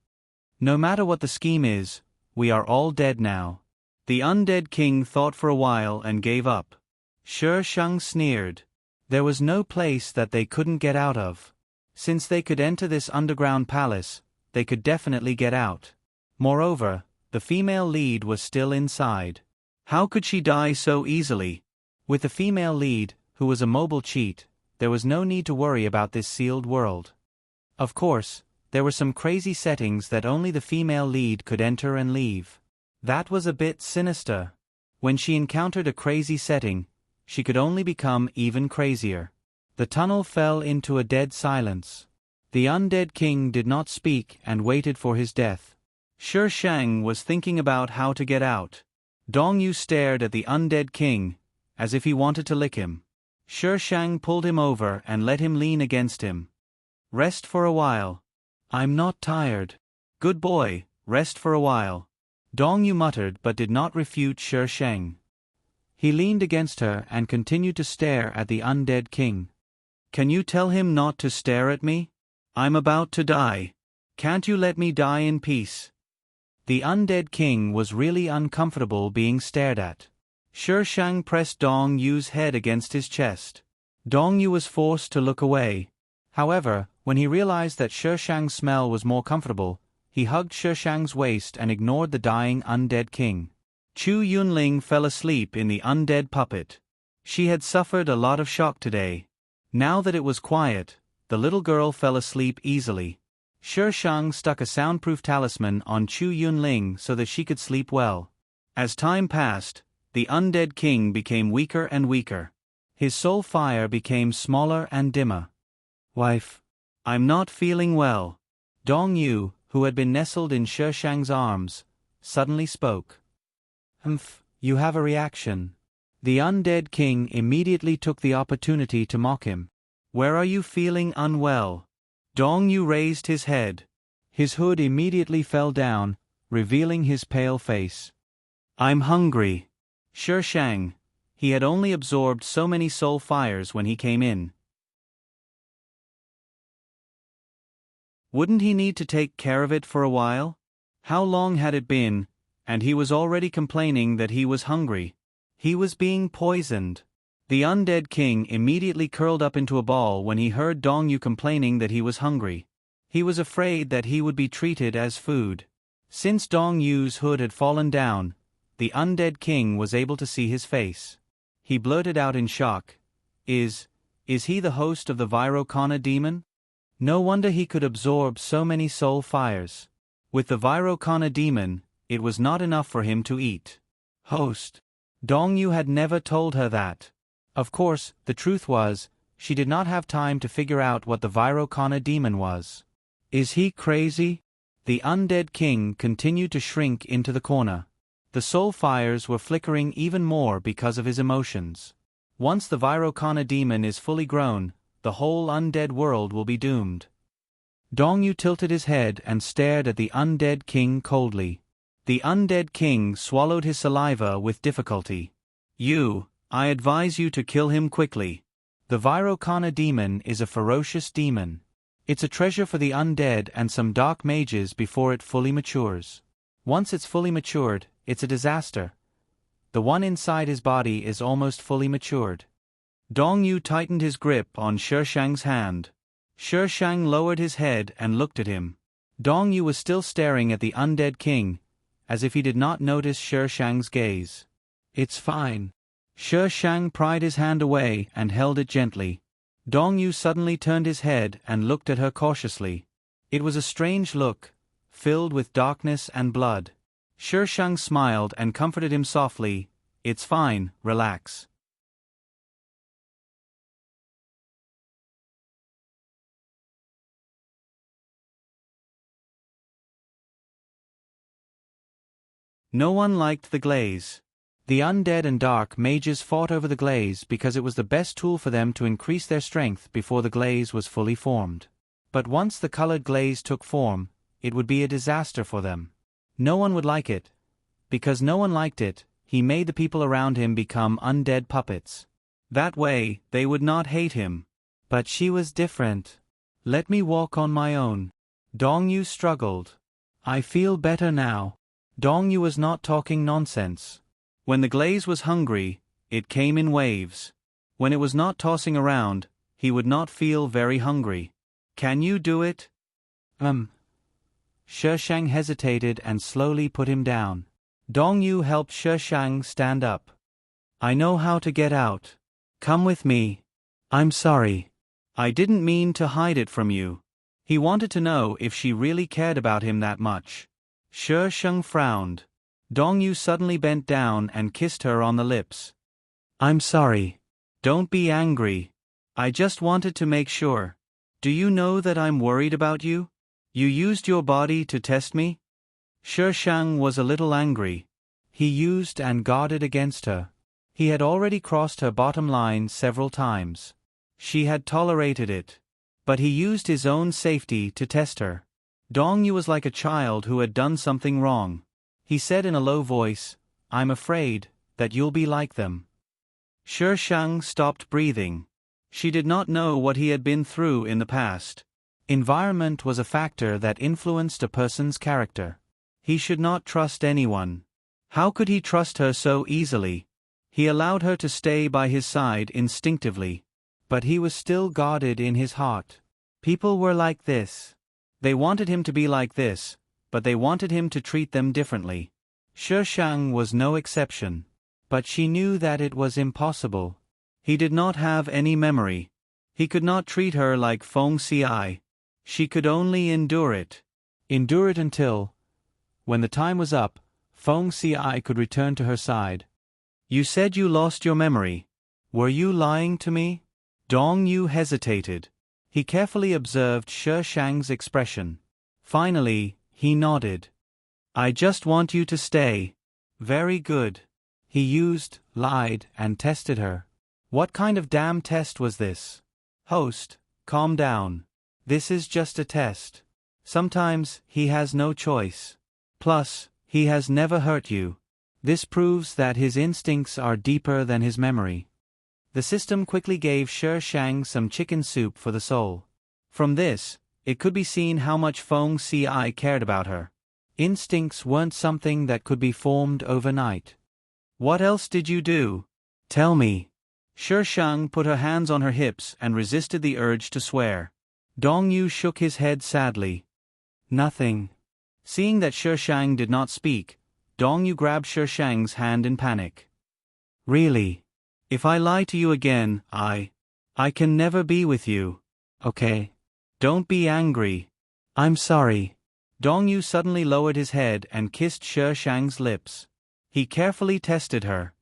No matter what the scheme is, we are all dead now. The undead king thought for a while and gave up. Shi Shang sneered. There was no place that they couldn't get out of. Since they could enter this underground palace, they could definitely get out. Moreover, the female lead was still inside. How could she die so easily? With the female lead, who was a mobile cheat, there was no need to worry about this sealed world. Of course, there were some crazy settings that only the female lead could enter and leave. That was a bit sinister. When she encountered a crazy setting, she could only become even crazier. The tunnel fell into a dead silence. The undead king did not speak and waited for his death. Shi Shang was thinking about how to get out. Dong Yu stared at the undead king, as if he wanted to lick him. Shi Shang pulled him over and let him lean against him. Rest for a while. I'm not tired. Good boy, rest for a while. Dong Yu muttered but did not refute Shi Shang. He leaned against her and continued to stare at the undead king. Can you tell him not to stare at me? I'm about to die. Can't you let me die in peace? The undead king was really uncomfortable being stared at. Shi Shang pressed Dong Yu's head against his chest. Dong Yu was forced to look away. However, when he realized that Shi Shang's smell was more comfortable, he hugged Shi Shang's waist and ignored the dying undead king. Chu Yunling fell asleep in the undead puppet. She had suffered a lot of shock today. Now that it was quiet, the little girl fell asleep easily. Shi Shang stuck a soundproof talisman on Chu Yunling so that she could sleep well. As time passed, the undead king became weaker and weaker. His soul fire became smaller and dimmer. Wife, I'm not feeling well. Dong Yu, who had been nestled in Shi Shang's arms, suddenly spoke. You have a reaction. The undead king immediately took the opportunity to mock him. Where are you feeling unwell? Dong Yu raised his head. His hood immediately fell down, revealing his pale face. I'm hungry. Shi Shang. He had only absorbed so many soul fires when he came in. Wouldn't he need to take care of it for a while? How long had it been, and he was already complaining that he was hungry. He was being poisoned. The undead king immediately curled up into a ball when he heard Dong Yu complaining that he was hungry. He was afraid that he would be treated as food. Since Dong Yu's hood had fallen down, the undead king was able to see his face. He blurted out in shock, Is he the host of the Virokana demon? No wonder he could absorb so many soul fires. With the Virokana demon, it was not enough for him to eat. Host. Dong Yu had never told her that. Of course, the truth was, she did not have time to figure out what the Virokana demon was. Is he crazy? The undead king continued to shrink into the corner. The soul fires were flickering even more because of his emotions. Once the Virokana demon is fully grown, the whole undead world will be doomed. Dong Yu tilted his head and stared at the undead king coldly. The undead king swallowed his saliva with difficulty. I advise you to kill him quickly. The Virokana demon is a ferocious demon. It's a treasure for the undead and some dark mages before it fully matures. Once it's fully matured, it's a disaster. The one inside his body is almost fully matured. Dong Yu tightened his grip on Shi Shang's hand. Shi Shang lowered his head and looked at him. Dong Yu was still staring at the undead king, as if he did not notice Shi Shang's gaze. It's fine. Shi Shang pried his hand away and held it gently. Dong Yu suddenly turned his head and looked at her cautiously. It was a strange look, filled with darkness and blood. Shi Shang smiled and comforted him softly. It's fine, relax. No one liked the glaze. The undead and dark mages fought over the glaze because it was the best tool for them to increase their strength before the glaze was fully formed. But once the colored glaze took form, it would be a disaster for them. No one would like it. Because no one liked it, he made the people around him become undead puppets. That way, they would not hate him. But she was different. Let me walk on my own. Dong Yu struggled. I feel better now. Dong Yu was not talking nonsense. When the glaze was hungry, it came in waves. When it was not tossing around, he would not feel very hungry. Can you do it? Shi Shang hesitated and slowly put him down. Dong Yu helped Shi Shang stand up. I know how to get out. Come with me. I'm sorry. I didn't mean to hide it from you. He wanted to know if she really cared about him that much. Shi Shang frowned. Dong Yu suddenly bent down and kissed her on the lips. I'm sorry. Don't be angry. I just wanted to make sure. Do you know that I'm worried about you? You used your body to test me? Shi Shang was a little angry. He used and guarded against her. He had already crossed her bottom line several times. She had tolerated it. But he used his own safety to test her. Dong Yu was like a child who had done something wrong. He said in a low voice, I'm afraid that you'll be like them. Shi Shang stopped breathing. She did not know what he had been through in the past. Environment was a factor that influenced a person's character. He should not trust anyone. How could he trust her so easily? He allowed her to stay by his side instinctively. But he was still guarded in his heart. People were like this. They wanted him to be like this, but they wanted him to treat them differently. Shi Shang was no exception. But she knew that it was impossible. He did not have any memory. He could not treat her like Feng Xi. She could only endure it. Endure it until, when the time was up, Feng Xi could return to her side. You said you lost your memory. Were you lying to me? Dong Yu hesitated. He carefully observed Shi Shang's expression. Finally, he nodded. I just want you to stay. Very good. He used, lied, and tested her. What kind of damn test was this? Host, calm down. This is just a test. Sometimes he has no choice. Plus, he has never hurt you. This proves that his instincts are deeper than his memory. The system quickly gave Shi Shang some chicken soup for the soul. From this, it could be seen how much Feng Ci cared about her. Instincts weren't something that could be formed overnight. What else did you do? Tell me. Shi Shang put her hands on her hips and resisted the urge to swear. Dong Yu shook his head sadly. Nothing. Seeing that Shi Shang did not speak, Dong Yu grabbed Shi Shang's hand in panic. Really? If I lie to you again, I can never be with you. Okay? Don't be angry. I'm sorry. Dong Yu suddenly lowered his head and kissed Shi Shang's lips. He carefully tested her.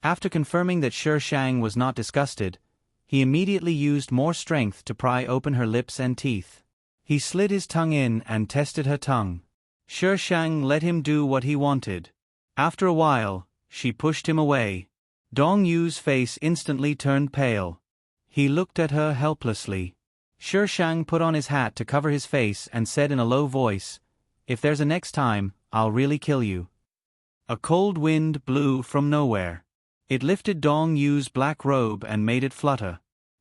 After confirming that Shi Shang was not disgusted, he immediately used more strength to pry open her lips and teeth. He slid his tongue in and tested her tongue. Shi Shang let him do what he wanted. After a while, she pushed him away. Dong Yu's face instantly turned pale. He looked at her helplessly. Shi Shang put on his hat to cover his face and said in a low voice, "If there's a next time, I'll really kill you." A cold wind blew from nowhere. It lifted Dong Yu's black robe and made it flutter.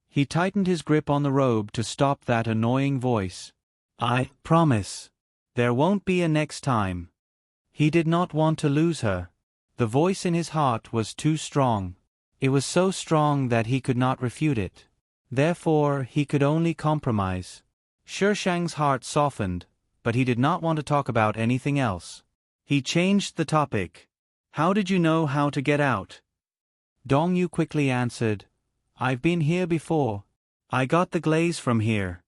He tightened his grip on the robe to stop that annoying voice. "I promise. There won't be a next time." He did not want to lose her. The voice in his heart was too strong. It was so strong that he could not refute it. Therefore, he could only compromise. Shi Shang's heart softened, but he did not want to talk about anything else. He changed the topic. "How did you know how to get out?" Dong Yu quickly answered, "I've been here before. I got the glaze from here."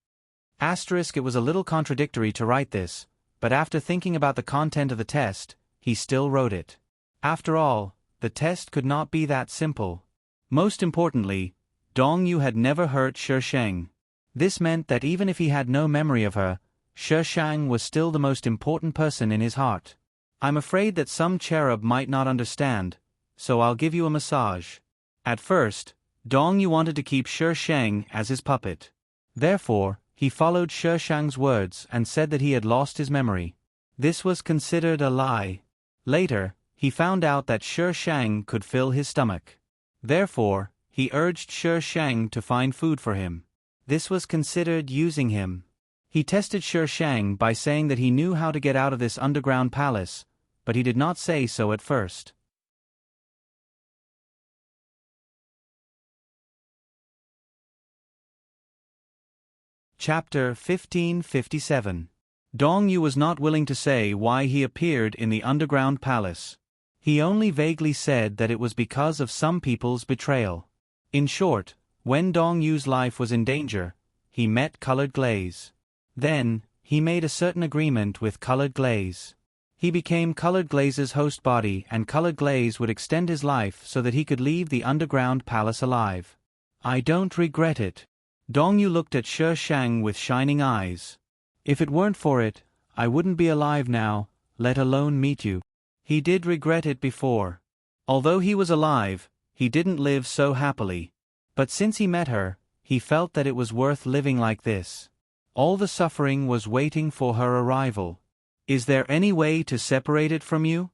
It was a little contradictory to write this, but after thinking about the content of the test, he still wrote it. After all, the test could not be that simple. Most importantly, Dong Yu had never hurt Shi Shang. This meant that even if he had no memory of her, Shi Shang was still the most important person in his heart. "I'm afraid that some cherub might not understand, so I'll give you a massage." At first, Dong Yu wanted to keep Shi Shang as his puppet. Therefore, he followed Shi Shang's words and said that he had lost his memory. This was considered a lie. Later, he found out that Shi Shang could fill his stomach. Therefore, he urged Shi Shang to find food for him. This was considered using him. He tested Shi Shang by saying that he knew how to get out of this underground palace, but he did not say so at first. Chapter 1557. Dong Yu was not willing to say why he appeared in the underground palace. He only vaguely said that it was because of some people's betrayal. In short, when Dong Yu's life was in danger, he met Colored Glaze. Then, he made a certain agreement with Colored Glaze. He became Colored Glaze's host body, and Colored Glaze would extend his life so that he could leave the underground palace alive. "I don't regret it." Dong Yu looked at Shi Shang with shining eyes. "If it weren't for it, I wouldn't be alive now, let alone meet you." He did regret it before. Although he was alive, he didn't live so happily. But since he met her, he felt that it was worth living like this. All the suffering was waiting for her arrival. "Is there any way to separate it from you?"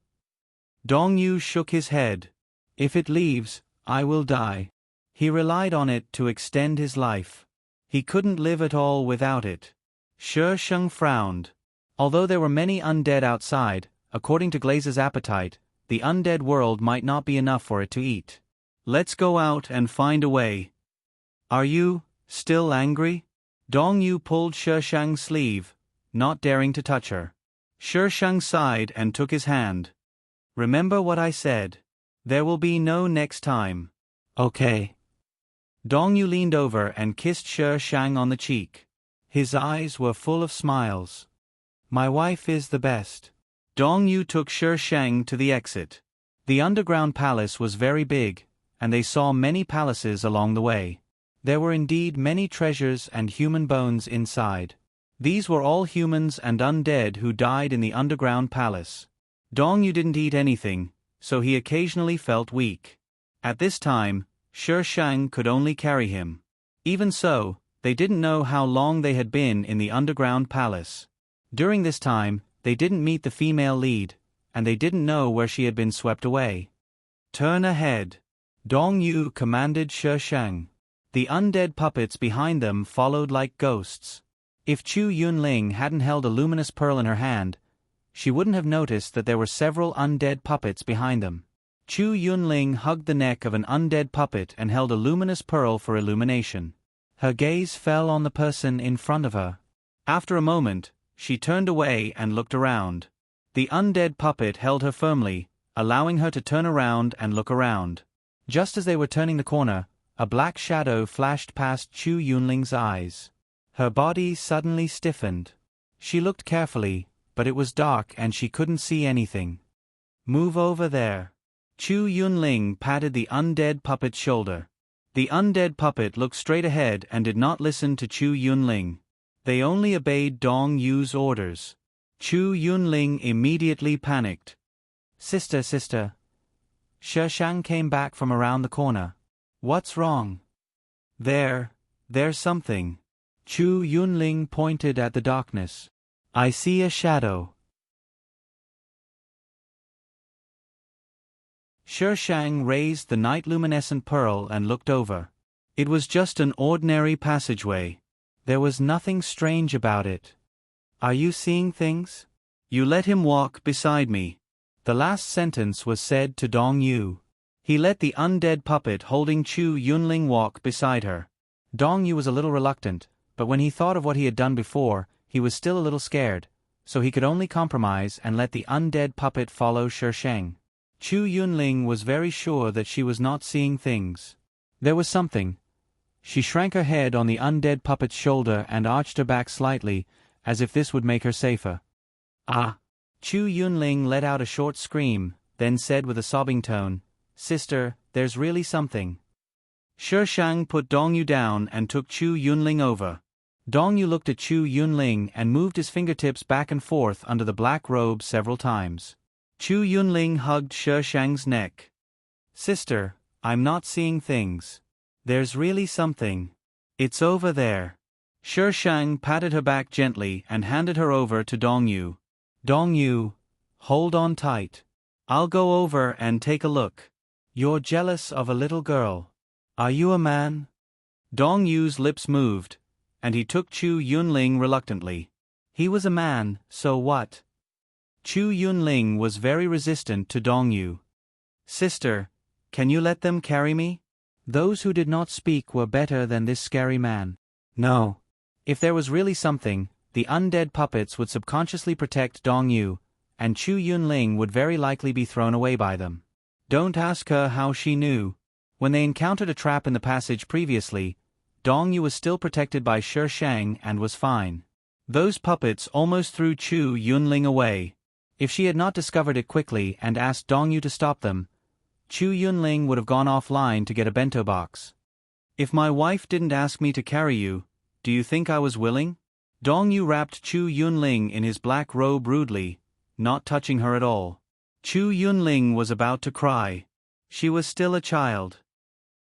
Dong Yu shook his head. "If it leaves, I will die." He relied on it to extend his life. He couldn't live at all without it. Shi Shang frowned. Although there were many undead outside, according to Glaze's appetite, the undead world might not be enough for it to eat. "Let's go out and find a way." "Are you still angry?" Dong Yu pulled Shi Shang's sleeve, not daring to touch her. Shi Shang sighed and took his hand. "Remember what I said. There will be no next time." "Okay." Dong Yu leaned over and kissed Shi Shang on the cheek. His eyes were full of smiles. "My wife is the best." Dong Yu took Shi Shang to the exit. The underground palace was very big, and they saw many palaces along the way. There were indeed many treasures and human bones inside. These were all humans and undead who died in the underground palace. Dong Yu didn't eat anything, so he occasionally felt weak. At this time, Shi Shang could only carry him. Even so, They didn't know how long they had been in the underground palace. During this time, they didn't meet the female lead, and they didn't know where she had been swept away. Turn ahead. Dong Yu commanded Shi Shang. The undead puppets behind them followed like ghosts. If Chu Yunling hadn't held a luminous pearl in her hand, she wouldn't have noticed that there were several undead puppets behind them. Chu Yunling hugged the neck of an undead puppet and held a luminous pearl for illumination. Her gaze fell on the person in front of her. After a moment, she turned away and looked around. The undead puppet held her firmly, allowing her to turn around and look around. Just as they were turning the corner, a black shadow flashed past Chu Yunling's eyes. Her body suddenly stiffened. She looked carefully, but it was dark and she couldn't see anything. Move over there. Chu Yunling patted the undead puppet's shoulder. The undead puppet looked straight ahead and did not listen to Chu Yunling. They only obeyed Dong Yu's orders. Chu Yunling immediately panicked. Sister. Shi Shang came back from around the corner. What's wrong? There's something. Chu Yunling pointed at the darkness. I see a shadow. Shi Shang raised the night-luminescent pearl and looked over. It was just an ordinary passageway. There was nothing strange about it. Are you seeing things? You let him walk beside me. The last sentence was said to Dong Yu. He let the undead puppet holding Chu Yunling walk beside her. Dong Yu was a little reluctant, but when he thought of what he had done before, he was still a little scared, so he could only compromise and let the undead puppet follow Shi Shang. Chu Yunling was very sure that she was not seeing things. There was something. She shrank her head on the undead puppet's shoulder and arched her back slightly, as if this would make her safer. Ah! Chu Yunling let out a short scream, then said with a sobbing tone, Sister, there's really something. Shi Shang put Dong Yu down and took Chu Yunling over. Dong Yu looked at Chu Yunling and moved his fingertips back and forth under the black robe several times. Chu Yunling hugged Shi Shang's neck. Sister, I'm not seeing things. There's really something. It's over there. Shi Shang patted her back gently and handed her over to Dong Yu. Dong Yu, hold on tight. I'll go over and take a look. You're jealous of a little girl. Are you a man? Dong Yu's lips moved, and he took Chu Yunling reluctantly. He was a man, so what? Chu Yunling was very resistant to Dong Yu. Sister, can you let them carry me? Those who did not speak were better than this scary man. No. If there was really something, the undead puppets would subconsciously protect Dong Yu, and Chu Yunling would very likely be thrown away by them. Don't ask her how she knew. When they encountered a trap in the passage previously, Dong Yu was still protected by Shi Shang and was fine. Those puppets almost threw Chu Yunling away. If she had not discovered it quickly and asked Dong Yu to stop them, Chu Yunling would have gone offline to get a bento box. If my wife didn't ask me to carry you, do you think I was willing? Dong Yu wrapped Chu Yunling in his black robe rudely, not touching her at all. Chu Yunling was about to cry. She was still a child.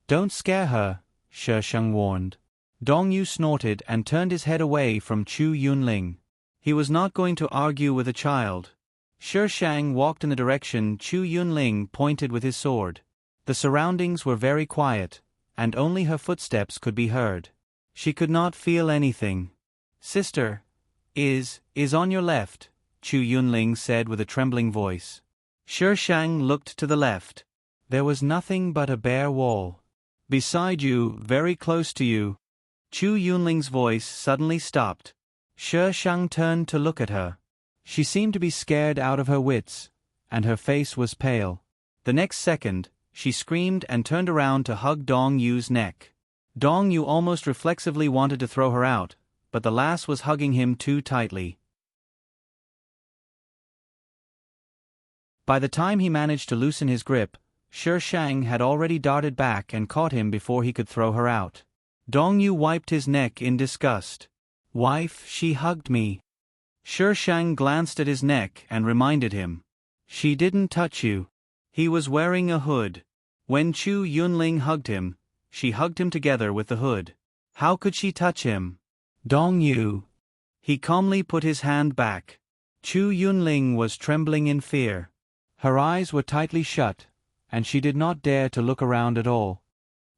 Don't scare her, Shi Shang warned. Dong Yu snorted and turned his head away from Chu Yunling. He was not going to argue with a child. Shi Shang walked in the direction Chu Yunling pointed with his sword. The surroundings were very quiet, and only her footsteps could be heard. She could not feel anything. Sister, is on your left, Chu Yunling said with a trembling voice. Shi Shang looked to the left. There was nothing but a bare wall. Beside you, very close to you. Chu Yunling's voice suddenly stopped. Shi Shang turned to look at her. She seemed to be scared out of her wits, and her face was pale. The next second, she screamed and turned around to hug Dong Yu's neck. Dong Yu almost reflexively wanted to throw her out, but the lass was hugging him too tightly. By the time he managed to loosen his grip, Shi Shang had already darted back and caught him before he could throw her out. Dong Yu wiped his neck in disgust. Wife, she hugged me. Shi Shang glanced at his neck and reminded him. She didn't touch you. He was wearing a hood. When Chu Yunling hugged him, she hugged him together with the hood. How could she touch him? Dong Yu. He calmly put his hand back. Chu Yunling was trembling in fear. Her eyes were tightly shut, and she did not dare to look around at all.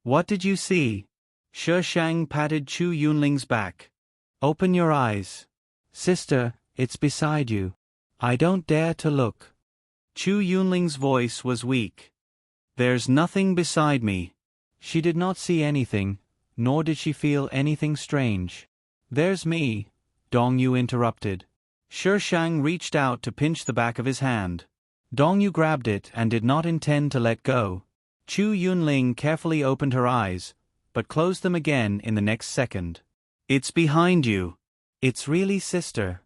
What did you see? Shi Shang patted Chu Yunling's back. Open your eyes. Sister, it's beside you. I don't dare to look. Chu Yunling's voice was weak. There's nothing beside me. She did not see anything, nor did she feel anything strange. There's me, Dong Yu interrupted. Shi Shang reached out to pinch the back of his hand. Dong Yu grabbed it and did not intend to let go. Chu Yunling carefully opened her eyes, but closed them again in the next second. It's behind you. It's really sister.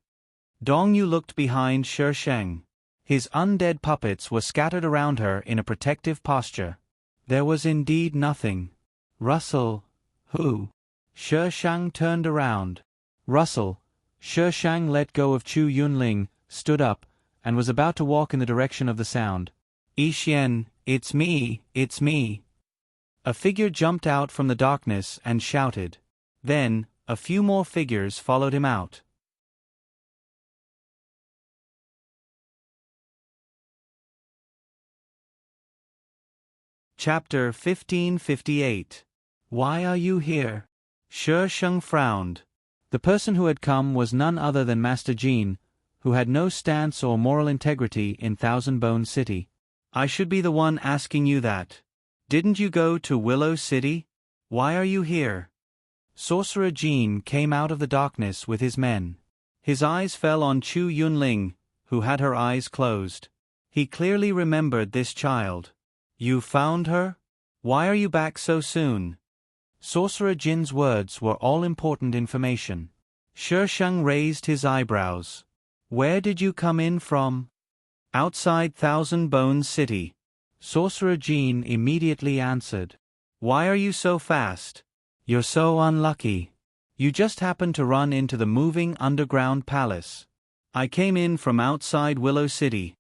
Dong Yu looked behind Shi Shang. His undead puppets were scattered around her in a protective posture. There was indeed nothing. Russell. Who? Shi Shang turned around. Russell. Shi Shang let go of Chu Yunling, stood up, and was about to walk in the direction of the sound. Yixian, it's me, it's me. A figure jumped out from the darkness and shouted. Then, a few more figures followed him out. Chapter 1558. Why are you here? Shi Shang frowned. The person who had come was none other than Master Jin, who had no stance or moral integrity in Thousand Bone City. I should be the one asking you that. Didn't you go to Willow City? Why are you here? Sorcerer Jin came out of the darkness with his men. His eyes fell on Chu Yunling, who had her eyes closed. He clearly remembered this child. You found her? Why are you back so soon? Sorcerer Jin's words were all-important information. Shi Shang raised his eyebrows. Where did you come in from? Outside Thousand Bones City. Sorcerer Jin immediately answered. Why are you so fast? You're so unlucky. You just happened to run into the moving underground palace. I came in from outside Willow City.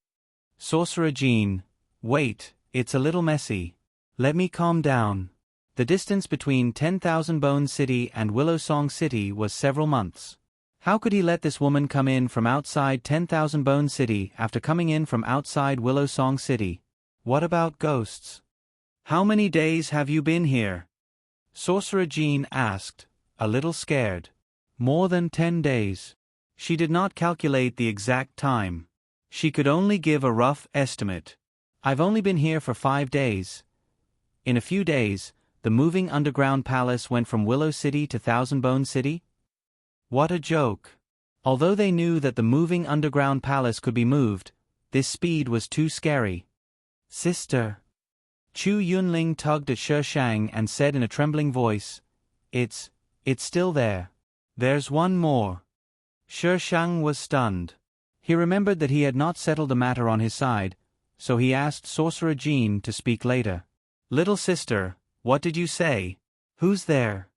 Sorcerer Jin. Wait, it's a little messy. Let me calm down. The distance between 10,000 Bones City and Willow Song City was several months. How could he let this woman come in from outside 10,000 Bones City after coming in from outside Willow Song City? What about ghosts? How many days have you been here? Sorcerer Jin asked, a little scared. More than 10 days. She did not calculate the exact time. She could only give a rough estimate. I've only been here for 5 days. In a few days, the moving underground palace went from Willow City to Thousand Bone City? What a joke. Although they knew that the moving underground palace could be moved, this speed was too scary. Sister. Chu Yunling tugged at Shi Shang and said in a trembling voice, It's still there. There's one more. Shi Shang was stunned. He remembered that he had not settled the matter on his side, so he asked Sorcerer Jin to speak later. Little sister, what did you say? Who's there?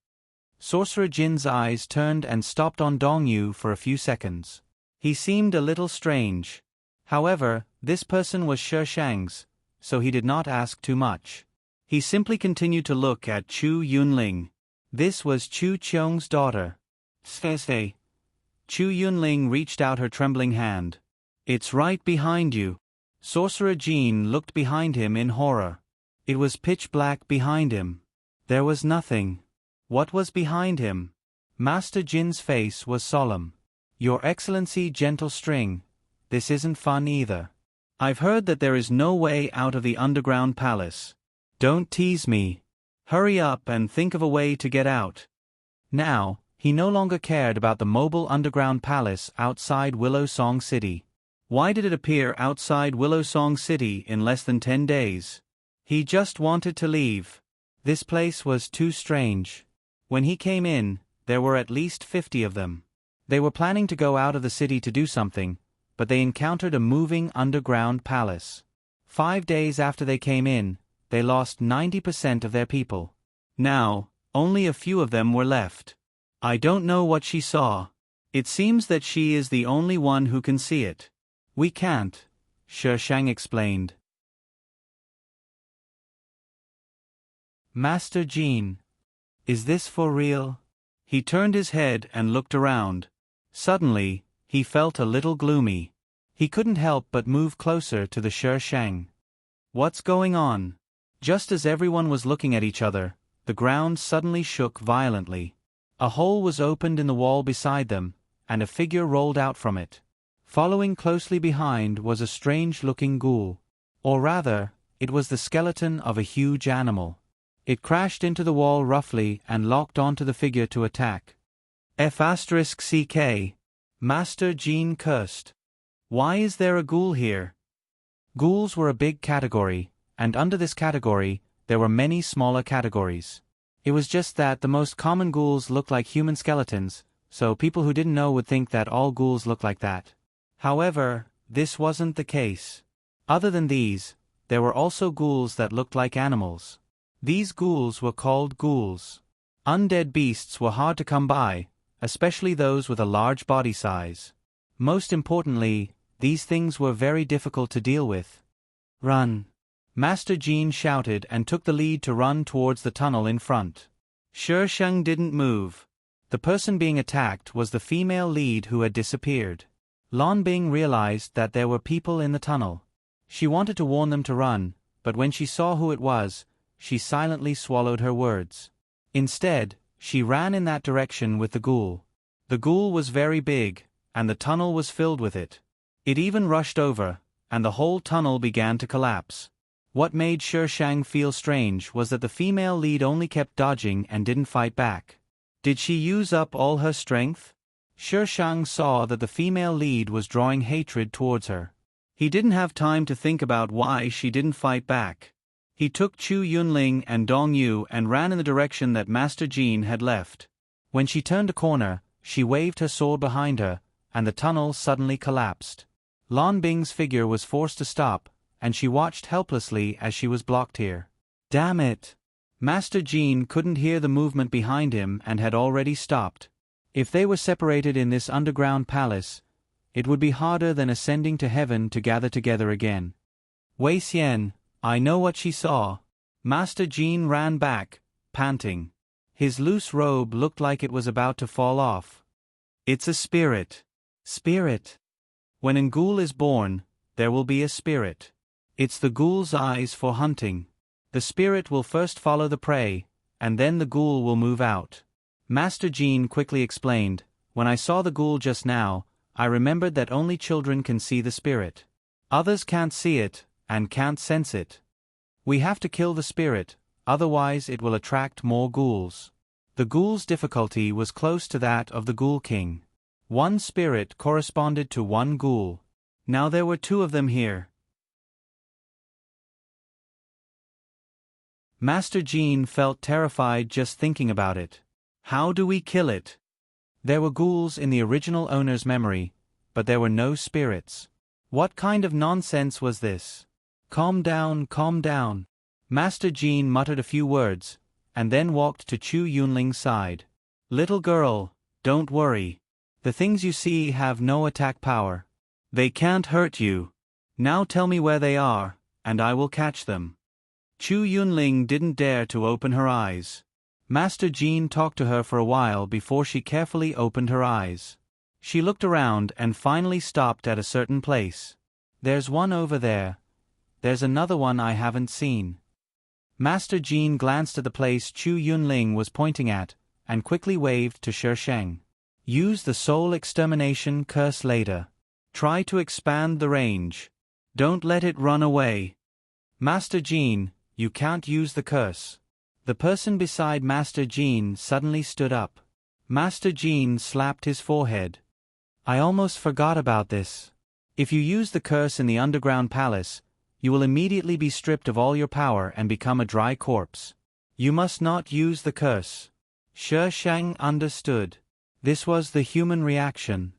Sorcerer Jin's eyes turned and stopped on Dong Yu for a few seconds. He seemed a little strange. However, this person was Shi Shang's, so he did not ask too much. He simply continued to look at Chu Yunling. This was Chu Qiong's daughter. Say. Chu Yunling reached out her trembling hand. It's right behind you. Sorcerer Jin looked behind him in horror. It was pitch black behind him. There was nothing. What was behind him? Master Jin's face was solemn. Your Excellency, Gentle String, this isn't fun either. I've heard that there is no way out of the underground palace. Don't tease me. Hurry up and think of a way to get out. Now, he no longer cared about the mobile underground palace outside Willow Song City. Why did it appear outside Willow Song City in less than 10 days? He just wanted to leave. This place was too strange. When he came in, there were at least 50 of them. They were planning to go out of the city to do something, but they encountered a moving underground palace. 5 days after they came in, they lost 90% of their people. Now, only a few of them were left. I don't know what she saw. It seems that she is the only one who can see it. We can't, Shi Shang explained. Master Jin. Is this for real? He turned his head and looked around. Suddenly, he felt a little gloomy. He couldn't help but move closer to the Shi Sheng. What's going on? Just as everyone was looking at each other, the ground suddenly shook violently. A hole was opened in the wall beside them, and a figure rolled out from it. Following closely behind was a strange-looking ghoul. Or rather, it was the skeleton of a huge animal. It crashed into the wall roughly and locked onto the figure to attack. F***CK. Master Jean cursed. Why is there a ghoul here? Ghouls were a big category, and under this category, there were many smaller categories. It was just that the most common ghouls looked like human skeletons, so people who didn't know would think that all ghouls looked like that. However, this wasn't the case. Other than these, there were also ghouls that looked like animals. These ghouls were called ghouls. Undead beasts were hard to come by, especially those with a large body size. Most importantly, these things were very difficult to deal with. Run! Master Jean shouted and took the lead to run towards the tunnel in front. Shi Sheng didn't move. The person being attacked was the female lead who had disappeared. Lan Bing realized that there were people in the tunnel. She wanted to warn them to run, but when she saw who it was, she silently swallowed her words. Instead, she ran in that direction with the ghoul. The ghoul was very big, and the tunnel was filled with it. It even rushed over, and the whole tunnel began to collapse. What made Shi Sheng feel strange was that the female lead only kept dodging and didn't fight back. Did she use up all her strength? Shi Sheng saw that the female lead was drawing hatred towards her. He didn't have time to think about why she didn't fight back. He took Chu Yunling and Dong Yu and ran in the direction that Master Jean had left. When she turned a corner, she waved her sword behind her, and the tunnel suddenly collapsed. Lan Bing's figure was forced to stop, and she watched helplessly as she was blocked here. Damn it! Master Jean couldn't hear the movement behind him and had already stopped. If they were separated in this underground palace, it would be harder than ascending to heaven to gather together again. Wei Xian, I know what she saw. Master Jean ran back, panting. His loose robe looked like it was about to fall off. It's a spirit. Spirit. When a ghoul is born, there will be a spirit. It's the ghoul's eyes for hunting. The spirit will first follow the prey, and then the ghoul will move out. Master Jean quickly explained, when I saw the ghoul just now, I remembered that only children can see the spirit. Others can't see it, and can't sense it. We have to kill the spirit, otherwise it will attract more ghouls. The ghoul's difficulty was close to that of the Ghoul King. One spirit corresponded to one ghoul. Now there were two of them here. Master Jean felt terrified just thinking about it. How do we kill it? There were ghouls in the original owner's memory, but there were no spirits. What kind of nonsense was this? Calm down, calm down. Master Jean muttered a few words, and then walked to Chu Yunling's side. Little girl, don't worry. The things you see have no attack power. They can't hurt you. Now tell me where they are, and I will catch them. Chu Yunling didn't dare to open her eyes. Master Jean talked to her for a while before she carefully opened her eyes. She looked around and finally stopped at a certain place. There's one over there. There's another one I haven't seen. Master Jean glanced at the place Chu Yunling was pointing at, and quickly waved to Shi Sheng. Use the soul extermination curse later. Try to expand the range. Don't let it run away. Master Jean, you can't use the curse. The person beside Master Jean suddenly stood up. Master Jean slapped his forehead. I almost forgot about this. If you use the curse in the underground palace, you will immediately be stripped of all your power and become a dry corpse. You must not use the curse. Shi Sheng understood. This was the human reaction.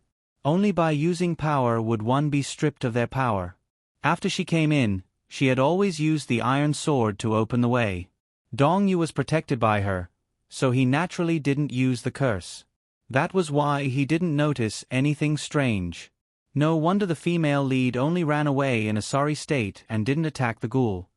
Only by using power would one be stripped of their power. After she came in, she had always used the iron sword to open the way. Dong Yu was protected by her, so he naturally didn't use the curse. That was why he didn't notice anything strange. No wonder the female lead only ran away in a sorry state and didn't attack the ghoul.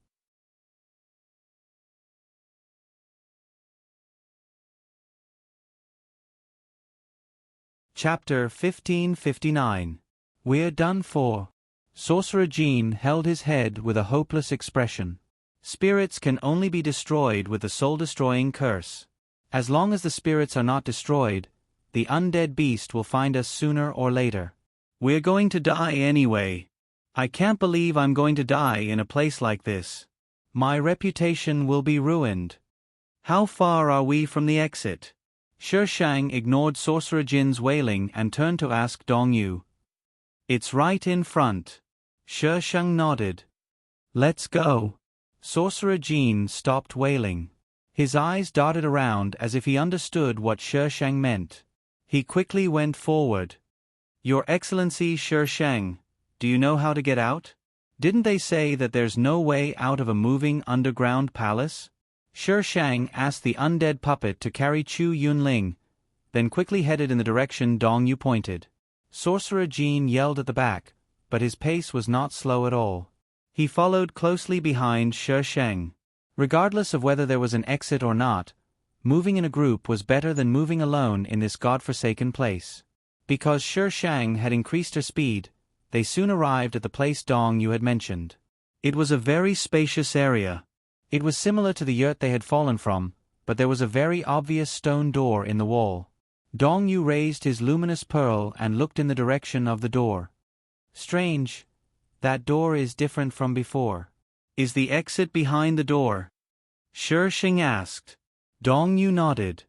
Chapter 1559. We're done for. Sorcerer Jean held his head with a hopeless expression. Spirits can only be destroyed with the soul-destroying curse. As long as the spirits are not destroyed, the undead beast will find us sooner or later. We're going to die anyway. I can't believe I'm going to die in a place like this. My reputation will be ruined. How far are we from the exit? Shi Shang ignored Sorcerer Jin's wailing and turned to ask Dong Yu. It's right in front. Shi Shang nodded. Let's go. Sorcerer Jin stopped wailing. His eyes darted around as if he understood what Shi Shang meant. He quickly went forward. Your Excellency Shi Shang, do you know how to get out? Didn't they say that there's no way out of a moving underground palace? Shi Shang asked the undead puppet to carry Chu Yunling, then quickly headed in the direction Dong Yu pointed. Sorcerer Jin yelled at the back, but his pace was not slow at all. He followed closely behind Shi Shang. Regardless of whether there was an exit or not, moving in a group was better than moving alone in this godforsaken place. Because Shi Shang had increased her speed, they soon arrived at the place Dong Yu had mentioned. It was a very spacious area. It was similar to the yurt they had fallen from, but there was a very obvious stone door in the wall. Dong Yu raised his luminous pearl and looked in the direction of the door. Strange. That door is different from before. Is the exit behind the door? Shi Shang asked. Dong Yu nodded.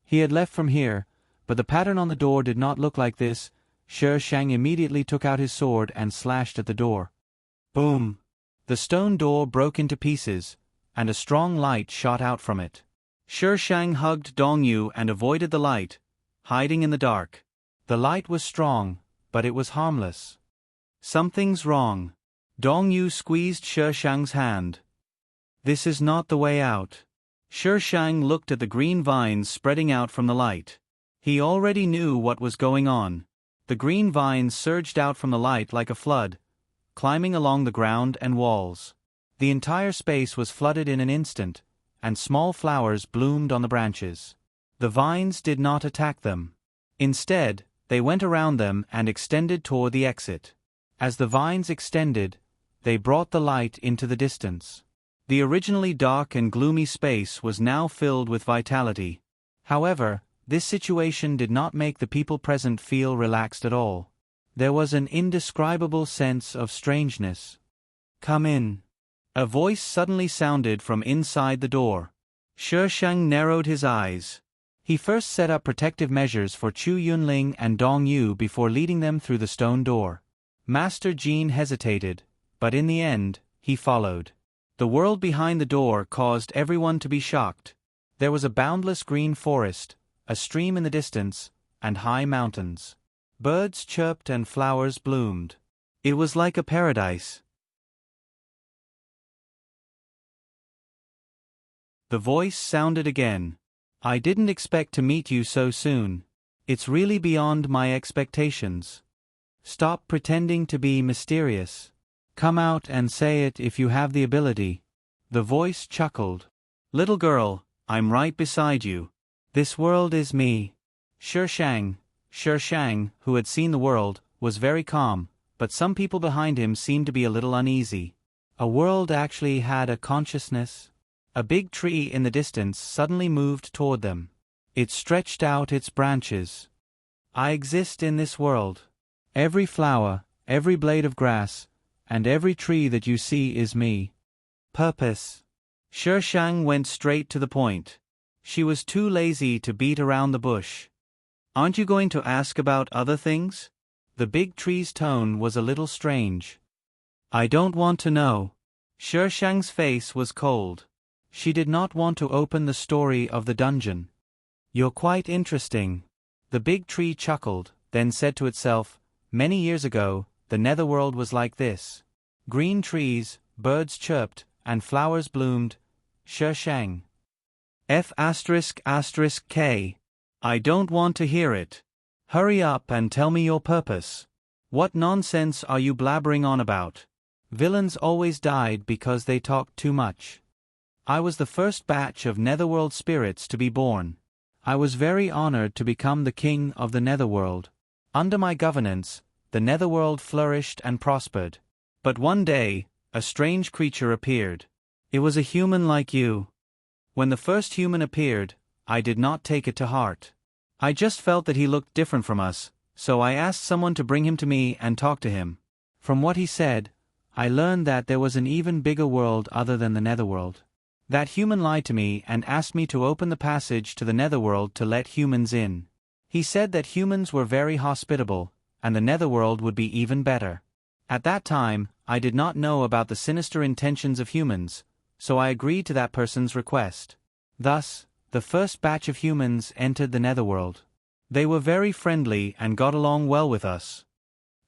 He had left from here, but the pattern on the door did not look like this. Shi Shang immediately took out his sword and slashed at the door. Boom! The stone door broke into pieces, and a strong light shot out from it. Shi Shang hugged Dong Yu and avoided the light, hiding in the dark. The light was strong, but it was harmless. Something's wrong. Dong Yu squeezed Shi Shang's hand. This is not the way out. Shi Shang looked at the green vines spreading out from the light. He already knew what was going on. The green vines surged out from the light like a flood, climbing along the ground and walls. The entire space was flooded in an instant, and small flowers bloomed on the branches. The vines did not attack them. Instead, they went around them and extended toward the exit. As the vines extended, they brought the light into the distance. The originally dark and gloomy space was now filled with vitality. However, this situation did not make the people present feel relaxed at all. There was an indescribable sense of strangeness. Come in. A voice suddenly sounded from inside the door. Shi Shang narrowed his eyes. He first set up protective measures for Chu Yunling and Dong Yu before leading them through the stone door. Master Jean hesitated, but in the end, he followed. The world behind the door caused everyone to be shocked. There was a boundless green forest, a stream in the distance, and high mountains. Birds chirped and flowers bloomed. It was like a paradise. The voice sounded again. I didn't expect to meet you so soon. It's really beyond my expectations. Stop pretending to be mysterious. Come out and say it if you have the ability. The voice chuckled. Little girl, I'm right beside you. This world is me. Shi Shang, who had seen the world, was very calm, but some people behind him seemed to be a little uneasy. A world actually had a consciousness? A big tree in the distance suddenly moved toward them. It stretched out its branches. I exist in this world. Every flower, every blade of grass, and every tree that you see is me. Purpose. Shi Shang went straight to the point. She was too lazy to beat around the bush. Aren't you going to ask about other things? The big tree's tone was a little strange. I don't want to know. Shi Shang's face was cold. She did not want to open the story of the dungeon. You're quite interesting. The big tree chuckled, then said to itself, many years ago, the netherworld was like this. Green trees, birds chirped, and flowers bloomed. Shi Shang. F***K. I don't want to hear it. Hurry up and tell me your purpose. What nonsense are you blabbering on about? Villains always died because they talked too much. I was the first batch of netherworld spirits to be born. I was very honored to become the king of the netherworld. Under my governance, the netherworld flourished and prospered. But one day, a strange creature appeared. It was a human like you. When the first human appeared, I did not take it to heart. I just felt that he looked different from us, so I asked someone to bring him to me and talk to him. From what he said, I learned that there was an even bigger world other than the netherworld. That human lied to me and asked me to open the passage to the netherworld to let humans in. He said that humans were very hospitable, and the netherworld would be even better. At that time, I did not know about the sinister intentions of humans, so I agreed to that person's request. Thus, the first batch of humans entered the netherworld. They were very friendly and got along well with us.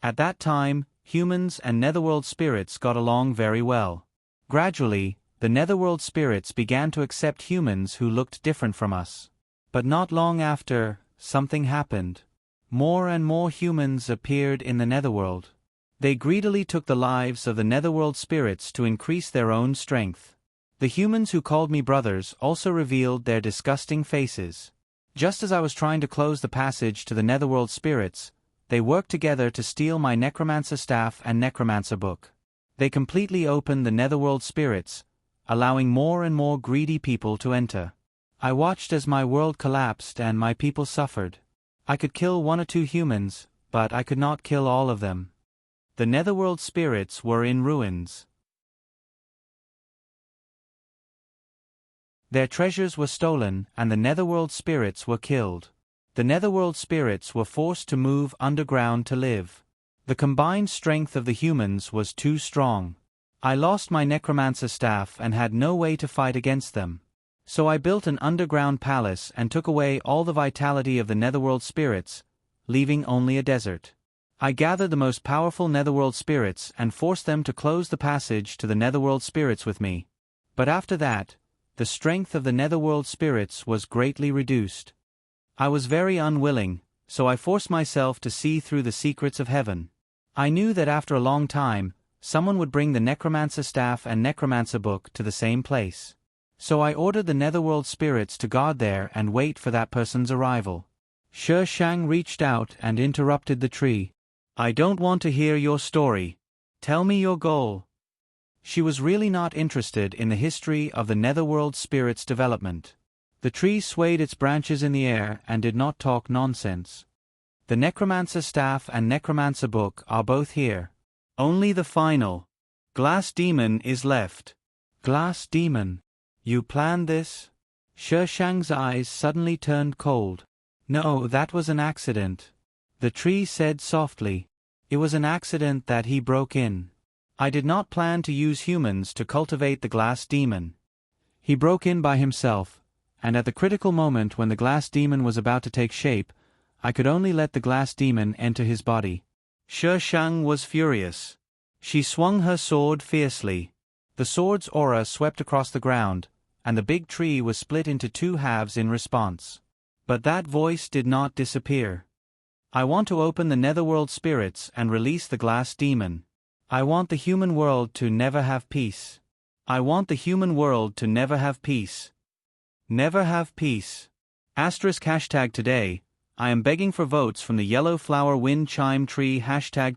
At that time, humans and netherworld spirits got along very well. Gradually, the netherworld spirits began to accept humans who looked different from us. But not long after, something happened. More and more humans appeared in the netherworld. They greedily took the lives of the netherworld spirits to increase their own strength. The humans who called me brothers also revealed their disgusting faces. Just as I was trying to close the passage to the netherworld spirits, they worked together to steal my necromancer staff and necromancer book. They completely opened the netherworld spirits, allowing more and more greedy people to enter. I watched as my world collapsed and my people suffered. I could kill 1 or 2 humans, but I could not kill all of them. The netherworld spirits were in ruins. Their treasures were stolen and the netherworld spirits were killed. The netherworld spirits were forced to move underground to live. The combined strength of the humans was too strong. I lost my necromancer staff and had no way to fight against them. So I built an underground palace and took away all the vitality of the netherworld spirits, leaving only a desert. I gathered the most powerful netherworld spirits and forced them to close the passage to the netherworld spirits with me. But after that, the strength of the netherworld spirits was greatly reduced. I was very unwilling, so I forced myself to see through the secrets of heaven. I knew that after a long time, someone would bring the necromancer staff and necromancer book to the same place. So I ordered the netherworld spirits to guard there and wait for that person's arrival. Shi Shang reached out and interrupted the tree. "I don't want to hear your story. Tell me your goal." She was really not interested in the history of the netherworld spirit's development. The tree swayed its branches in the air and did not talk nonsense. "The necromancer staff and necromancer book are both here. Only the final glass demon is left." "Glass demon? You planned this?" Shi Shang's eyes suddenly turned cold. "No, that was an accident," the tree said softly. "It was an accident that he broke in. I did not plan to use humans to cultivate the glass demon. He broke in by himself, and at the critical moment when the glass demon was about to take shape, I could only let the glass demon enter his body." Shi Shang was furious. She swung her sword fiercely. The sword's aura swept across the ground, and the big tree was split into 2 halves in response. But that voice did not disappear. "I want to open the netherworld spirits and release the glass demon. I want the human world to never have peace. I want the human world to never have peace. Never have peace. #today, I am begging for votes from the Yellow Flower Wind Chime Tree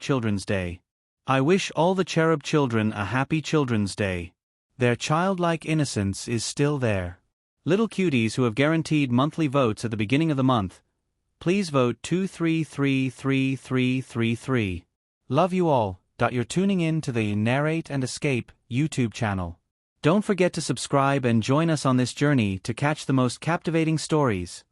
#Children's Day. I wish all the cherub children a happy Children's Day. Their childlike innocence is still there. Little cuties who have guaranteed monthly votes at the beginning of the month, please vote 233333. Love you all. You're tuning in to the Narrate and Escape YouTube channel. Don't forget to subscribe and join us on this journey to catch the most captivating stories.